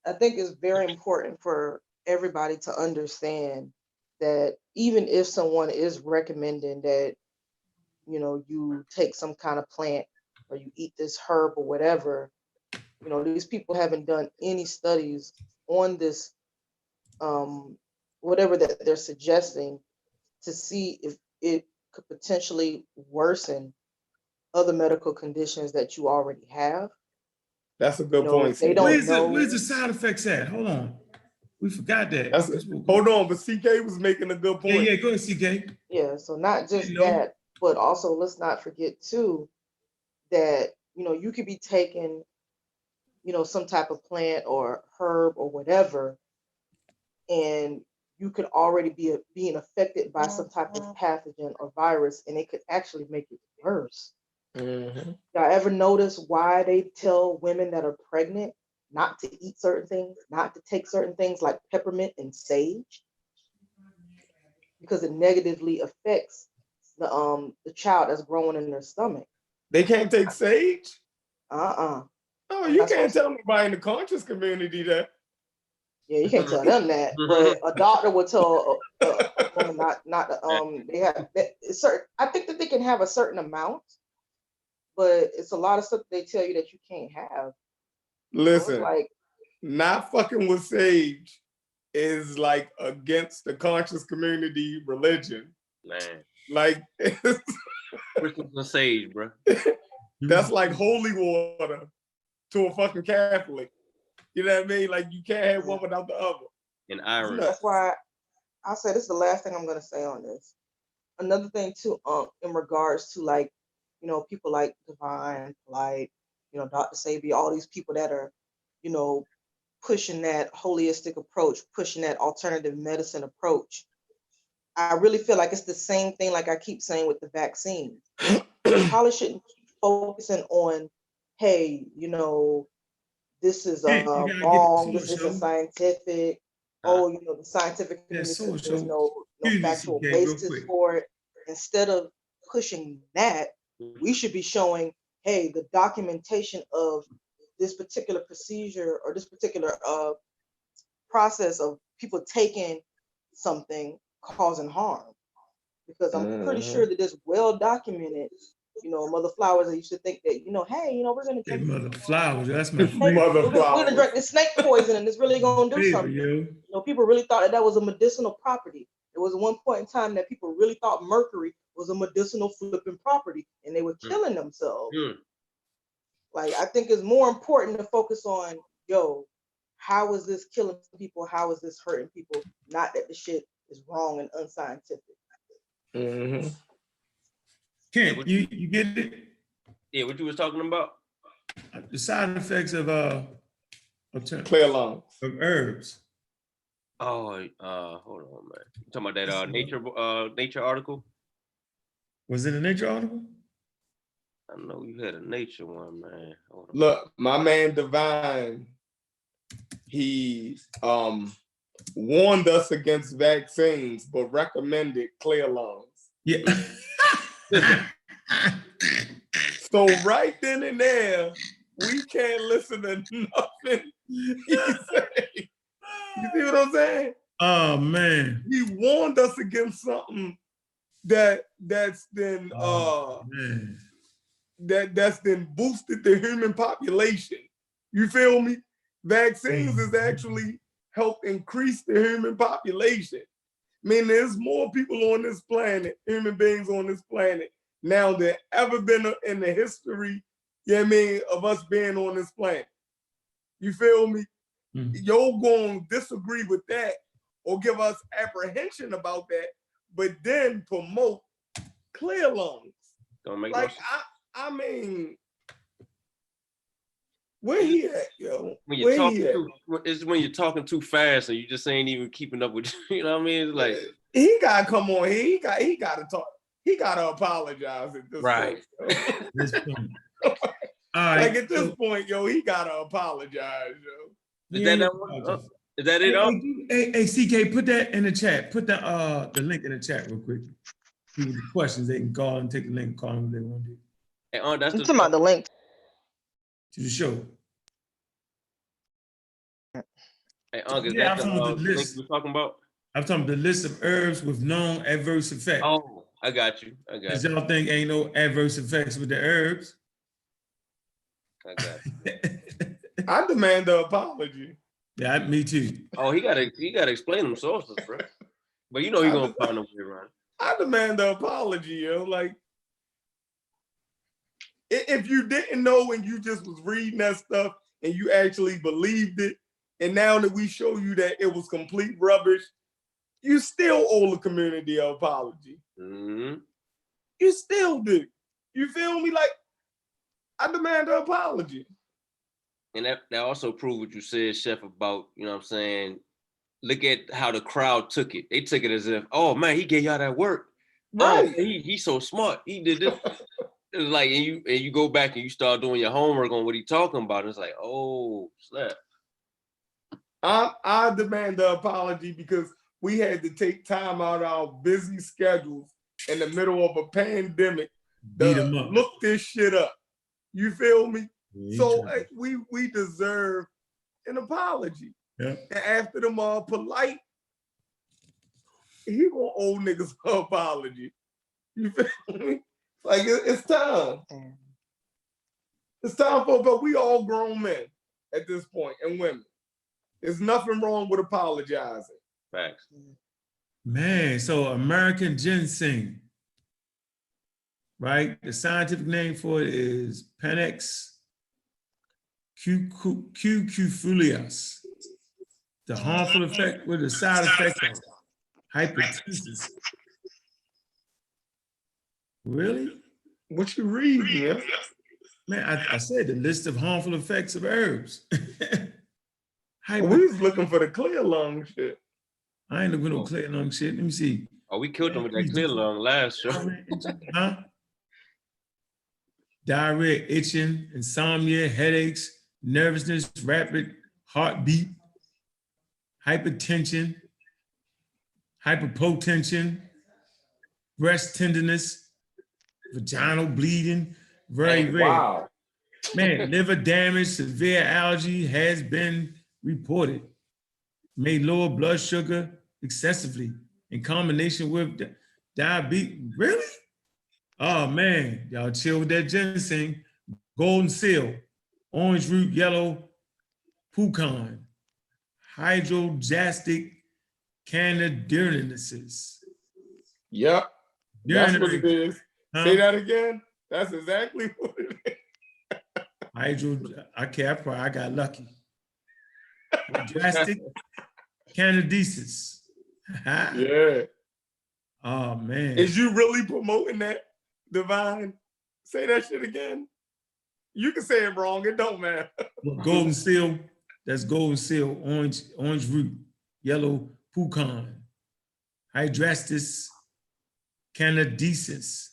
I think it's very important for everybody to understand that even if someone is recommending that, you know, you take some kind of plant or you eat this herb or whatever, you know, these people haven't done any studies on this, whatever that they're suggesting, to see if it could potentially worsen other medical conditions that you already have. That's a good You know, point. they CK. don't know. Where's the side effects at? Hold on. We forgot that. Hold on, but CK was making a good point. Yeah, go ahead, CK. Yeah, so not just You know. that, but also let's not forget too that, you know, you could be taking, you know, some type of plant or herb or whatever, and you could already be being affected by some type of pathogen or virus, and it could actually make it worse. Mm-hmm. Y'all ever notice why they tell women that are pregnant not to eat certain things, not to take certain things like peppermint and sage? Because it negatively affects the child that's growing in their stomach. They can't take sage? Oh, you can't tell nobody in the conscious community that. Yeah, you can't tell them that, but a doctor would tell a woman not they have it's certain. I think that they can have a certain amount, but it's a lot of stuff they tell you that you can't have. Listen, so like not fucking with sage is like against the conscious community religion. Man, like Christmas and sage, bro. That's like holy water to a fucking Catholic. You know what I mean? Like you can't have one without the other. And Irish. That's why I'll say this is the last thing I'm gonna say on this. Another thing too, in regards to like, you know, people like Divine, like, you know, Dr. Sabi, all these people that are, you know, pushing that holistic approach, pushing that alternative medicine approach. I really feel like it's the same thing like I keep saying with the vaccine. You probably shouldn't keep focusing on, hey, you know, this is wrong, this isn't scientific. Oh, you know, the scientific community says there's no factual basis for it. Instead of pushing that, we should be showing, hey, the documentation of this particular procedure or this particular process of people taking something causing harm. Because I'm pretty sure that it's well documented Mother Flowers, I used to think that, hey, we're gonna Hey, drink Mother Flowers, that's my we're favorite. gonna drink this snake poison and it's really gonna do Favorite, something. yo. People really thought that was a medicinal property. There was one point in time that people really thought mercury was a medicinal flipping property, and they were killing themselves. Like, I think it's more important to focus on, how is this killing people? How is this hurting people? Not that the shit is wrong and unscientific. Mm-hmm. Ken, you get it? Yeah, what you was talking about? The side effects of Clear lungs. of herbs. Oh, hold on, man. You talking about that Nature article? Was it a Nature article? I know you had a Nature one, man. Hold on. Look, my man Divine, he warned us against vaccines, but recommended clear lungs. Yeah. So right then and there, we can't listen to nothing he say. You see what I'm saying? Oh man. He warned us against something that's been that's been boosted the human population. You feel me? Vaccines has actually helped increase the human population. I mean, there's more people on this planet, human beings on this planet, now than ever been in the history, of us being on this planet. You feel me? You're going to disagree with that or give us apprehension about that, but then promote clear lungs. Don't make like, I mean, where he at, yo? When you're talking it's when you're talking too fast and you just ain't even keeping up with, you know what I mean? It's like he gotta come on here. He gotta talk. He gotta apologize at this point. This point. Like at this point, yo, he gotta apologize, yo. Is that it? Hey, CK, put that in the chat. Put the link in the chat real quick. People with questions, they can call and take the link and call them if they want to. Hey, that's talking about the link to the show. Hey, is yeah, that the link we're talking about? I'm talking about the list of herbs with known adverse effects. Oh, I got you. Because y'all think ain't no adverse effects with the herbs. I got you. I demand an apology. Yeah, me too. Oh, he gotta explain them sources, bro. But you know he's gonna find a way around it. I demand an apology, yo. Like, if you didn't know and you just was reading that stuff and you actually believed it, and now that we show you that it was complete rubbish, you still owe the community an apology. Mm-hmm. You still do. You feel me? Like, I demand an apology. And that also proved what you said, Chef, about, you know what I'm saying, look at how the crowd took it. They took it as if, oh man, he gave y'all that work. Right. Oh, he's so smart. He did this. It was like, and you go back and you start doing your homework on what he's talking about. It's like, oh, snap. I demand the apology because we had to take time out of our busy schedules in the middle of a pandemic to look this shit up. You feel me? So we deserve an apology. Yeah. And after them all polite, he gonna owe niggas an apology. You feel me? Like, it's time. It's time but we all grown men at this point, and women. There's nothing wrong with apologizing. Facts. Man, so American ginseng, right? The scientific name for it is Panax cuculius. The harmful effect with the side effect of hypertension. Really? What you read, yeah? Man, I said the list of harmful effects of herbs. We was looking for the clear lung shit. I ain't looking for no clear lung shit. Let me see. Oh, we killed them with that clear lung last show. Huh? Diarrhea, itching, insomnia, headaches, nervousness, rapid heartbeat, hypertension, hyperpotension, breast tenderness, vaginal bleeding, very rare. Wow. Man, liver damage, severe allergy has been reported. May lower blood sugar excessively in combination with diabetes. Really? Oh man, y'all chill with that ginseng. Golden seal, orange root, yellow pucon, hydrojastic canadiensis. Yep, that's what it Urinary, is. Say that again. That's exactly what it is. I got lucky. Drastic canadiensis. Yeah. Oh man. Is you really promoting that, Divine? Say that shit again. You can say it wrong. It don't matter. Well, golden seal, that's golden seal, orange root, yellow pucon, hydrastis canadiensis.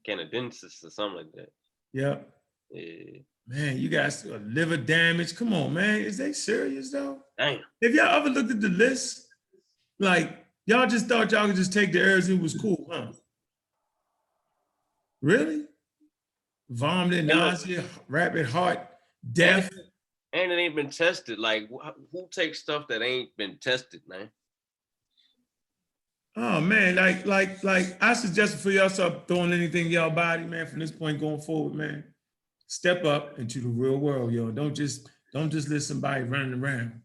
Canadensis or something like that. Yep. Yeah. Man, you guys liver damage. Come on, man. Is they serious though? Damn. Have y'all ever looked at the list? Like, y'all just thought y'all could just take the herbs and it was cool, huh? Really? Vomiting, nausea, rapid heart, death. And it ain't been tested. Like, who takes stuff that ain't been tested, man? Oh man, like I suggest for y'all start throwing anything in y'all body, man, from this point going forward, man. Step up into the real world, yo. Don't just let somebody running around.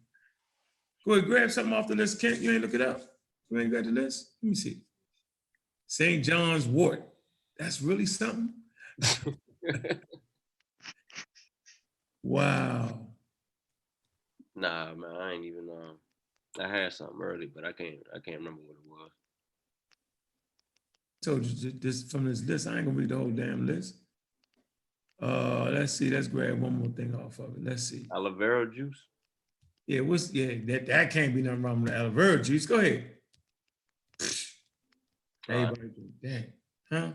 Go ahead, grab something off the list. Kent, you ain't look it up? You ain't got the list? Let me see. St. John's wort. That's really something? Wow. Nah, man, I ain't even I had something early, but I can't remember what it was. I told you this from this list. I ain't gonna read the whole damn list. Let's see, let's grab one more thing off of it. Let's see. Aloe vera juice? Yeah, that can't be nothing wrong with the aloe vera juice. Go ahead. Everybody do that. Huh?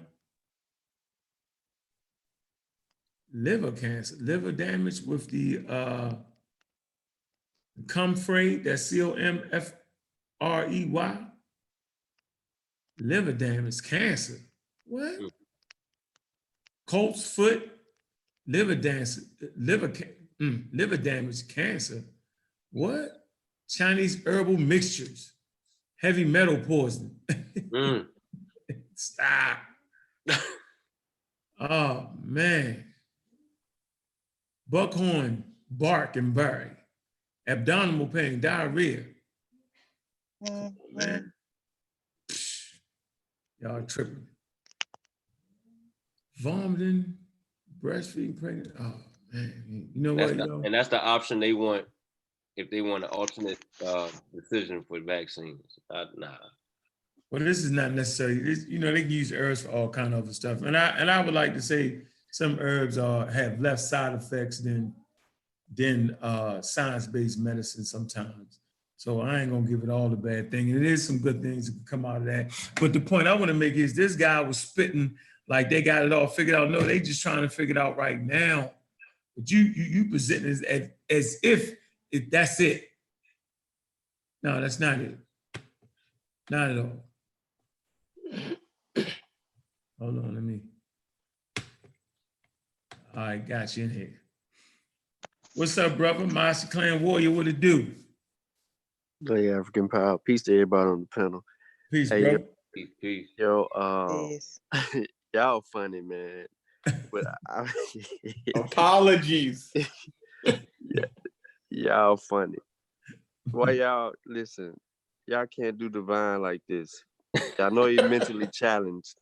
Liver cancer, liver damage with the comfrey, that's COMFREY. Liver damage, cancer. What? Colt's foot, liver damage, cancer. What? Chinese herbal mixtures, heavy metal poisoning. Stop. Oh man. Buckhorn, bark and berry, abdominal pain, diarrhea. Man. Y'all tripping. Vomiting, breastfeeding, pregnant. Oh man, you know what? And that's the option they want if they want an alternate decision for vaccines. Nah. Well, this is not necessarily. They can use herbs for all kind of other stuff, and I would like to say some herbs have less side effects than science-based medicine sometimes. So I ain't gonna give it all the bad thing. And it is some good things that can come out of that. But the point I want to make is this guy was spitting like they got it all figured out. No, they just trying to figure it out right now. But you present it as if that's it. No, that's not it. Not at all. Hold on, let me. All right, got you in here. What's up, brother? Master Clan Warrior, what it do? Hey, African Power. Peace to everybody on the panel. Peace, hey, bro. Peace. Yo, y'all funny, man. But apologies. Y'all funny. Why y'all listen? Y'all can't do Divine like this. Y'all know he's mentally challenged.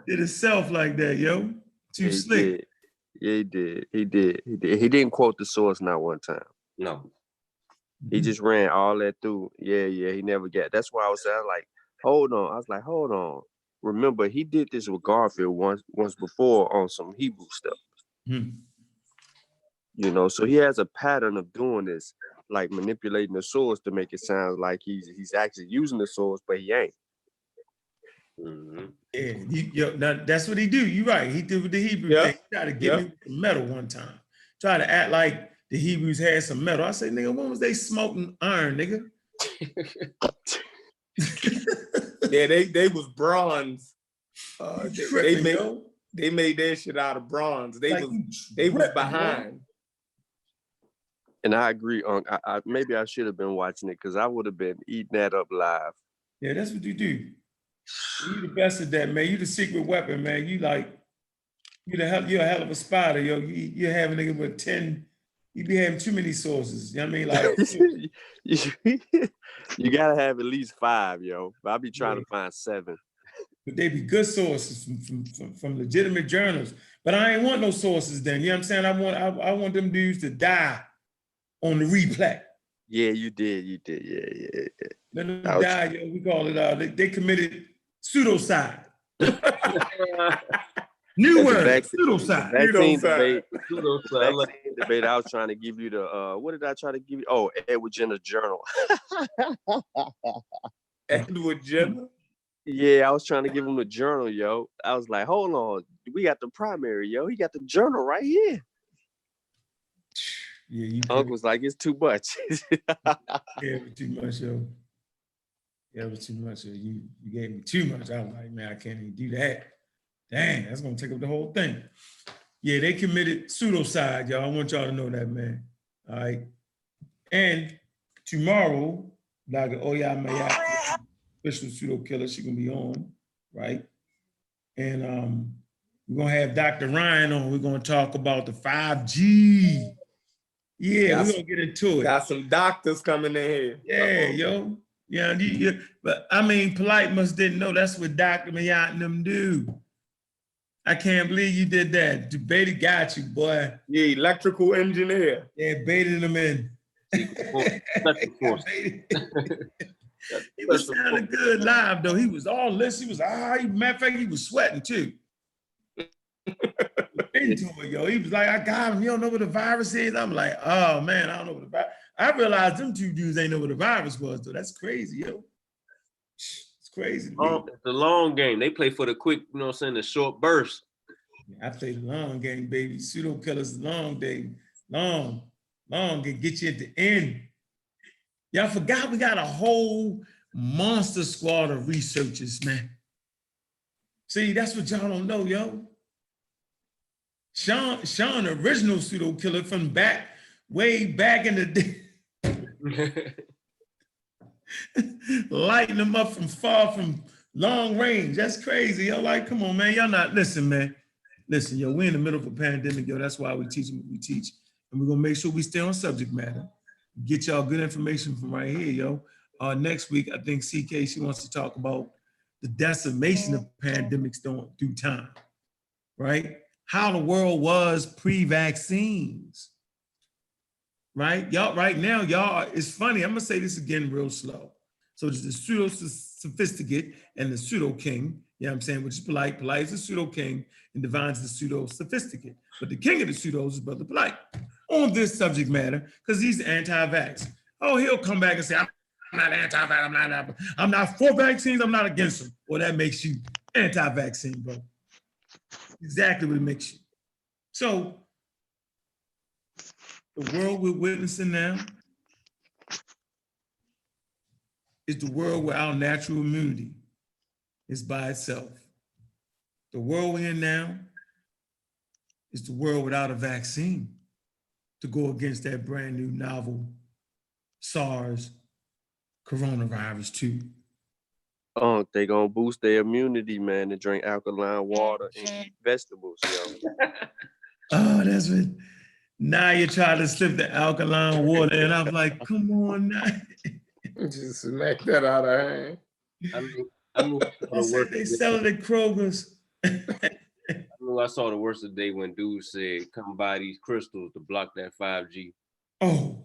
Did himself like that, yo. Too slick. Did. Yeah, he did. He didn't quote the source not one time. No. He just ran all that through. Yeah, he never got. That's why I was like, hold on. Remember, he did this with Garfield once before on some Hebrew stuff. So he has a pattern of doing this, like manipulating the source to make it sound like he's actually using the source, but he ain't. Yeah, now that's what he do. You're right. He did with the Hebrew thing. He tried to get me with the metal one time. Try to act like the Hebrews had some metal. I say, nigga, when was they smoking iron, nigga? Yeah, they was bronze. They made their shit out of bronze. They was behind. And I agree, I maybe I should have been watching it because I would have been eating that up live. Yeah, that's what you do. You the best at that, man. You the secret weapon, man. You like, you're a hell of a spotter, yo. You have a nigga with 10, you be having too many sources. You know what I mean? Like you gotta have at least 5, yo. But I be trying to find 7. But they be good sources from legitimate journals. But I ain't want no sources then. You know what I'm saying? I want them dudes to die on the replay. Yeah, you did. Yeah. Let them die, yo. We call it they committed pseudocide. New word, pseudocide. Vaccine debate. I was trying to give you the what did I try to give you? Oh, Edward Jenner journal. Edward Jenner? Yeah, I was trying to give him the journal, yo. I was like, hold on, we got the primary, yo. He got the journal right here. Yeah, Uncle was like, it's too much. Yeah, it was too much, yo. Yeah, it was too much. Yo. You gave me too much. I was like, man, I can't even do that. Dang, that's gonna take up the whole thing. Yeah, they committed pseudocide, y'all. I want y'all to know that, man. All right. And tomorrow, Dr. Oya Maya, official pseudo killer, she's gonna be on, right? And we're gonna have Dr. Ryan on. We're gonna talk about the 5G. Yeah, we're gonna get into it. Got some doctors coming in here. Yeah, yo. Yeah, but I mean, Polite must didn't know that's what Dr. Mayat and them do. I can't believe you did that. Debated got you, boy. Yeah, electrical engineer. Yeah, baited him in. He was sounding good live, though. He was all this. He was, matter of fact, he was sweating too. Into it, yo. He was like, I got him. You don't know what the virus is? I'm like, oh, man, I don't know what the virus. I realized them 2 dudes ain't know what the virus was, though. That's crazy, yo. It's crazy. It's the long game. They play for the quick, you know what I'm saying, the short burst. I play the long game, baby. Pseudo killers, long day. Long, and get you at the end. Y'all forgot we got a whole monster squad of researchers, man. See, that's what y'all don't know, yo. Sean, original pseudo killer from way back in the day. Lighting them up from far, from long range. That's crazy, yo. Like, come on, man. Y'all not, listen, man. Listen, yo, we're in the middle of a pandemic, yo. That's why we teach what we teach. And we're gonna make sure we stay on subject matter. Get y'all good information from right here, yo. Next week, I think CK, she wants to talk about the decimation of pandemics through time, right? How the world was pre-vaccines, right? Y'all, right now, y'all, it's funny. I'm gonna say this again real slow. So there's the pseudo sophisticate and the pseudo king, you know what I'm saying, which is Polite. Polite is the pseudo king and Divine's the pseudo sophisticate. But the king of the pseudos is Brother Polite on this subject matter because he's anti-vax. Oh, he'll come back and say, I'm not anti-vax, I'm not for vaccines, I'm not against them. Well, that makes you anti-vaccine, bro. Exactly what it makes you. So the world we're witnessing now is the world where our natural immunity is by itself. The world we're in now is the world without a vaccine to go against that brand new novel SARS coronavirus 2. Oh, they gonna boost their immunity, man, and drink alkaline water and eat vegetables, yo. Oh, that's what. Now you try to slip the alkaline water, and I'm like, come on now. Just smack that out of hand. I said they sell it at Kroger's. I saw the worst of the day when dudes said, come buy these crystals to block that 5G. Oh,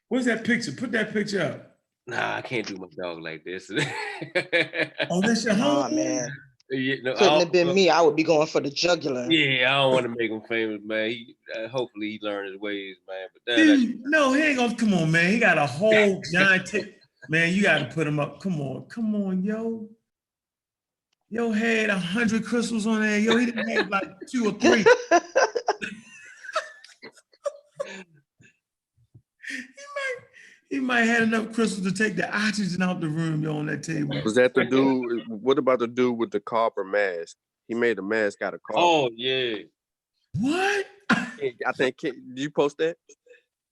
where's that picture? Put that picture up. Nah, I can't do my dog like this. Oh, that's your home? Oh, man. Yeah, no, Couldn't have been me. I would be going for the jugular. Yeah, I don't want to make him famous, man. Hopefully he learned his ways, man. But Dude, no, he ain't gonna. Come on, man. He got a whole giant tape. Man, you got to put him up. Come on, yo. Yo had 100 crystals on there. Yo, he didn't have like 2 or 3. He might have had enough crystals to take the oxygen out the room, yo, on that table. Was that the dude? What about the dude with the copper mask? He made a mask out of copper. Oh, yeah. What? I think, did you post that?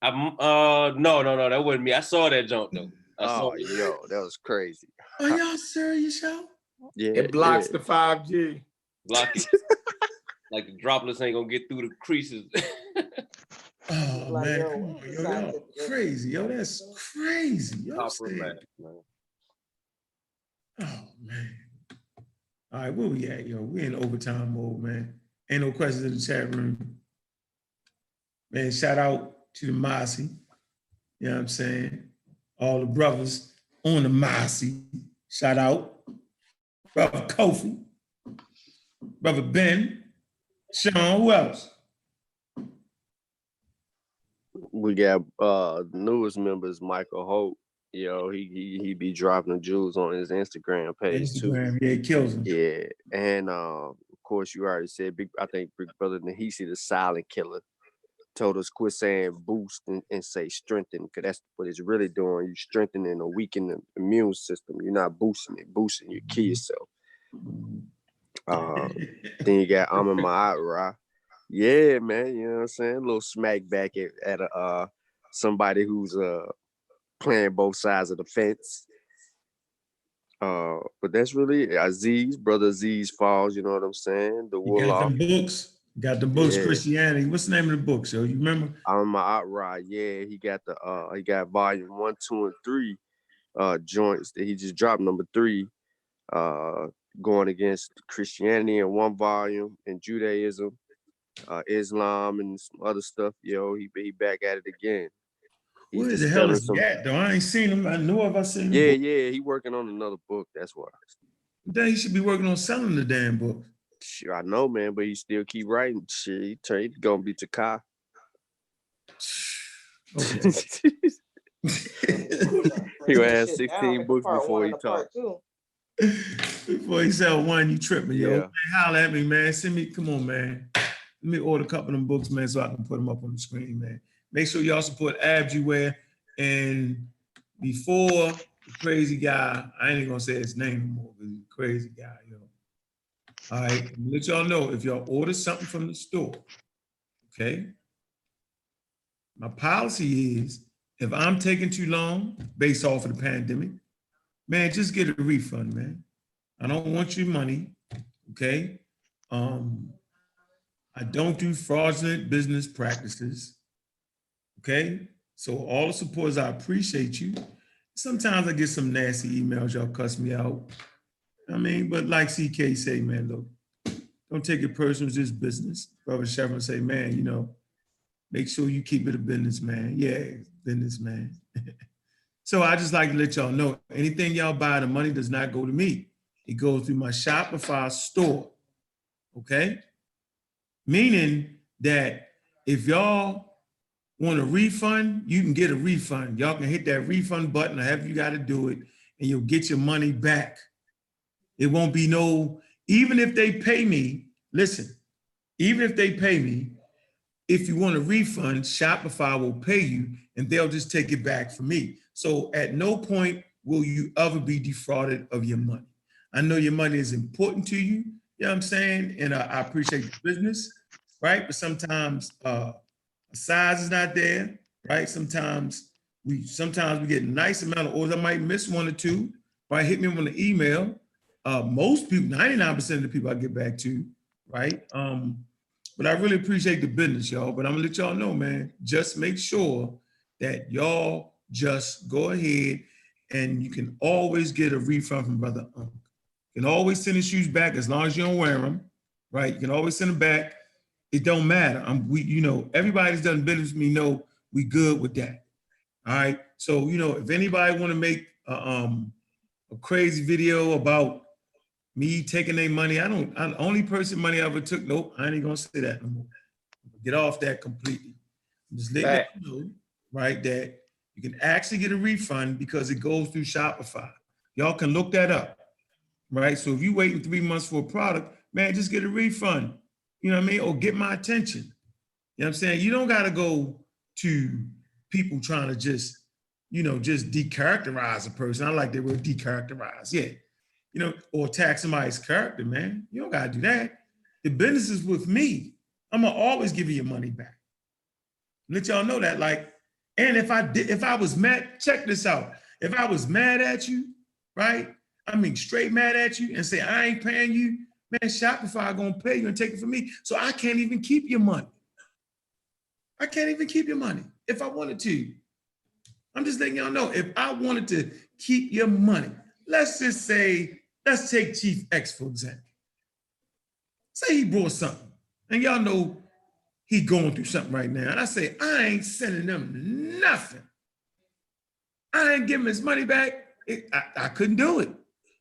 No, that wasn't me. I saw that jump though. I saw Oh, it. yo, that was crazy. Are y'all serious, y'all? Yeah, It blocks the 5G. Block it. Like the droplets ain't gonna get through the creases. Oh Like, man, yo, come what on, is yo, y'all scientific? crazy, yo, that's crazy. Yo, I'm Copper saying, mask, man. oh man. All right, where we at, yo? We in overtime mode, man. Ain't no questions in the chat room. Man, shout out to the Mossy. You know what I'm saying? All the brothers on the Mossy. Shout out. Brother Kofi. Brother Ben. Sean, who else? We got newest members, Michael Hope. Yo, he be dropping the jewels on his Instagram page too. Instagram, yeah, it kills him. Yeah, and of course you already said I think Big Brother Nahisi, the silent killer, told us quit saying boost and say strengthen, because that's what it's really doing. You strengthening or weakening the immune system. You're not boosting it, boosting you kill yourself. Then you got Amon Ma'at. Yeah, man, you know what I'm saying? A little smack back at somebody who's playing both sides of the fence. But that's really Aziz, brother Aziz Falls, you know what I'm saying? The You got them books. Got the books, Yeah. Christianity. What's the name of the books, yo? You remember? Amon Ma'at, yeah, he got volume 1, 2, and 3 joints that he just dropped, number 3, going against Christianity in one volume and Judaism, Islam and some other stuff. Yo, he back at it again. He's Where the hell dispelling is he at, though? I ain't seen him. I know if I seen him. Yeah, he working on another book. That's why. Then he should be working on selling the damn book. Sure, I know, man, but he still keep writing. Shit, he's gonna be Takai. Okay. He gonna have 16 books before he talks. Before he sell one, you tripping, yo. Yeah. Man, holler at me, man. Send me, come on, man. Let me order a couple of them books, man, so I can put them up on the screen, man. Make sure y'all support Abjuware. And before the crazy guy, I ain't gonna say his name no more, but he's a crazy guy, yo. All right, I'm gonna let y'all know if y'all order something from the store, okay? My policy is if I'm taking too long based off of the pandemic, man, just get a refund, man. I don't want your money, okay? I don't do fraudulent business practices, okay? So all the supporters, I appreciate you. Sometimes I get some nasty emails, y'all cuss me out. I mean, but like CK say, man, look, don't take it personal, it's just business. Brother Chevron say, man, you know, make sure you keep it a business, man. Yeah, business, man. So I just like to let y'all know, anything y'all buy, the money does not go to me. It goes through my Shopify store, okay? Meaning that if y'all want a refund, you can get a refund. Y'all can hit that refund button or however you got to do it, and you'll get your money back. It won't be even if they pay me, listen, even if they pay me, if you want a refund, Shopify will pay you and they'll just take it back from me. So at no point will you ever be defrauded of your money. I know your money is important to you, you know what I'm saying? And I appreciate the business, right? But sometimes size is not there, right? Sometimes we get a nice amount of orders. I might miss one or two, right? Hit me on the email. Most people, 99% of the people I get back to, right? But I really appreciate the business, y'all. But I'm gonna let y'all know, man, just make sure that y'all just go ahead and you can always get a refund from Brother Unc. You can always send the shoes back as long as you don't wear them, right? You can always send them back. It don't matter. Everybody's done business with me know we good with that. All right. So, if anybody want to make a crazy video about me taking their money, the only person money I ever took, nope, I ain't gonna say that no more. Get off that completely. I'm just letting you know, right, that you can actually get a refund because it goes through Shopify. Y'all can look that up, right? So if you're waiting 3 months for a product, man, just get a refund. You know what I mean? Or get my attention. You know what I'm saying? You don't gotta go to people trying to just decharacterize a person. I like that word decharacterize, yeah. Or attack somebody's character, man. You don't gotta do that. The business is with me. I'm gonna always give you your money back. Let y'all know that, like, And if I was mad, check this out. If I was mad at you, right? I mean, straight mad at you and say, I ain't paying you, man, Shopify gonna pay you and take it from me. So I can't even keep your money. I can't even keep your money if I wanted to. I'm just letting y'all know, if I wanted to keep your money, let's just say, let's take Chief X, for example. Say he brought something, and y'all know he going through something right now. And I say, I ain't sending them nothing. I ain't giving his money back. I couldn't do it.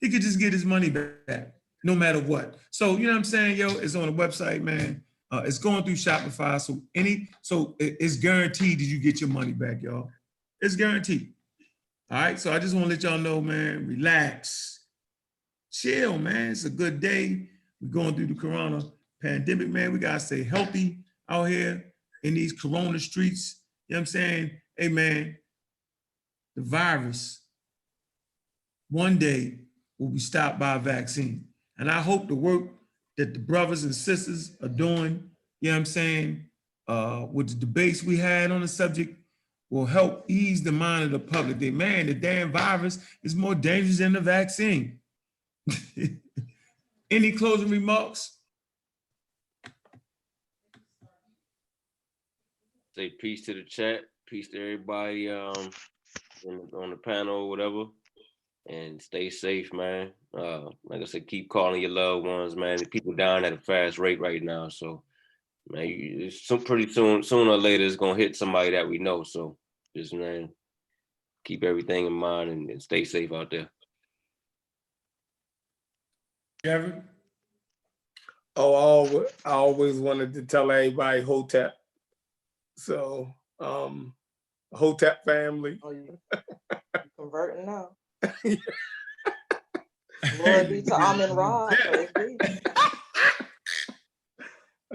He could just get his money back, no matter what. So, you know what I'm saying, yo, it's on the website, man. It's going through Shopify. So it's guaranteed that you get your money back, y'all. It's guaranteed. All right. So I just want to let y'all know, man, relax. Chill, man. It's a good day. We're going through the corona pandemic, man. We got to stay healthy out here in these corona streets. You know what I'm saying? Hey, man, the virus one day will be stopped by a vaccine. And I hope the work that the brothers and sisters are doing, you know what I'm saying, with the debates we had on the subject will help ease the mind of the public. That, man, the damn virus is more dangerous than the vaccine. Any closing remarks? Say peace to the chat, peace to everybody on the panel or whatever, and stay safe, man. Like I said, keep calling your loved ones, man. The people dying at a fast rate right now, so man, it's pretty soon, sooner or later, it's gonna hit somebody that we know. So just, man, keep everything in mind and stay safe out there. Gavin? Oh, I always wanted to tell everybody Hotep. So, Hotep family. Oh, you converting now. Glory be to Amen Ra. I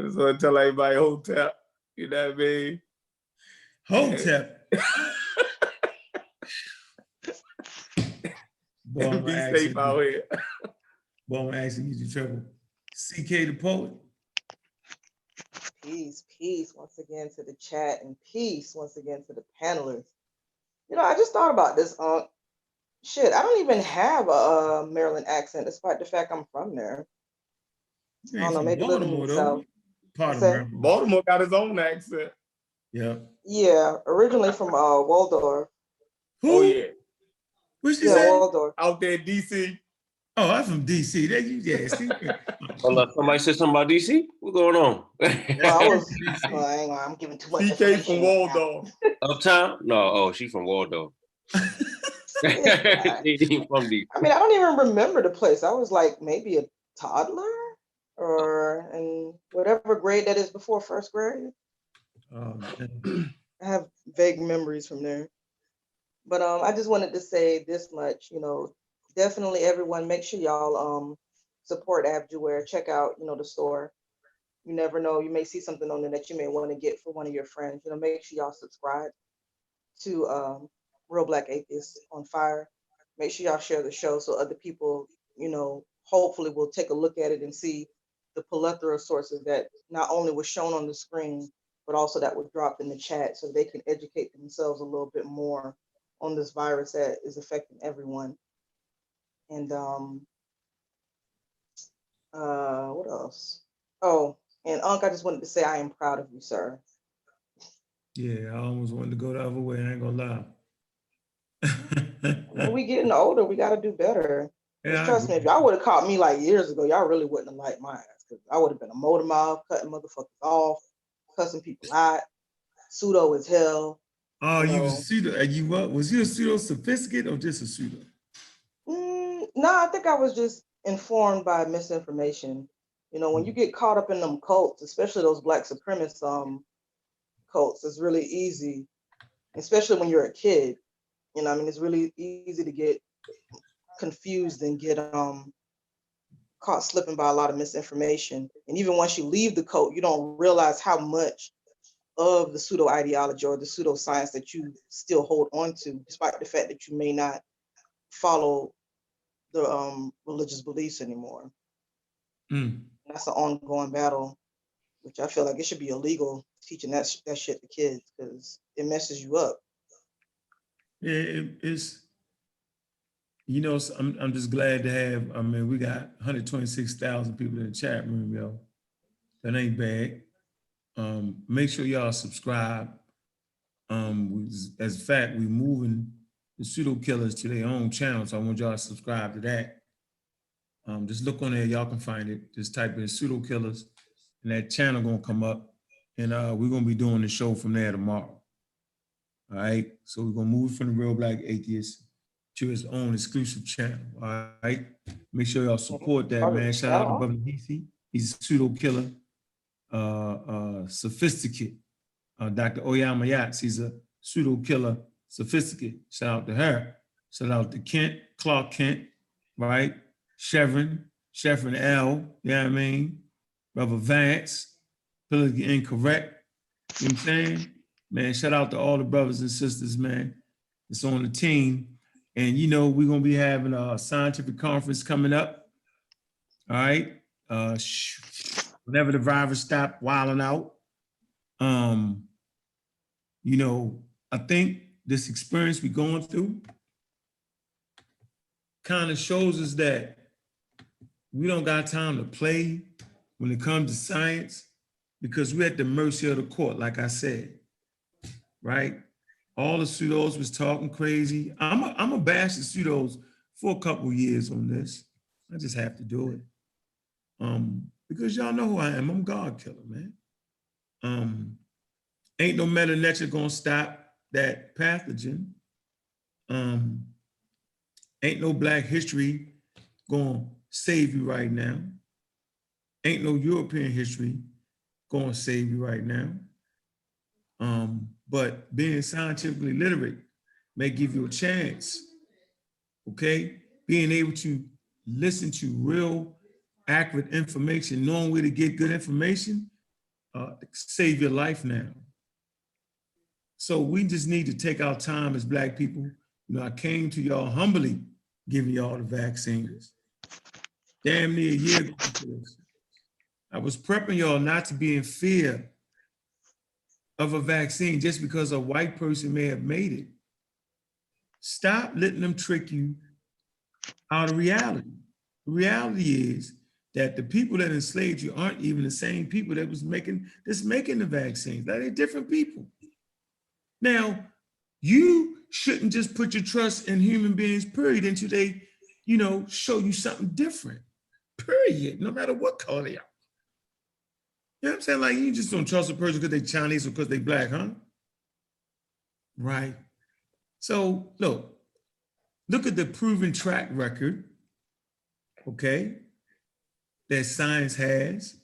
just want to tell everybody Hotep. You know what I mean? Hotep. Boy, Be safe out here. Boy, I'm asking you to trouble. CK the poet. Peace once again to the chat, and peace once again to the panelists. You know, I just thought about this. Shit, I don't even have a Maryland accent, despite the fact I'm from there. I don't know, maybe living in the South. Part of Maryland. Baltimore got his own accent. Yeah. Yeah, originally from Waldorf. Who? Oh yeah. What's she say? Waldorf. Out there, DC. Oh, I'm from DC. That you, yeah. Somebody said something about DC. What's going on? I'm giving too much. CK from Waldorf. Uptown? No. Oh, she's from Waldorf. From DC. I mean, I don't even remember the place. I was like maybe a toddler or in whatever grade that is before first grade. Oh, I have vague memories from there. But I just wanted to say this much, you know, definitely everyone, make sure y'all support Abjuware. Check out, you know, the store. You never know, you may see something on there that you may want to get for one of your friends. You know, make sure y'all subscribe to Real Black Atheists on Fire. Make sure y'all share the show so other people, you know, hopefully will take a look at it and see the plethora of sources that not only was shown on the screen, but also that was dropped in the chat so they can educate themselves a little bit more on this virus that is affecting everyone. And what else? Oh, and Unc, I just wanted to say I am proud of you, sir. Yeah, I almost wanted to go the other way. I ain't gonna lie. When we getting older, we got to do better. Yeah, trust me, if y'all would have caught me like years ago, y'all really wouldn't have liked my ass, because I would have been a motor mouth, cutting motherfuckers off, cussing people out, pseudo as hell. Oh, you was pseudo. You what? Was you a pseudo sophisticate or just a pseudo? No, I think I was just informed by misinformation. You know, when you get caught up in them cults, especially those black supremacist cults, it's really easy, especially when you're a kid. You know, I mean, it's really easy to get confused and get caught slipping by a lot of misinformation. And even once you leave the cult, you don't realize how much of the pseudo ideology or the pseudo science that you still hold on to, despite the fact that you may not follow the religious beliefs anymore. That's an ongoing battle, which I feel like it should be illegal teaching that shit to kids, because it messes you up. It's, you know, I'm just glad to have, I mean, we got 126,000 people in the chat room, yo. That ain't bad. Make sure y'all subscribe. As a fact, we moving the Pseudo Killers to their own channel, so I want y'all to subscribe to that. Just look on there, y'all can find it. Just type in Pseudo Killers, and that channel gonna come up, and we're gonna be doing the show from there tomorrow. All right, so we're gonna move from the Real Black Atheist to his own exclusive channel. All right, make sure y'all support that, man. Shout out to Brother DC. He's a Pseudo Killer, Sophisticate. Dr. Oyama Yats, he's a Pseudo Killer, Sophisticate. Shout out to her. Shout out to Kent, Clark Kent, right? Chevron L, you know what I mean? Brother Vance, politically incorrect. You know what I'm saying? Man, shout out to all the brothers and sisters, man. It's on the team. And you know, we're gonna be having a scientific conference coming up. All right. Whenever the virus stop wilding out. You know, I think this experience we're going through kind of shows us that we don't got time to play when it comes to science, because we're at the mercy of the court, like I said, right? All the pseudos was talking crazy. I'm a bash the pseudos for a couple years on this. I just have to do it. Because y'all know who I am. I'm God killer, man. Ain't no meta nature gonna stop that pathogen. Ain't no Black history gonna save you right now. Ain't no European history gonna save you right now. But being scientifically literate may give you a chance, okay? Being able to listen to real, accurate information, knowing where to get good information, save your life now. So we just need to take our time as Black people. You know, I came to y'all humbly giving y'all the vaccines. Damn near a year ago. I was prepping y'all not to be in fear of a vaccine just because a white person may have made it. Stop letting them trick you out of reality. The reality is that the people that enslaved you aren't even the same people that was making the vaccines. They're different people. Now, you shouldn't just put your trust in human beings, period, until they, you know, show you something different, period, no matter what color they are. You know what I'm saying? Like, you just don't trust a person because they're Chinese or because they're Black, huh? Right. So, look at the proven track record, okay, that science has.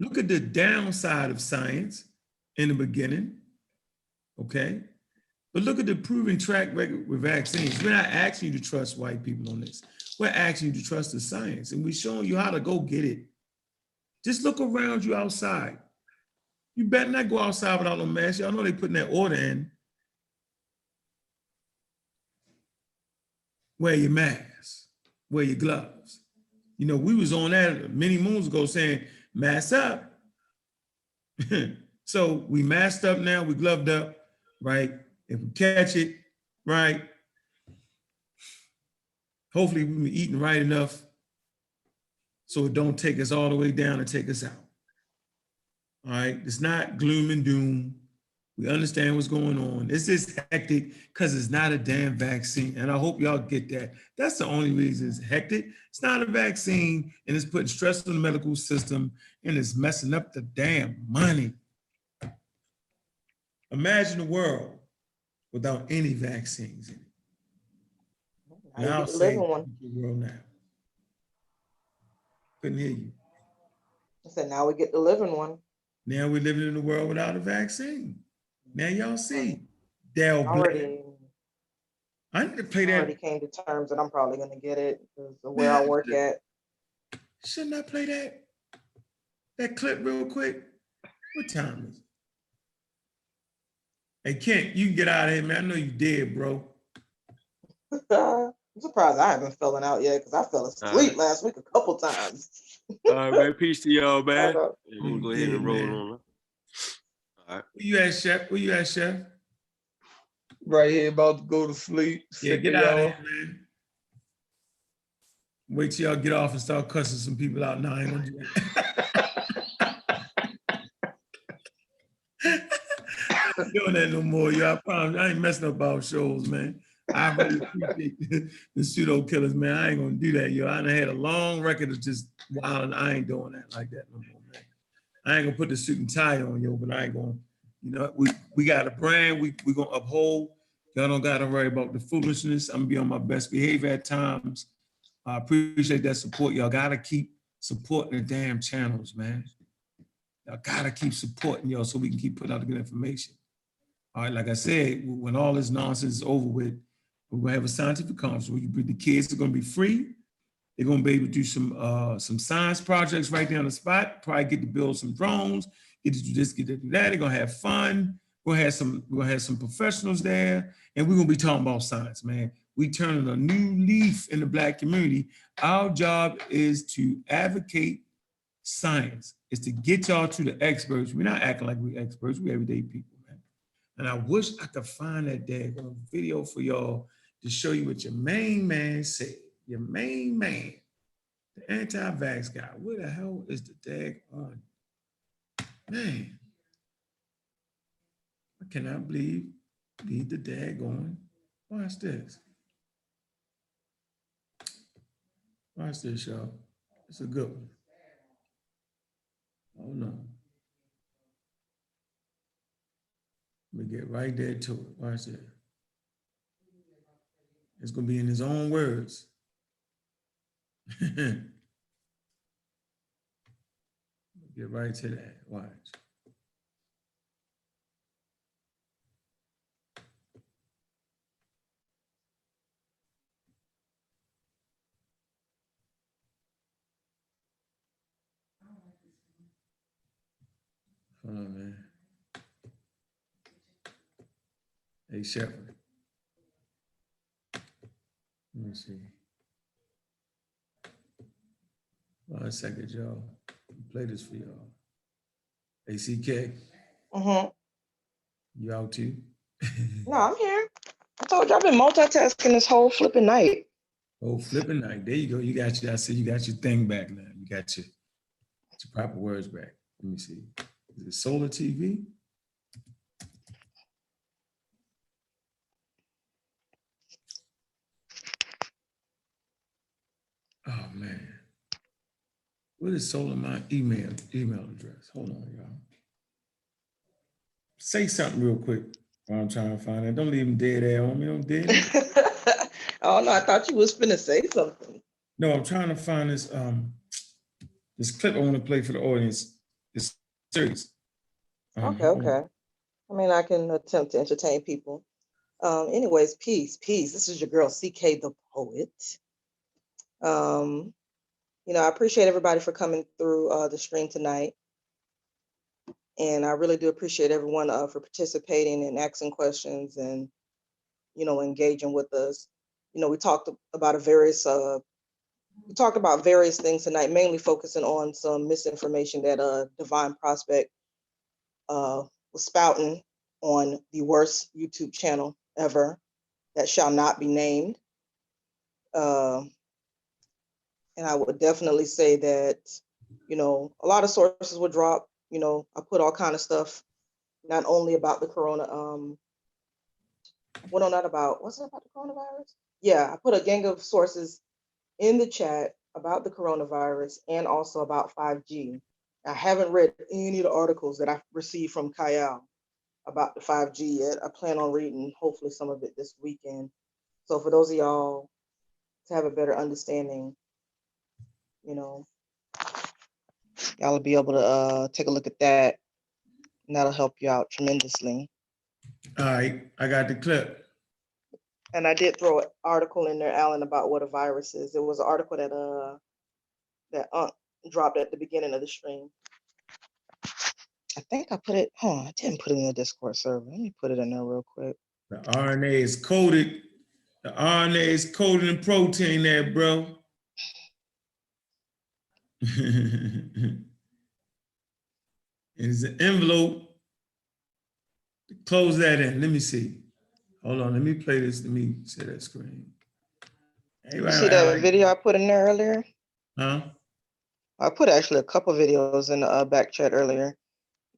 Look at the downside of science in the beginning, okay? But look at the proven track record with vaccines. We're not asking you to trust white people on this. We're asking you to trust the science, and we're showing you how to go get it. Just look around you outside. You better not go outside without no mask. Y'all know they putting that order in. Wear your mask, wear your gloves. You know, we was on that many moons ago saying, mask up. So we masked up now, we gloved up, right? If we catch it, right? Hopefully we've been eating right enough so it don't take us all the way down and take us out. All right, it's not gloom and doom. We understand what's going on. It's just hectic because it's not a damn vaccine. And I hope y'all get that. That's the only reason it's hectic. It's not a vaccine, and it's putting stress on the medical system, and it's messing up the damn money. Imagine a world without any vaccines in it. And I'll say the world now. Couldn't hear you. I said, now we get to live in one. Now we're living in a world without a vaccine. Now y'all see. I need to play that. I already came to terms that I'm probably going to get it because of where I work at. Shouldn't I play that clip real quick? What time is it? Hey, Kent, you can get out of here, man. I know you did, bro. I'm surprised I haven't fallen out yet because I fell asleep last week a couple times. All right, man. Peace to y'all, man. We'll go ahead and roll on. All right. Where you at, Chef? Right here about to go to sleep. Yeah, Sick get of out of y'all. here, man. Wait till y'all get off and start cussing some people out. No, I ain't gonna do that. I ain't doing that no more, y'all. I promise. I ain't messing up our shows, man. I really appreciate the pseudo killers, man. I ain't gonna do that, yo. I done had a long record of just wild. I ain't doing that like that no more, man. I ain't gonna put the suit and tie on, yo, but I ain't gonna, you know, we got a brand we gonna uphold. Y'all don't gotta worry about the foolishness. I'm gonna be on my best behavior at times. I appreciate that support. Y'all gotta keep supporting the damn channels, man. Y'all gotta keep supporting y'all so we can keep putting out the good information. All right, like I said, when all this nonsense is over with, we're gonna have a scientific conference where the kids are gonna be free. They're gonna be able to do some science projects right there on the spot. Probably get to build some drones. Get to do this, get to do that. They're gonna have fun. We're gonna have some professionals there, and we're gonna be talking about science, man. We turning a new leaf in the Black community. Our job is to advocate science. Is to get y'all to the experts. We're not acting like we're experts. We're everyday people, man. And I wish I could find that daggone video for y'all to show you what your main man said. Your main man, the anti-vax guy. Where the hell is the daggone man? I cannot believe the daggone. Watch this. Watch this, y'all. It's a good one. Oh no. Let me get right there to it. Watch this. It's gonna be in his own words. Get right to that. Watch. Hold on, man. Hey, Shepherd. Let me see. 1 second, y'all. Play this for y'all. ACK, you out too? No, I'm here. I told you I've been multitasking this whole flipping night. Oh, flipping night. There you go. You got your, I see you got your thing back now. You got your proper words back. Let me see. Is it Solar TV? Oh man. What is Solar my email address? Hold on, y'all. Say something real quick while I'm trying to find it. Don't leave them dead air on me. Don't dead air. Oh no, I thought you was finna say something. No, I'm trying to find this clip I want to play for the audience. This series. Okay. I mean, I can attempt to entertain people. Anyways, peace. This is your girl, CK the Poet. You know, I appreciate everybody for coming through the stream tonight. And I really do appreciate everyone for participating and asking questions and, you know, engaging with us. You know, we talked about various things tonight, mainly focusing on some misinformation that Divine Prospect was spouting on the worst YouTube channel ever that shall not be named. And I would definitely say that, you know, a lot of sources were dropped. You know, I put all kind of stuff, not only about the corona. Well, no, not about. Was it about the coronavirus? Yeah, I put a gang of sources in the chat about the coronavirus and also about 5G. I haven't read any of the articles that I received from Kyle about the 5G yet. I plan on reading hopefully some of it this weekend. So for those of y'all to have a better understanding, you know, y'all will be able to take a look at that, and that'll help you out tremendously. All right, I got the clip. And I did throw an article in there, Alan, about what a virus is. It was an article that dropped at the beginning of the stream. I think I put it, I didn't put it in the Discord server. Let me put it in there real quick. The RNA is coded. The RNA is coded in protein there, bro. It's an envelope. Close that in. Let me see. Hold on, let me play this. Let me share that screen. You see that video I put in there earlier? Huh? I put actually a couple videos in the back chat earlier.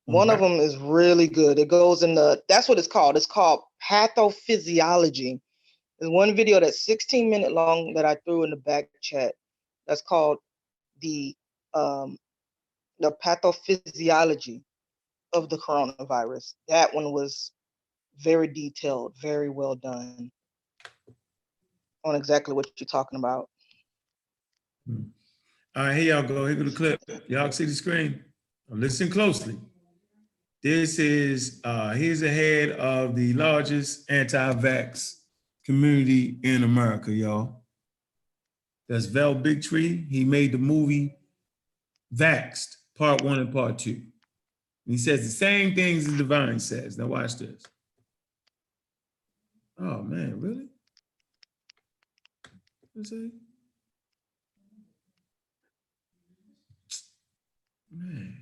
One of Okay. them is really good. It goes in that's what it's called. It's called pathophysiology. There's one video that's 16-minute long that I threw in the back chat. That's called the pathophysiology of the coronavirus. That one was very detailed, very well done on exactly what you're talking about. All right, here y'all go. Here go the clip. Y'all see the screen? Now listen closely. This is, here's the head of the largest anti-vax community in America, y'all. That's Val Bigtree. He made the movie Vaxxed, Part 1 and Part 2. And he says the same things as Divine says. Now watch this. Oh man, really? What's that? Man.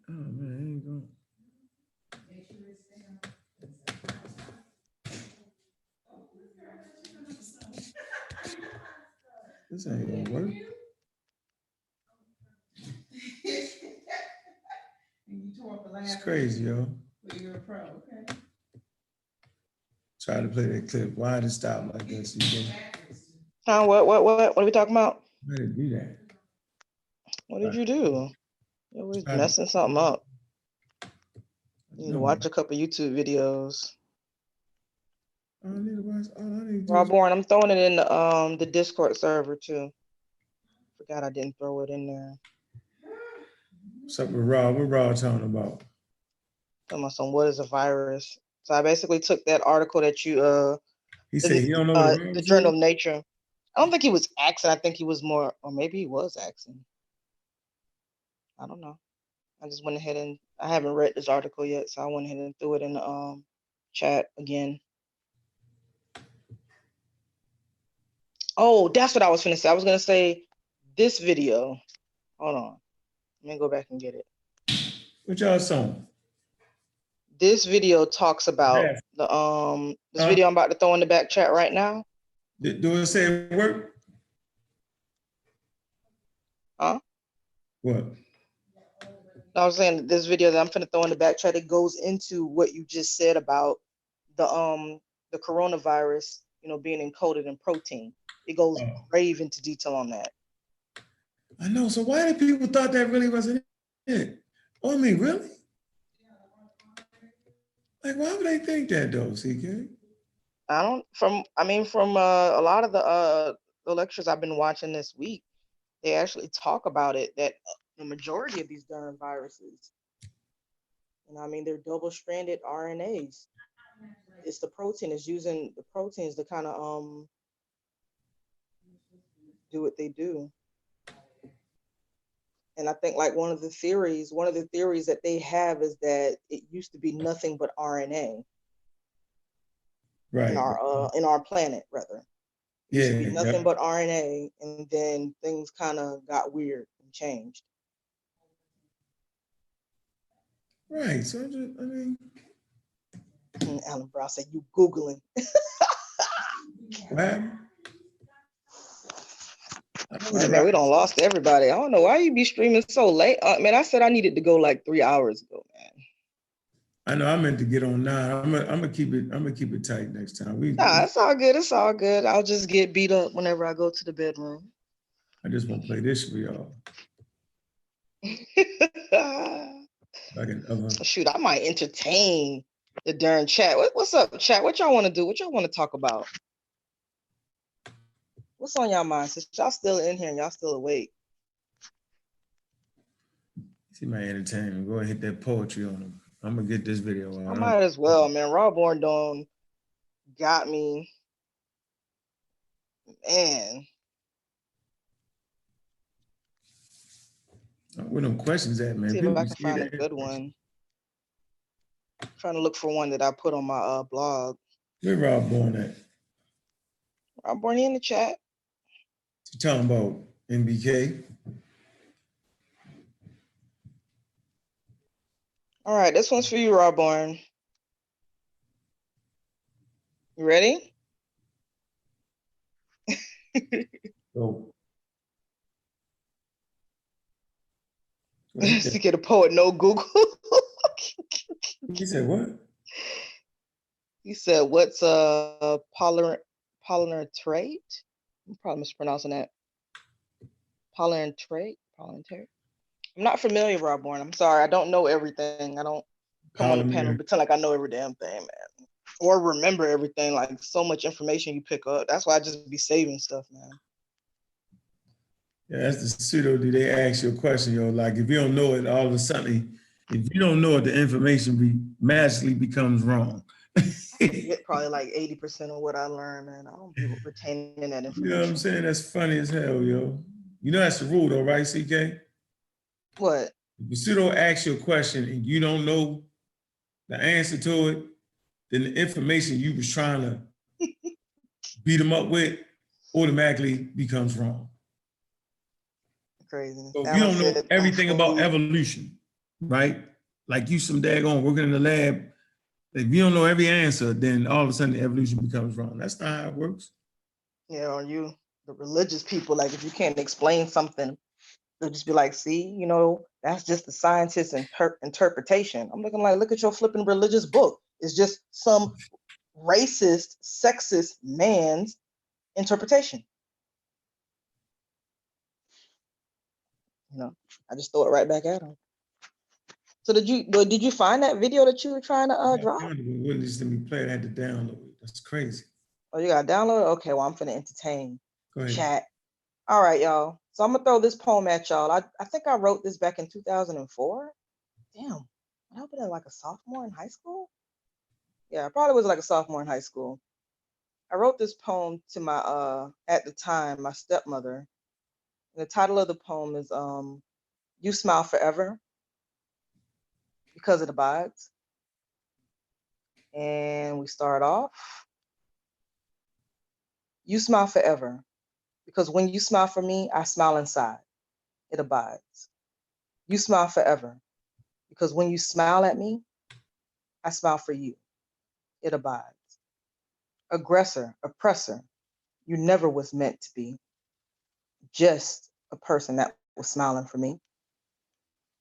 Oh man, I ain't going. This ain't gonna work. It's crazy, yo. Try to play that clip. Why did it stop like this? What are we talking about? Why did it do that? What did you do? You're always messing something up. You need to watch a couple YouTube videos. All I need to watch, all I need to do Rob Warren, I'm throwing it in the Discord server too. Forgot I didn't throw it in there. What's up with Rob? What Rob talking about? Talking about some what is a virus. So I basically took that article that you He said he don't know what a virus the is? Journal of Nature. I don't think he was asking. I think he was more, or maybe he was asking. I don't know. I just went ahead and I haven't read this article yet, so I went ahead and threw it in the chat again. Oh, that's what I was gonna say. I was gonna say this video. Hold on. Let me go back and get it. What y'all saw? This video talks about this video I'm about to throw in the back chat right now. Do it say it work? Huh? What? I was saying this video that I'm gonna throw in the back chat, it goes into what you just said about the coronavirus, being encoded in protein. It goes grave into detail on that. I know. So why did people thought that really wasn't it? Oh, I mean, really? Like, why would they think that though, CK? From a lot of the lectures I've been watching this week, they actually talk about it, that the majority of these darn viruses, they're double-stranded RNAs. It's the protein, is using the proteins to kind of do what they do. And I think like one of the theories that they have is that it used to be nothing but RNA. Right. In our planet, rather. It used to be nothing but RNA, and then things kind of got weird and changed. Right. So Alan Brown said, "You Googling." What? Man, we don't lost everybody. I don't know why you be streaming so late. Man, I said I needed to go like 3 hours ago, man. I know I meant to get on 9. I'm gonna keep it tight next time. Nah, it's all good. It's all good. I'll just get beat up whenever I go to the bedroom. I just want to play this for y'all. Shoot, I might entertain the darn chat. What's up, chat? What y'all want to do? What y'all want to talk about? What's on y'all mind? Since y'all still in here and y'all still awake. See my entertainment. Go ahead and hit that poetry on him. I'm gonna get this video out. I might as well, man. Raw Born Dawn got me. Man. Where them questions at, man? See if I can find a good one. I'm trying to look for one that I put on my blog. Where Rob Born at? Rob Born in the chat. You talking about NBK? All right, this one's for you, Rawborn. You ready? So, To get a poet, no Google. he said what? He said, what's a polymer trait? I'm probably mispronouncing that. Polymer trait? I'm not familiar, Rawborn. I'm sorry. I don't know everything. I don't come on the panel and pretend like I know every damn thing, man. Or remember everything, like so much information you pick up. That's why I just be saving stuff, man. Yeah, that's the pseudo. Do they ask you a question, yo? Like if you don't know it, all of a sudden, if you don't know it, the information magically becomes wrong. Get probably like 80% of what I learned, man. I don't be retaining that information. You know what I'm saying? That's funny as hell, yo. You know that's the rule though, right, CK? What? If the pseudo asks you a question and you don't know the answer to it, then the information you was trying to beat them up with automatically becomes wrong. Crazy. So if you don't know everything about evolution, right? Like you some daggone working in the lab, if you don't know every answer, then all of a sudden the evolution becomes wrong. That's not how it works. Yeah, or you, the religious people, like if you can't explain something, they'll just be like, see, you know, that's just the scientist's interpretation. I'm looking like, look at your flipping religious book. It's just some racist, sexist man's interpretation. You know, I just throw it right back at him. So did you find that video that you were trying to drop? I wouldn't just let me play it. I had to download it. That's crazy. Oh, you got to download it? Okay, well, I'm finna entertain Go ahead. chat. All right, y'all. So I'm gonna throw this poem at y'all. I think I wrote this back in 2004. Damn, I hope it like a sophomore in high school. Yeah, I probably was like a sophomore in high school. I wrote this poem to my at the time, my stepmother. And the title of the poem is You Smile Forever Because It Abides. And we start off. You smile forever because when you smile for me, I smile inside. It abides. You smile forever because when you smile at me, I smile for you. It abides. Aggressor, oppressor, you never was meant to be just a person that was smiling for me.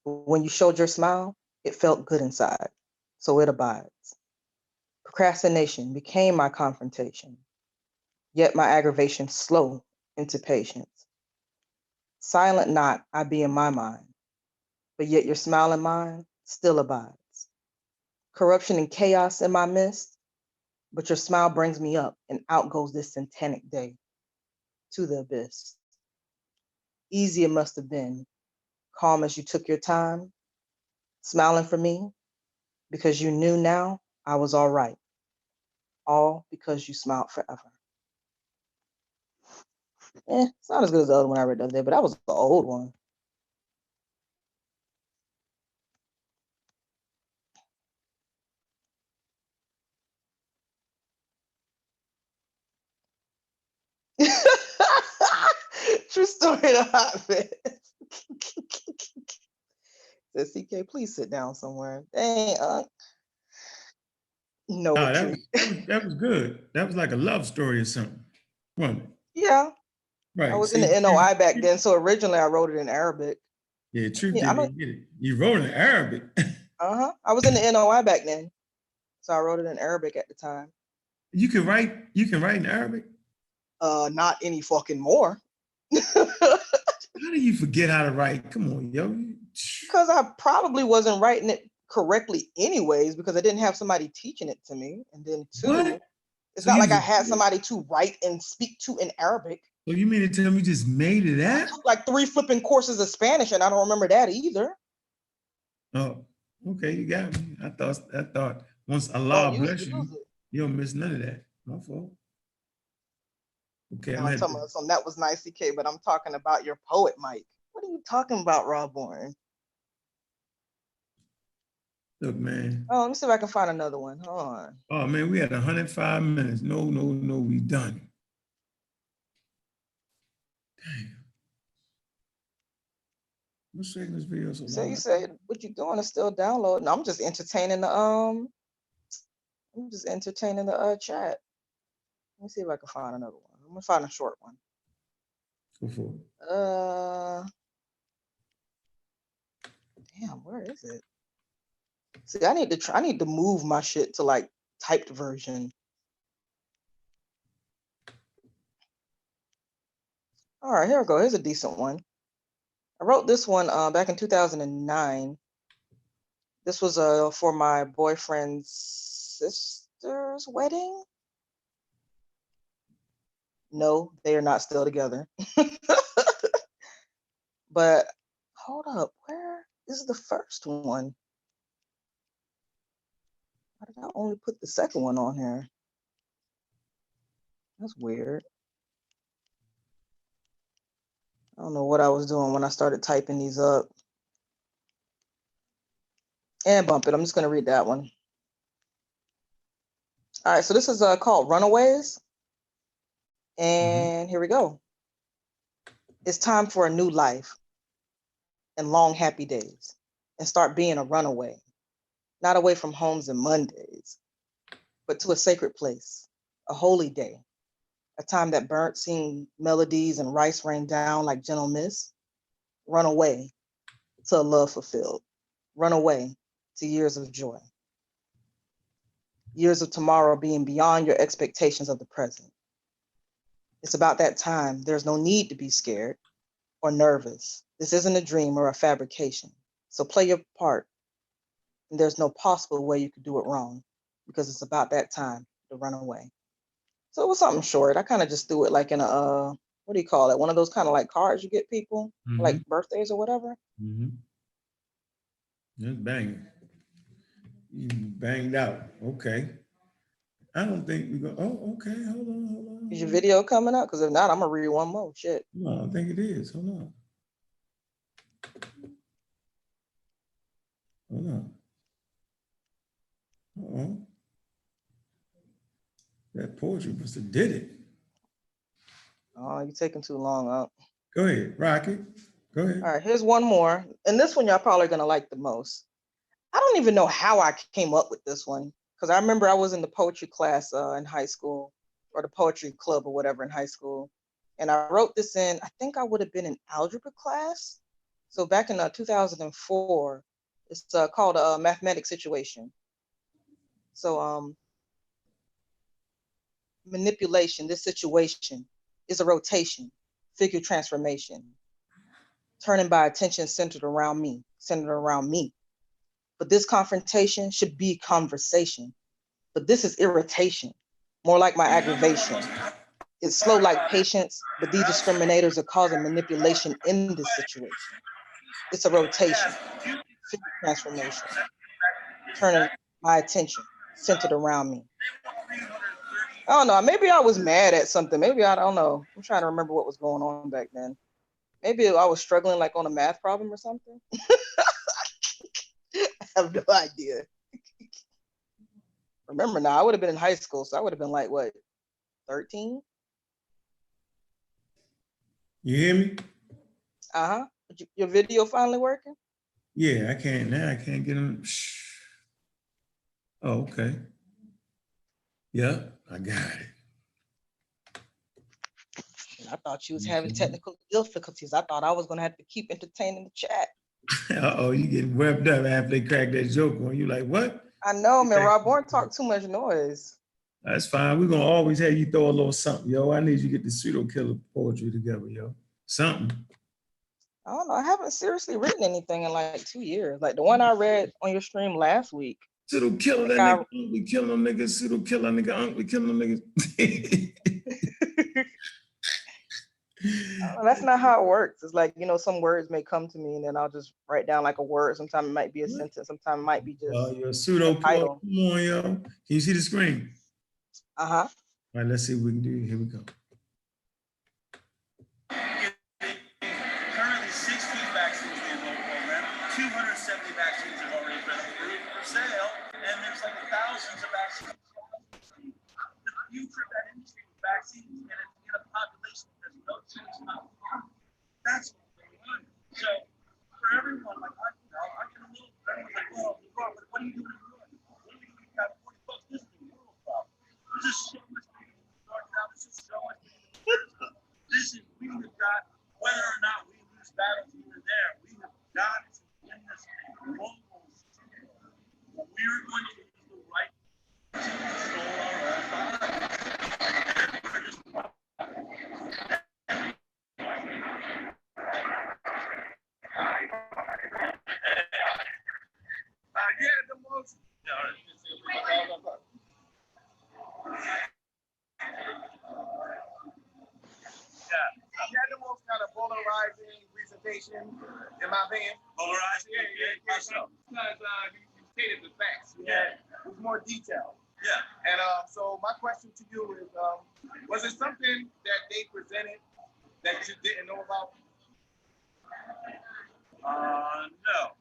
But when you showed your smile, it felt good inside. So it abides. Procrastination became my confrontation, yet my aggravation slow into patience. Silent not I be in my mind, but yet your smile in mine still abides. Corruption and chaos in my midst, but your smile brings me up and out goes this satanic day to the abyss. Easy it must have been, calm as you took your time, smiling for me, because you knew now I was all right. All because you smiled forever. It's not as good as the other one I read the other day, but that was the old one. True story to hot man. Says CK, please sit down somewhere. Dang, no retreat. That was good. That was like a love story or something. Wasn't it? Yeah. Right. I was in the NOI back then, so originally I wrote it in Arabic. Yeah, truth didn't get it. You wrote it in Arabic. I was in the NOI back then, so I wrote it in Arabic at the time. You can write in Arabic? Not any fucking more. How do you forget how to write? Come on, yo. Because I probably wasn't writing it correctly anyways, because I didn't have somebody teaching it to me. And then two, it's not like I had somebody to write and speak to in Arabic. So you mean to tell me you just made it up? I took like 3 flipping courses of Spanish and I don't remember that either. Oh, okay, you got me. I thought once Allah bless you, you don't miss none of that. My fault. Okay, I'm talking about something that was nice, CK, but I'm talking about your poet, Mike. What are you talking about, Rawborn? Look, man. Oh, let me see if I can find another one. Hold on. Oh man, we had 105 minutes. No, we done. Damn. What's taking this video so So you long? said what you doing is still downloading. I'm just entertaining the chat. Let me see if I can find another one. I'm gonna find a short one. Go for it. Damn, where is it? See, I need to move my shit to like typed version. All right, here we go. Here's a decent one. I wrote this one back in 2009. This was for my boyfriend's sister's wedding. No, they are not still together. But hold up, where is the first one? Why did I only put the second one on here? That's weird. I don't know what I was doing when I started typing these up. And bump it. I'm just going to read that one. All right, so this is called Runaways. And here we go. It's time for a new life and long, happy days, and start being a runaway, not away from homes and Mondays, but to a sacred place, a holy day, a time that burnt, seeing melodies and rice rain down like gentle mist. Run away to a love fulfilled. Run away to years of joy. Years of tomorrow being beyond your expectations of the present. It's about that time. There's no need to be scared or nervous. This isn't a dream or a fabrication. So play your part. And there's no possible way you could do it wrong because it's about that time to run away. So it was something short. I kind of just threw it like in a, what do you call it? One of those kind of like cards you get people, like birthdays or whatever. That's banging. You banged out. Okay. I don't think we go. Oh, okay. Hold on. Is your video coming up? Because if not, I'm gonna read one more. Shit. No, I don't think it is. Hold on. Uh-oh. That poetry must have did it. Oh, you're taking too long up. Go ahead, Rocket. Go ahead. All right, here's one more. And this one y'all probably gonna like the most. I don't even know how I came up with this one. Because I remember I was in the poetry class in high school, or the poetry club or whatever in high school. And I wrote this in, I think I would have been in algebra class. So back in 2004, it's called a mathematics situation. So manipulation, this situation is a rotation, figure transformation, turning by attention centered around me. But this confrontation should be conversation. But this is irritation, more like my aggravation. It's slow like patience, but these discriminators are causing manipulation in this situation. It's a rotation, figure transformation, turning my attention centered around me. I don't know, maybe I was mad at something. Maybe I don't know. I'm trying to remember what was going on back then. Maybe I was struggling like on a math problem or something. I have no idea. Remember now, I would have been in high school, so I would have been like, what, 13? You hear me? Uh-huh. Your video finally working? Yeah, I can't now. I can't get them. Oh, okay. Yeah, I got it. I thought you was having technical difficulties. I thought I was gonna have to keep entertaining the chat. Uh-oh, you getting webbed up after they crack that joke on you. Like, what? I know, man. Rob Bourne talked too much noise. That's fine. We're gonna always have you throw a little something, yo. I need you to get the pseudo killer poetry together, yo. Something. I don't know. I haven't seriously written anything in like 2 years. Like the one I read on your stream last week. Pseudo killer that nigga. We killing them niggas. Pseudo killer nigga. We killing them niggas. That's not how it works. It's like, you know, some words may come to me and then I'll just write down like a word. Sometimes it might be a sentence. Sometimes it might be just Your pseudo title. Come on, yo. Can you see the screen? Uh-huh. All right, let's see what we can do. Here we go. Currently 16 vaccines in the enrolled program. 270 vaccines have already been approved for sale, and there's like thousands of vaccines. The future of that industry with vaccines in a population that's no choice not. That's what they want. So for there. We have got to win this global struggle. We're going to use the right to control our own bodies. We're just Yeah, the most. He had the most kind of polarizing presentation, in my opinion. polarized. Yeah. Because you stated the facts. Yeah. It was more detailed. Yeah. And so my question to you is, was it something that they presented that you didn't know about? No.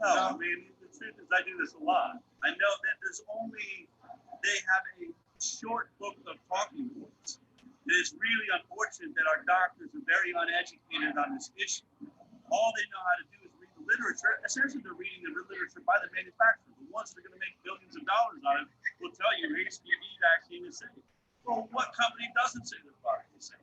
I mean, the truth is I do this a lot. I know that they have a short book of talking points. It's really unfortunate that our doctors are very uneducated on this issue. All they know how to do is read the literature. Essentially, they're reading the literature by the manufacturer. The ones that are going to make billions of dollars on it will tell you HPV vaccine is safe. Well, what company doesn't say their product is safe?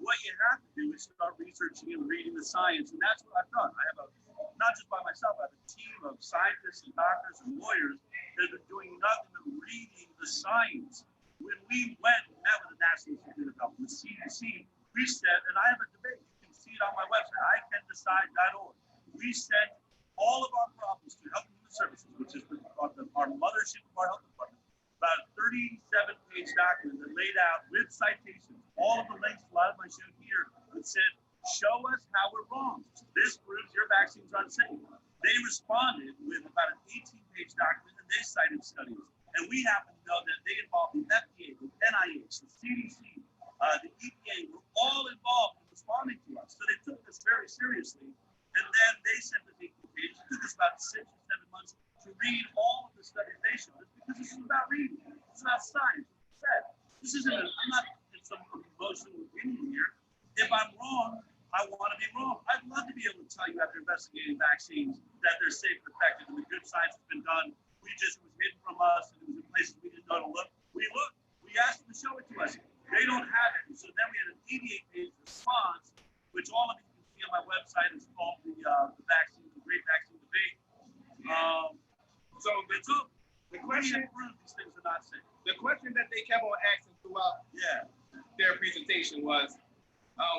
What you have to do is start researching and reading the science, and that's what I've done. I have not just by myself, I have a team of scientists and doctors and lawyers that are doing nothing but reading the science. When we went and met with the National Institute of Health, the CDC, we said, and I have a debate, you can see it on my website, icandecide.org. We sent all of our problems to Health and Human Services, which is our mothership of our health department, about a 37-page document that laid out with citations, all of the links, a lot of my shown here, that said, show us how we're wrong. This proves your vaccine's unsafe. They responded with about an 18-page document, and they cited studies. And we happen to know that they involved the FDA, the NIH, the CDC, the EPA, were all involved in responding to us. So they took this very seriously. And then they sent us 18 pages. It took us about 6 or 7 months to read all of the studies they showed us, because this is about reading. It's about science. This isn't, I'm not in some emotional opinion here. If I'm wrong, I want to be wrong. I'd love to be able to tell you after investigating vaccines that they're safe and effective and the good science has been done. It was hidden from us, and it was in places we didn't know to look. We looked. We asked them to show it to us. They don't have it. And so then we had an 88-page response, which all of you can see on my website. It's called the vaccine, the Great Vaccine Debate. So it's up. The question, prove these things are not safe. The question that they kept on asking throughout their presentation was,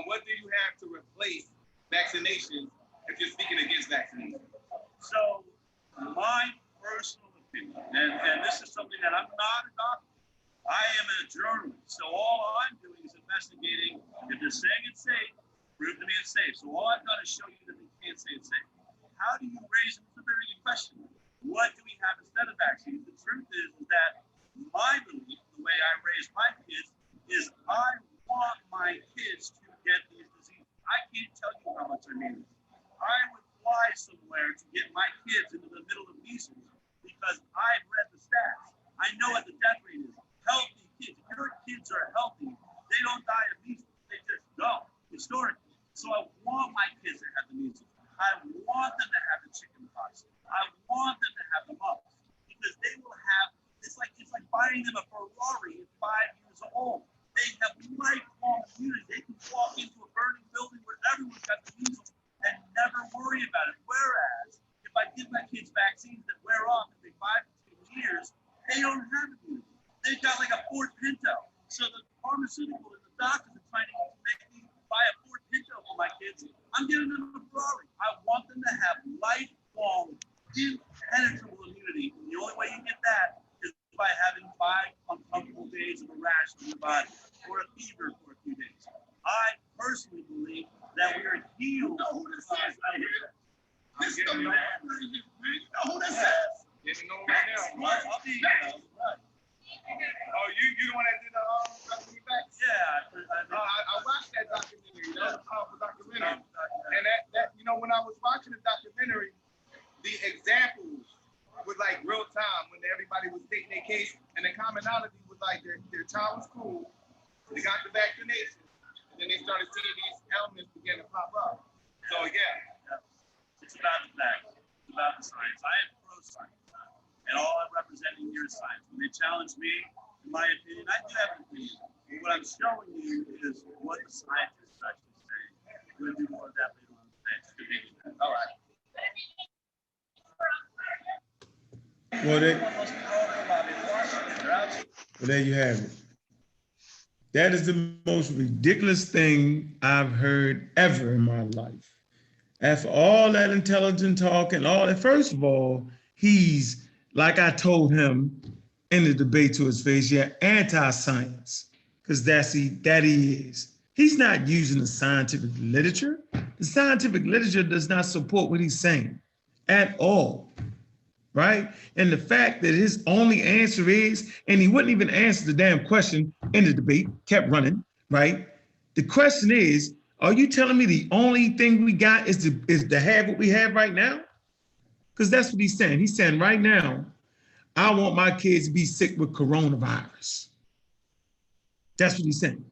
what do you have to replace vaccination if you're speaking against vaccination? So my personal opinion, and this is something that I'm not a doctor, I am a journalist. So all I'm doing is investigating. If they're saying it's safe, prove to me it's safe. So all I've done is show you that they can't say it's safe. How do you raise it? It's a very good question. What do we have instead of vaccines? The truth is that my belief, the way I raise my kids, is I want my kids to get these diseases. I can't tell you how much I mean it. I would fly somewhere to get my kids into the middle of measles because I've read the stats. I know what the death rate is. Healthy kids. If your kids are healthy, they don't die of measles. They just don't, historically. So I want my kids to have the measles. I want them to have the chicken pox. I want them to have the mumps because they will have, it's like buying them a Ferrari at 5 years old. They have lifelong immunity. They can walk into a burning building where everyone's got the measles and never worry about it. Whereas, if I give my kids vaccines that wear off every 5 to 10 years, they don't have immunity. They've got like a Ford Pinto. So the pharmaceutical and the doctors are trying to make me buy a Ford Pinto for my kids. I'm giving them a Ferrari. I want them to have lifelong, impenetrable immunity. And the only way you get that is by having 5 uncomfortable days of a rash on your body or a fever for a few days. I personally believe that we are healed. You know who this is? Mr. Man. You know who this is? Didn't know right now. I'll be right. Oh, you the one that did the documentary back? Yeah, I watched that documentary. That was a powerful documentary. And that when I was watching the documentary, the examples was like real time when everybody was taking their case, and the commonality was like their child was cool, they got the vaccination, and then they started seeing these elements begin to pop up. So it's about the facts. It's about the science. I am pro-science. And all I'm representing here is science. When they challenge me, in my opinion, I do have an opinion. But what I'm showing you is what the scientists actually say. We're going to do more of that later on today. It's going to be Well, Everyone must be talking about in Washington. They're out. well, there you have it. That is the most ridiculous thing I've heard ever in my life. After all that intelligent talk and all that, first of all, he's, like I told him in the debate to his face, yeah, anti-science, because that he is. He's not using the scientific literature. The scientific literature does not support what he's saying at all, right? And the fact that his only answer is, and he wouldn't even answer the damn question in the debate, kept running, right? The question is, are you telling me the only thing we got is to have what we have right now? Because that's what he's saying. He's saying right now, I want my kids to be sick with coronavirus. That's what he's saying.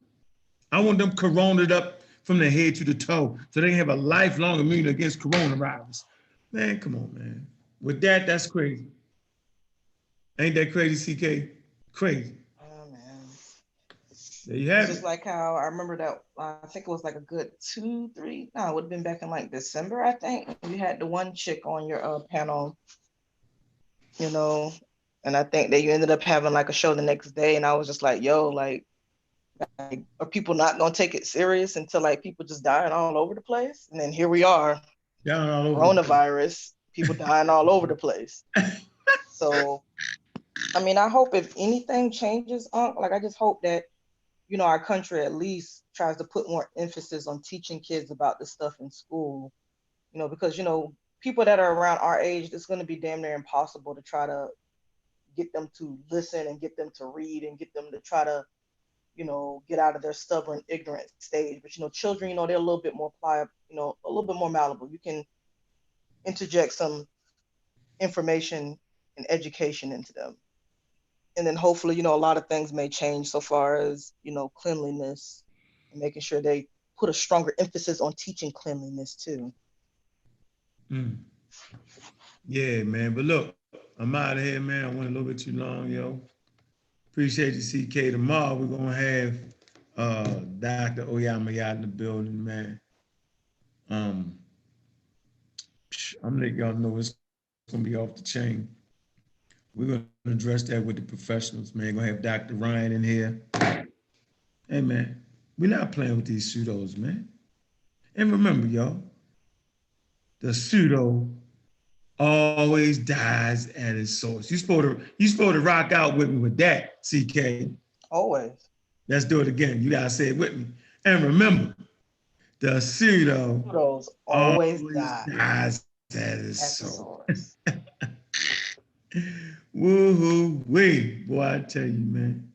I want them coronaed up from the head to the toe so they can have a lifelong immunity against coronavirus. Man, come on, man. With that, that's crazy. Ain't that crazy, CK? Crazy. Oh man. There you have It's just it. like how I remember that I think it was like a good 2, 3, no, it would have been back in like December, I think. You had the one chick on your panel, you know, and I think that you ended up having like a show the next day, and I was just like, yo, like are people not gonna take it serious until like people just dying all over the place? And then here we are, Down all over coronavirus, people dying all over the place. So, I mean, I hope if anything changes, like I just hope that, you know, our country at least tries to put more emphasis on teaching kids about this stuff in school, you know, because, you know, people that are around our age, it's going to be damn near impossible to try to get them to listen and get them to read and get them to try to, you know, get out of their stubborn, ignorant stage. But, you know, children, you know, they're a little bit more pliable, you know, a little bit more malleable. You can interject some information and education into them. And then hopefully, you know, a lot of things may change so far as, you know, cleanliness and making sure they put a stronger emphasis on teaching cleanliness too. Mm. Yeah, man. But look, I'm out of here, man. I went a little bit too long, yo. Appreciate you, CK. Tomorrow we're gonna have Dr. Oyama in the building, man. I'm gonna let y'all know it's gonna be off the chain. We're gonna address that with the professionals, man. Gonna have Dr. Ryan in here. Hey, man, we're not playing with these pseudos, man. And remember, y'all, the pseudo always dies at its source. You supposed to rock out with me with that, CK. Always. Let's do it again. You gotta say it with me. And remember, the pseudo always dies at its source. Woo-hoo-wee. Boy, I tell you, man.